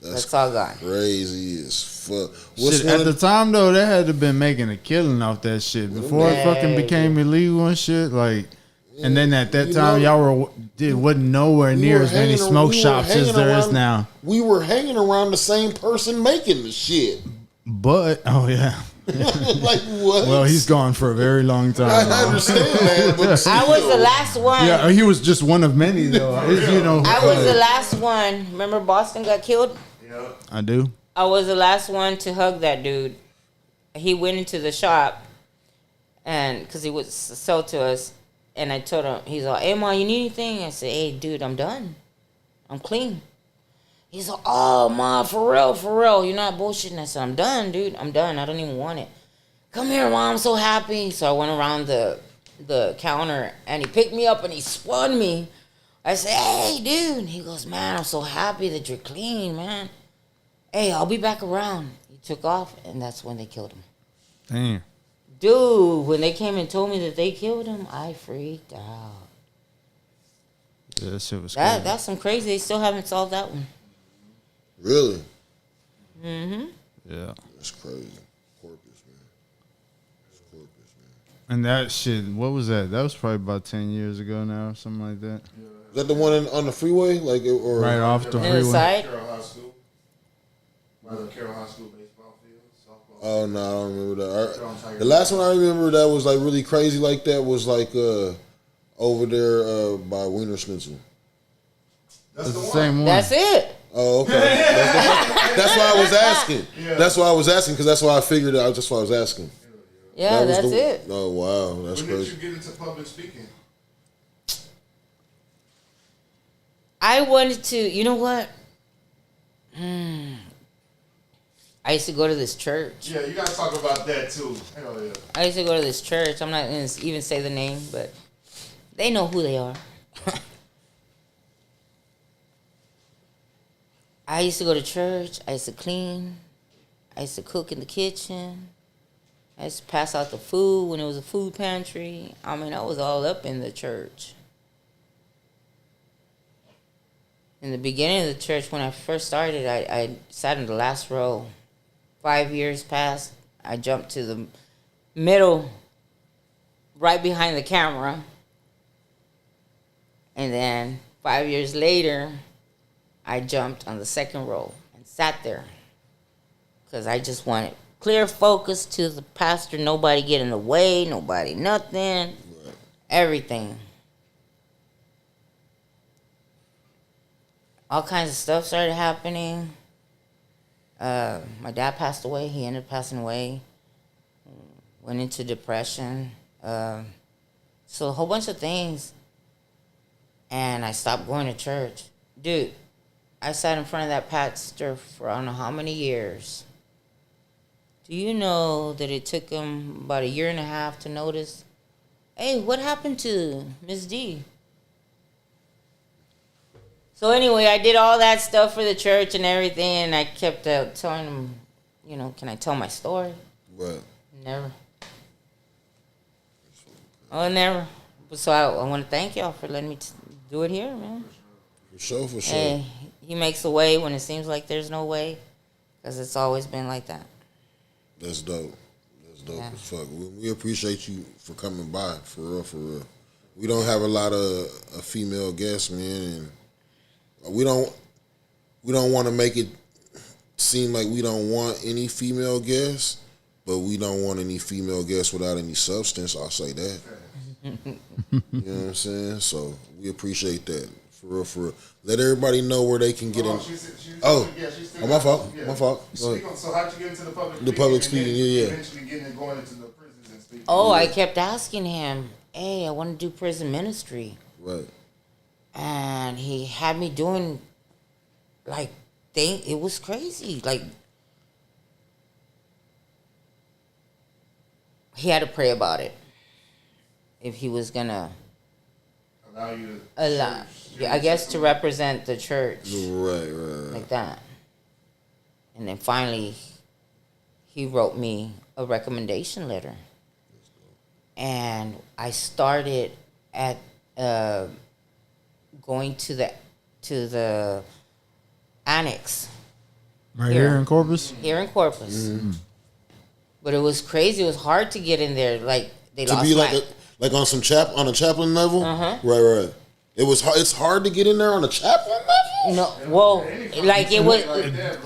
That's all gone. Crazy as fuck. Shit, at the time though, they had to been making a killing off that shit before it fucking became illegal and shit. Like, and then at that time, y'all wasn't nowhere near as many smoke shops as there is now. We were hanging around the same person making the shit. But yeah. Like what? Well, he's gone for a very long time. I understand that, but I was the last one. Yeah, he was just one of many though. You know, I was the last one. Remember Boston got killed? Yeah. I do. I was the last one to hug that dude. He went into the shop, and because he would sell to us, and I told him, he's like, "Hey, Ma, you need anything?" I said, "Hey, dude, I'm done. I'm clean." He's like, "Oh, Ma, for real, you're not bullshitting." I said, "I'm done, dude. I'm done. I don't even want it. Come here, Ma. I'm so happy." So I went around the counter, and he picked me up, and he spun me. I said, "Hey, dude." He goes, "Man, I'm so happy that you're clean, man. Hey, I'll be back around." He took off, and that's when they killed him. Damn. Dude, when they came and told me that they killed him, I freaked out. Yeah, that shit was crazy. That's some crazy. They still haven't solved that one. Really? Mm-hmm. Yeah. That's crazy. Corpus, man. It's Corpus, man. And that shit, what was that? That was probably about 10 years ago now, or something like that. Is that the one on the freeway? Like, or Right off the In the freeway. side? Carroll High School. By the Carroll High School baseball field, softball. Oh no, I don't remember that. The last one I remember that was like really crazy like that was like over there by Wiener Schnitzel. That's It's the the one. same one. That's it. Oh, okay. That's why I was asking. That's why I was asking because that's why I figured it out. That's why I was asking. Yeah, That was that's the- it. Oh wow, that's When did crazy. you get into public speaking? I wanted to, you know what? I used to go to this church. Yeah, you gotta talk about that too. Hell yeah. I used to go to this church. I'm not going to even say the name, but they know who they are. I used to go to church. I used to clean. I used to cook in the kitchen. I used to pass out the food when it was a food pantry. I mean, I was all up in the church. In the beginning of the church, when I first started, I sat in the last row. 5 years passed. I jumped to the middle, right behind the camera. And then 5 years later, I jumped on the second row and sat there. Because I just wanted clear focus to the pastor. Nobody get in the way. Nobody nothing. Everything. All kinds of stuff started happening. My dad passed away. He ended up passing away. Went into depression. So a whole bunch of things. And I stopped going to church. Dude, I sat in front of that pastor for I don't know how many years. Do you know that it took him about 1.5 years to notice, hey, what happened to Ms.Dee? So anyway, I did all that stuff for the church and everything, and I kept telling him, you know, can I tell my story? Right. Never. Oh, never. So I want to thank y'all for letting me do it here, man. For sure, for sure. Hey, he makes a way when it seems like there's no way, because it's always been like that. That's dope. That's dope Yeah. as fuck. We appreciate you for coming by, for real, for real. We don't have a lot of female guests, man, and we don't want to make it seem like we don't want any female guests, but we don't want any female guests without any substance. I'll say that. You know what I'm saying? So we appreciate that. For real, for real. Let everybody know where they can get in. My fault. Yeah. My fault. So how'd you get into the public speaking? The public speaking, yeah. Eventually going into the prisons and speaking. Oh, I kept asking him, hey, I want to do prison ministry. Right. And he had me doing, like, it was crazy. Like, he had to pray about it. If he was going to Allow you yeah, I guess to represent the church. Right. Like that. And then finally, he wrote me a recommendation letter. And I started at going to the annex. Right here in Corpus? Here in Corpus. Mm-hmm. But it was crazy. It was hard to get in there. Like, they To lost be my... like on some on a chaplain level. Uh-huh. Right. It's hard to get in there on a chaplain level. No, well, like it was...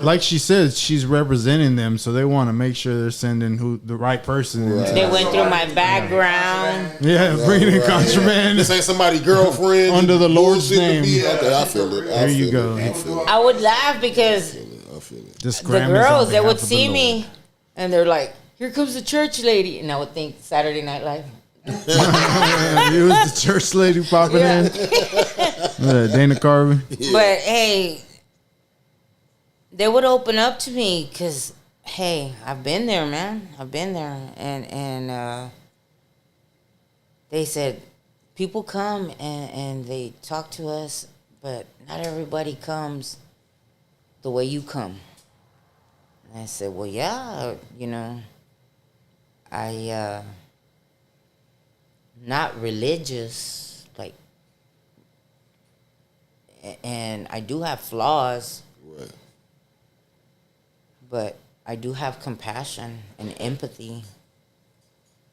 Like she said, she's representing them, so they want to make sure they're sending the right person. Right. They went through my background. Yeah, bringing in contraband. This ain't somebody's girlfriend Under the Lord's bullshit to be- name. Okay, I feel it. There you go. I feel it. I would laugh because I feel it. This the Grammys on girls, they behalf would of the see Lord. me and they're like, here comes the church lady. And I would think Saturday Night Live. It was the church lady popping Yeah. in. Dana Carvey. But hey, they would open up to me because, hey, I've been there, man. I've been there. And they said, people come and they talk to us, but not everybody comes the way you come. And I said, well, yeah, you know, not religious, like, and I do have flaws, Right. but I do have compassion and empathy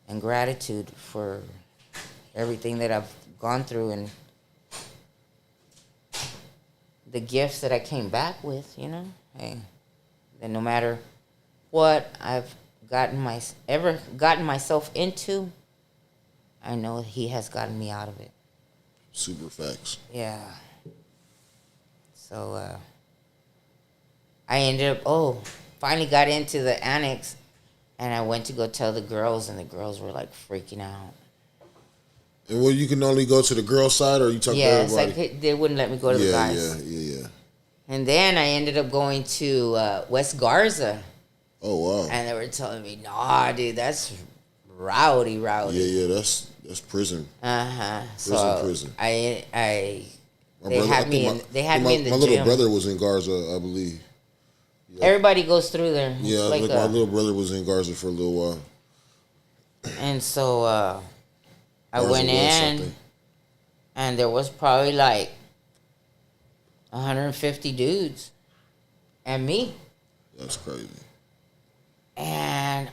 and gratitude for everything that I've gone through and the gifts that I came back with, you know. Hey, that no matter what I've ever gotten myself into, I know he has gotten me out of it. Super facts. Yeah. So I ended up, finally got into the annex, and I went to go tell the girls, and the girls were like freaking out. And well, you can only go to the girl side, or you talk to Yes, everybody? they wouldn't let me go to the guys. Yeah. And then I ended up going to West Garza, Oh wow. and they were telling me, nah, dude, that's rowdy. Yeah. That's prison. So Prison. They had me in the My gym. little brother was in Garza, I believe. Yeah. Everybody goes through there. It's Yeah, like my little brother was in Garza for a little while. And so I Garza went was in, something. and there was probably like 150 dudes and me. That's crazy. And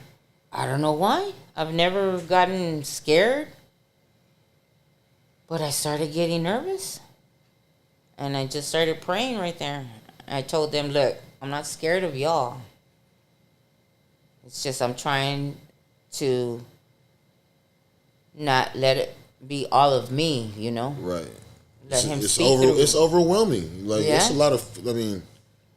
I don't know why. I've never gotten scared. But I started getting nervous. And I just started praying right there. I told them, look, I'm not scared of y'all. It's just I'm trying to not let it be all of me, you know? Right. Let him It's speak through. It's overwhelming. Like it's a Yeah. lot of. I mean,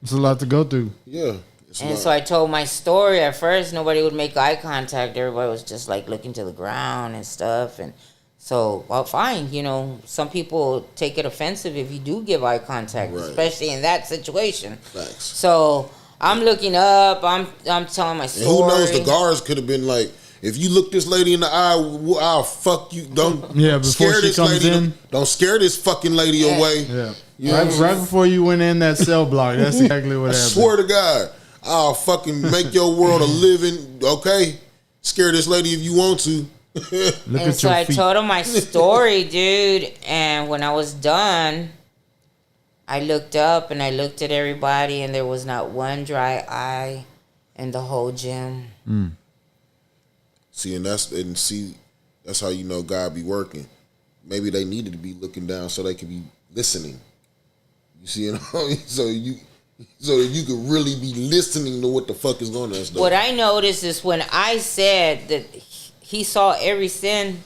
It's a lot to go through. yeah. It's a And lot. so I told my story. At first, nobody would make eye contact. Everybody was just like looking to the ground and stuff. And So, well, fine. You know, some people take it offensive if you do give eye contact, Right. especially in that situation. Facts. So I'm looking up. I'm telling my story. And who knows? The guards could have been like, if you look this lady in the eye, I'll fuck you. Don't before scare she this comes lady. in. Don't scare this fucking lady away. Yeah. You know Right before you went in that cell block, that's exactly what I happened. swear to God, I'll fucking make your world a living. Okay, scare this lady if you want to. Look And at so your I feet. told him my story, dude. And when I was done, I looked up and I looked at everybody, and there was not one dry eye in the whole gym. See, that's how you know God be working. Maybe they needed to be looking down so they could be listening. You see, so you could really be listening to what the fuck is going on. What I noticed is when I said that he saw every sin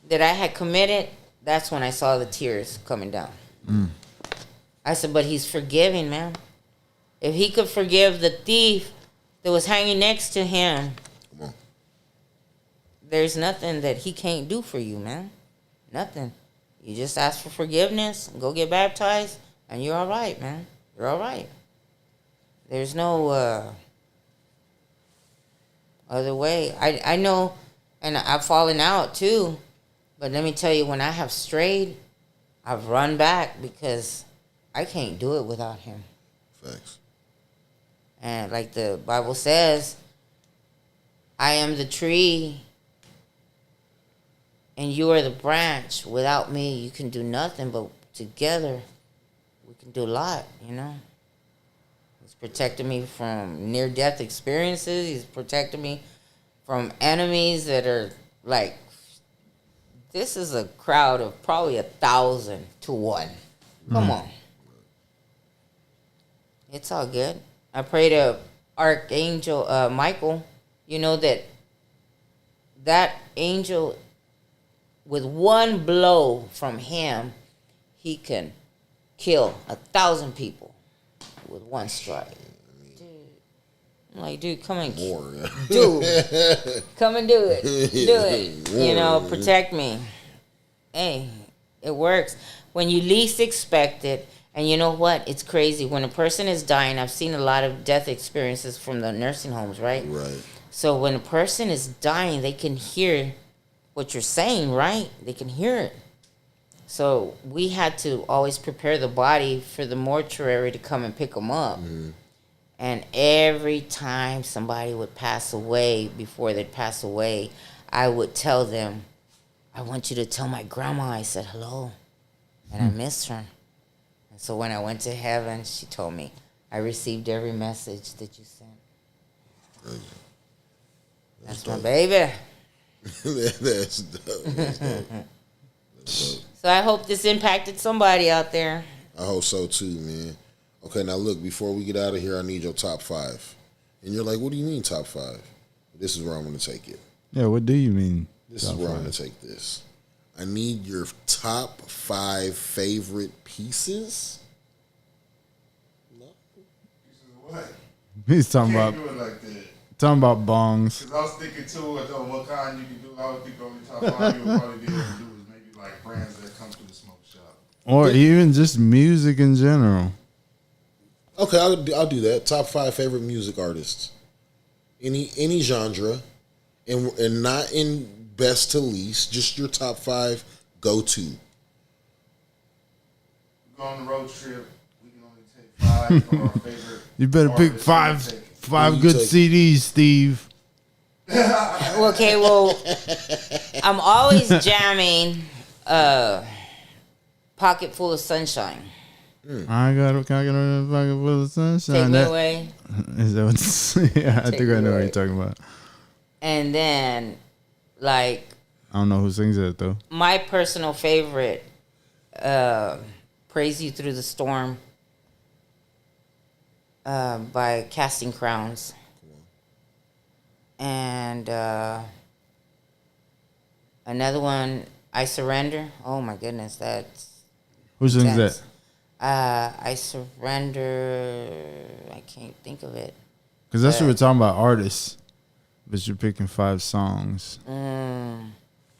that I had committed, that's when I saw the tears coming down. I said, but he's forgiving, man. If he could forgive the thief that was hanging next to him, Come on. there's nothing that he can't do for you, man. Nothing. You just ask for forgiveness, go get baptized, and you're all right, man. You're all right. There's no other way. I know, and I've fallen out too, but let me tell you, when I have strayed, I've run back because I can't do it without him. Facts. And like the Bible says, I am the tree and you are the branch. Without me, you can do nothing, but together we can do a lot, you know. He's protected me from near-death experiences. He's protected me from enemies that are like, this is a crowd of probably 1,000 to 1. Come on. It's all good. I pray to Archangel Michael. You know that angel, with one blow from him, he can kill 1,000 people with one strike. Dude, I'm like, dude, come and More. dude, come and do it. Do it. You know, protect me. Hey, it works. When you least expect it, and you know what? It's crazy. When a person is dying, I've seen a lot of death experiences from the nursing homes, right? Right. So when a person is dying, they can hear what you're saying, right? They can hear it. So we had to always prepare the body for the mortuary to come and pick them up. Mm-hmm. And every time somebody would pass away, before they'd pass away, I would tell them, I want you to tell my grandma I said hello. And I missed her. And so when I went to heaven, she told me, I received every message that you sent. That's my baby. That's dope. That's dope. That's dope. So I hope this impacted somebody out there. I hope so too, man. Okay, now look, before we get out of here, I need your top 5. And you're like, what do you mean top 5? This is where I'm going to take it. Yeah, what do you mean? This is where I'm going to take this. I need your top 5 favorite pieces. No? Pieces of what? He's talking Can't about do it like that. talking about bongs. Because I was thinking too, on what kind you can do. I would think the only top 5 you would probably be able to do is maybe like brands that come through the smoke shop. Or even just music in general. Okay, I'll do that. Top 5 favorite music artists. Any genre. And not in best to least. Just your top 5 go-to. Go on the road trip. We can only take 5 for our favorite. You better pick artists. five good CDs, Steve. Okay, well, I'm always jamming Pocket Full of Sunshine. I got a pocket full of sunshine. Take Me Away. Is that what? Yeah, I think I know what you're talking about. And then, like, I don't know who sings that though. my personal favorite, Praise You Through the Storm by Casting Crowns. And another one, I Surrender. Oh my goodness, that's Who sings intense. that? I Surrender. I can't think of it. Because that's what we're talking about, artists. But you're picking 5 songs.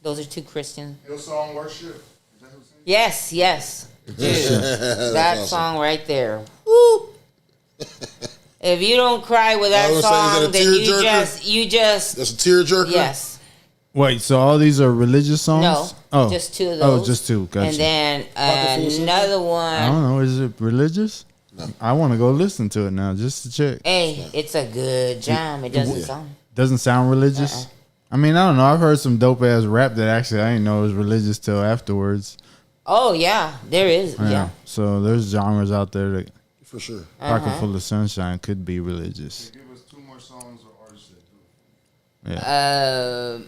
Those are two Christian. Hillsong Worship. Is that who sings? Yes. Dude, that awesome. song right there. Woo! If you don't cry with that song, then you just That's a tearjerker. yes. Wait, so all these are religious songs? No, Oh, just two of those. Oh, just two. Gotcha. And then Pocket full of another I one. don't know. Is it religious? No. I want to go listen to it now just to check. Hey, it's a good jam. It doesn't sound. Doesn't sound religious. I mean, I don't know. I've heard some dope ass rap that actually I didn't know was religious till afterwards. Oh yeah, there is. Yeah. So there's genres out there that For sure. Pocket Full of Sunshine could be religious. Give us 2 more songs or artists that do it. Yeah.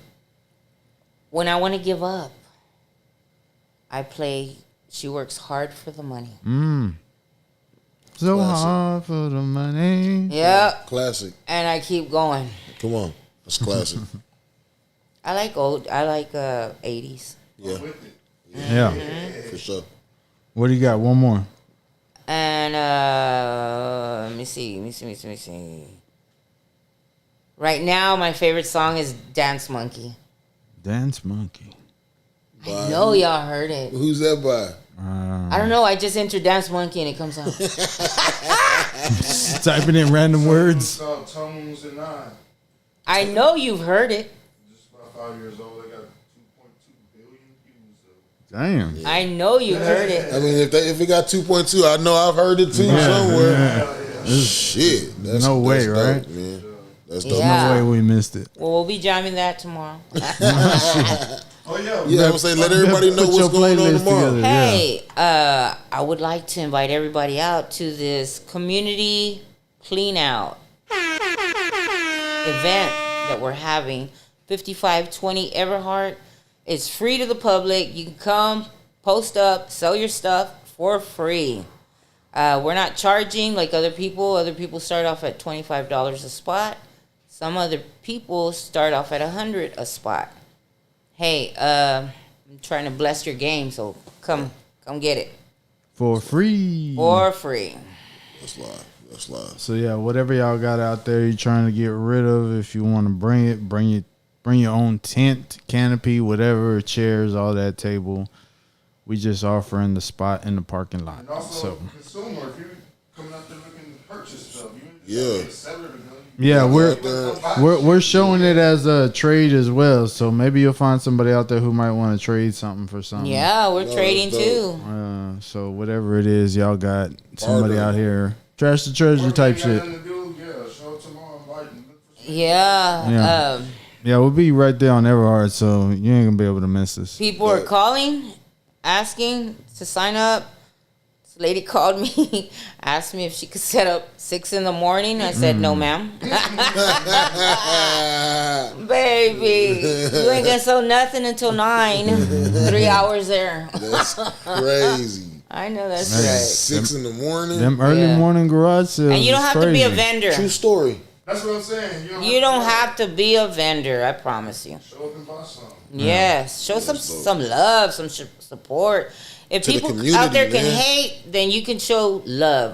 When I want to give up, I play She Works Hard for the Money. So Classic. hard for the money. Yep. Classic. And I keep going. Come on. That's classic. I like 80s. Yeah. With it. Yeah. For sure. What do you got? One more. And let me see. Right now, my favorite song is Dance Monkey. Dance Monkey. I know y'all heard it. Who's that by? I don't know. I just entered Dance Monkey and it comes out. Typing in random It's words. called Tones and I. I know you've heard it. Just about 5 years old. They got 2.2 billion views. Damn. I know you heard it. I mean, if it got 2.2, I know I've heard it too somewhere. Shit. That's, No way, that's right? dope, man. That's dope. Yeah. No way we missed it. Well, we'll be jamming that tomorrow. Oh yeah. Yeah, I'm saying let everybody know Put what's your going on playlist tomorrow. together. Hey, I would like to invite everybody out to this community clean out event that we're having. 5520 Everhart. It's free to the public. You can come, post up, sell your stuff for free. We're not charging like other people. Other people start off at $25 a spot. Some other people start off at $100 a spot. Hey, I'm trying to bless your game, so come get it For free. for free. That's live. That's live. So yeah, whatever y'all got out there you're trying to get rid of, if you want to bring it, bring your own tent, canopy, whatever, chairs, all that table. We just offering the spot in the parking lot. And also, So consumer, if you're coming out there looking to purchase stuff, Yeah. seller to go. yeah, we're We're we're showing it as a trade as well. So maybe you'll find somebody out there who might want to trade something for something. Yeah, we're No, trading that's dope. too. So whatever it is, y'all got somebody Barter. out here, trash the treasure type shit. Yeah, show up tomorrow, invite and look for some. Yeah. Yeah. Yeah, we'll be right there on Everhard, so you ain't gonna be able to miss us. People are calling, asking to sign up. This lady called me, asked me if she could set up 6 in the morning. I said, no, ma'am. Baby, you ain't gonna sell nothing until 9. 3 hours there. That's crazy. I know that's Man. right. 6 in the morning. Them early Yeah. morning garage sales. And you don't is have to be a crazy. vendor. True story. That's what I'm saying. You don't have to be a vendor. I promise you. Show up and buy something. Yes, show some love, some support. If To the people community, out there can man. hate, then you can show love.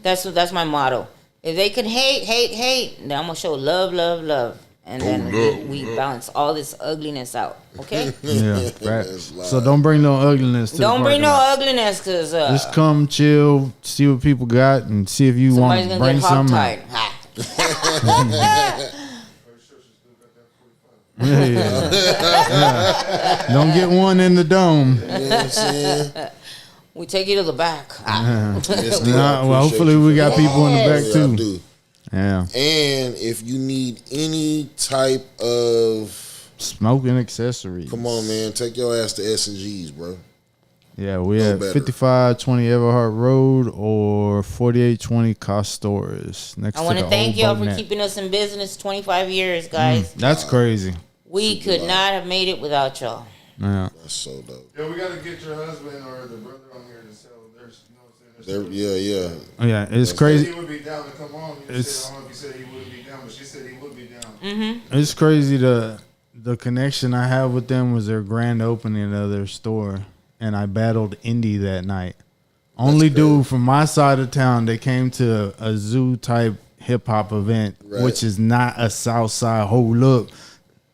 That's my motto. If they can hate, then I'm gonna show love, and then we balance all this ugliness out. Okay? Yeah, right. That's So live. don't bring no ugliness. To Don't the bring no parking lot. ugliness, cause Just come, chill, see what people got, and see if you want somebody's to gonna bring get something. out. hogtied. Ha. Pretty sure she still got that 45. Yeah. Don't get one in the dome. You know what I'm saying? We take you to the back. Ha. Ms.Dee, I Well, appreciate hopefully you we for got that. people in the back Yeah, I too. do. Yeah, And if you need any type of, smoking accessories. come on, man, take your ass to S&G's, bro. Yeah, we No at better. 5520 Everhart Road or 4820 Costores. Next I to want to the thank old y'all for boatnet. keeping us in business 25 years, guys. That's crazy. We could not have made it without y'all. Yeah. That's so dope. Yeah, we gotta get your husband or the brother on here to sell their, you know what I'm saying? Yeah, yeah. Oh, yeah, it's He crazy. would be down to come on. You It's- said, I don't know if he said he wouldn't be down, but she said he would be down. It's crazy the connection I have with them was their grand opening of their store, and I battled Indy that night. Only dude from my side of town that came to a zoo type hip hop event, Right. which is not a South Side hold up.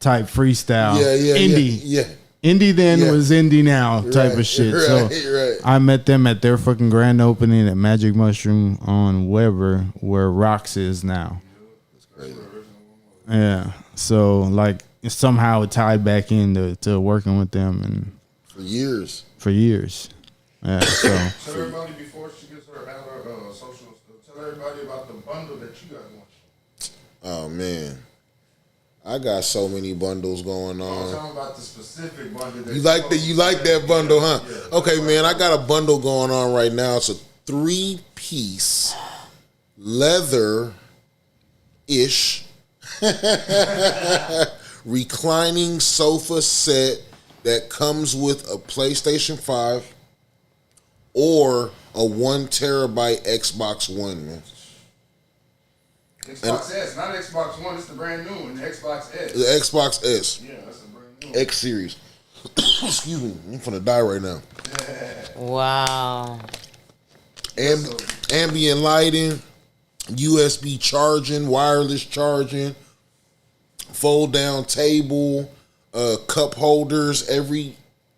type freestyle. Yeah. Indie. Yeah. Indie then was indie now type of shit. Right. I met them at their fucking grand opening at Magic Mushroom on Weber, where Rocks is now. That's crazy. Yeah. So like somehow it tied back into to working with them and For years. Yeah. So Tell everybody before she gets her social stuff. Tell everybody about the bundle that you got going. Oh man. I got so many bundles going I'm on. talking about the specific bundle. That You like that bundle, huh? Yeah. Okay, man, I got a bundle going on right now. It's a 3-piece leather-ish reclining sofa set that comes with a PlayStation 5 or a 1 terabyte Xbox One, man. Xbox S, not Xbox One. It's the brand new one, the Xbox S. The Xbox S. Yeah, that's the brand new one. X series. Excuse me, I'm finna die right now. Wow. Ambient lighting, USB charging, wireless charging, fold down table, cup holders. Every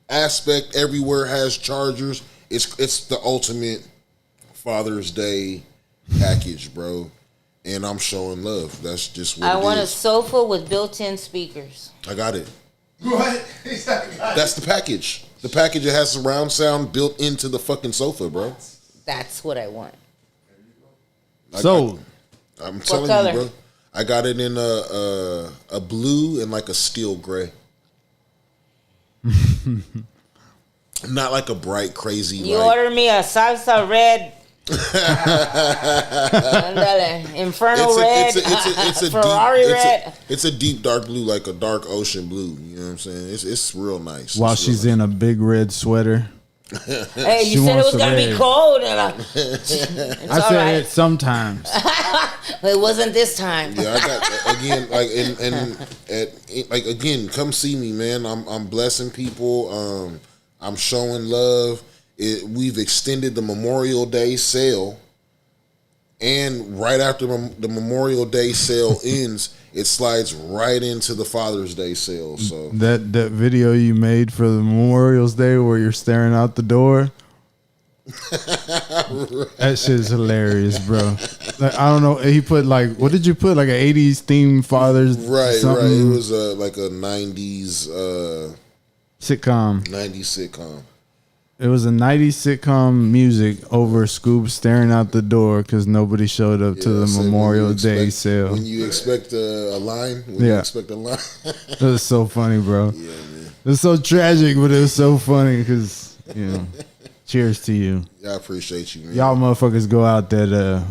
aspect, everywhere has chargers. It's the ultimate Father's Day package, bro. And I'm showing love. That's just what I it want a is. sofa with built-in speakers. I got it. What? That's the package. The package that has surround sound built into the fucking sofa, bro. That's what I want. I'm telling color? you, bro. I got it in a blue and like a steel gray. Not like a bright, crazy. You like, order me a salsa red. Inferno red. It's a Ferrari deep, red. It's a deep dark blue, like a dark ocean blue. You know what I'm saying? It's real nice. while she's in a big red sweater. Hey, She you said it wants was the gonna be red. cold, and it's I all said right. it sometimes. It wasn't this time. Yeah, I got again, like like again, come see me, man. I'm blessing people. I'm showing love. We've extended the Memorial Day sale, and right after the Memorial Day sale ends, it slides right into the Father's Day sale. So That video you made for the Memorial's Day where you're staring out the door. That shit's hilarious, bro. Like, I don't know. He put like, what did you put? Like an 80s themed Father's right. something? It was like a 90s Sitcom. 90s sitcom. It was a 90s sitcom music over Skub staring out the door because nobody showed up to Yeah, the so Memorial Day When sale. you expect a line, Yeah. It was so funny, bro. Yeah, man. It was so tragic, but it was so funny because, you know, cheers to you. I appreciate you, man. Y'all motherfuckers go out that,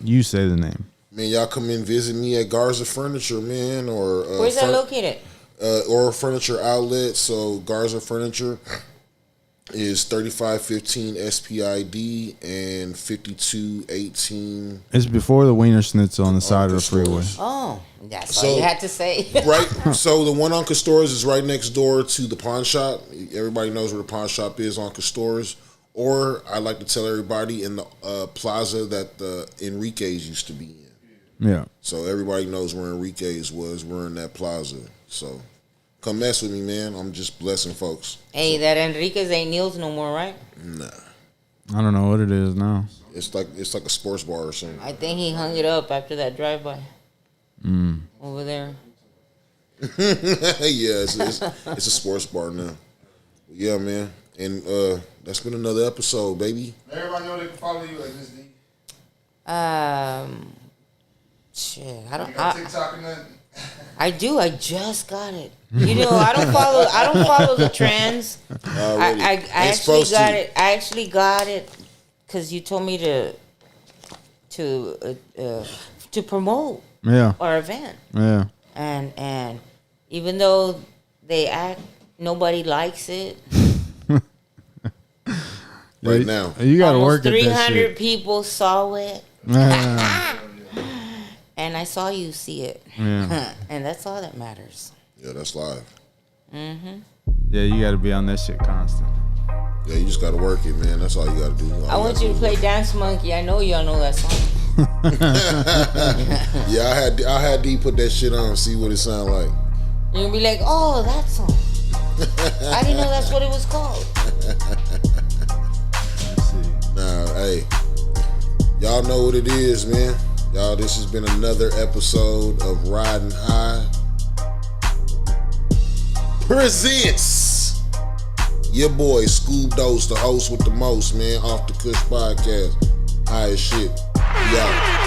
you say the name. Man, y'all come in visit me at Garza Furniture, man, or Where's that located? Or a furniture outlet. So Garza Furniture is 3515 SPID and 5218. It's before the Wiener Schnitzel on the side of the freeway. Oh, that's So- all you had to say. Right. So the one on Castores is right next door to the pawn shop. Everybody knows where the pawn shop is on Castores. Or I like to tell everybody in the plaza that the Enrique's used to be in. Yeah. So everybody knows where Enrique's was. We're in that plaza. So come mess with me, man. I'm just blessing folks. Hey, that Enriquez ain't Neil's no more, right? Nah. I don't know what it is now. It's like a sports bar or something. I think he hung it up after that drive-by. Over there. Yeah, it's a sports bar now. Yeah, man. And that's been another episode, baby. Everybody know they can follow you at Ms.Dee. Shit, You got TikTok and nothing? I do. I just got it. You know, I don't follow the trends. I actually got it. I actually got it because you told me to promote Yeah. our event, Yeah. and even though they act, nobody likes it. Right now. You got to Almost work at that 300 shit. people saw it, Yeah. and I saw you see it, Yeah. and that's all that matters. Yeah, that's live. Yeah, you got to be on that shit constant. Yeah, you just gotta work it, man. That's all you gotta do. I want you to play Dance Monkey. I know y'all know that song. Yeah, I had D put that shit on, see what it sound like. You're gonna be like, oh, that song. I didn't know that's what it was called. Nah, hey. Y'all know what it is, man. Y'all, this has been another episode of Riding High. Presents your boy Skub, the host with the most, man, off the Kush podcast. High as shit. We out.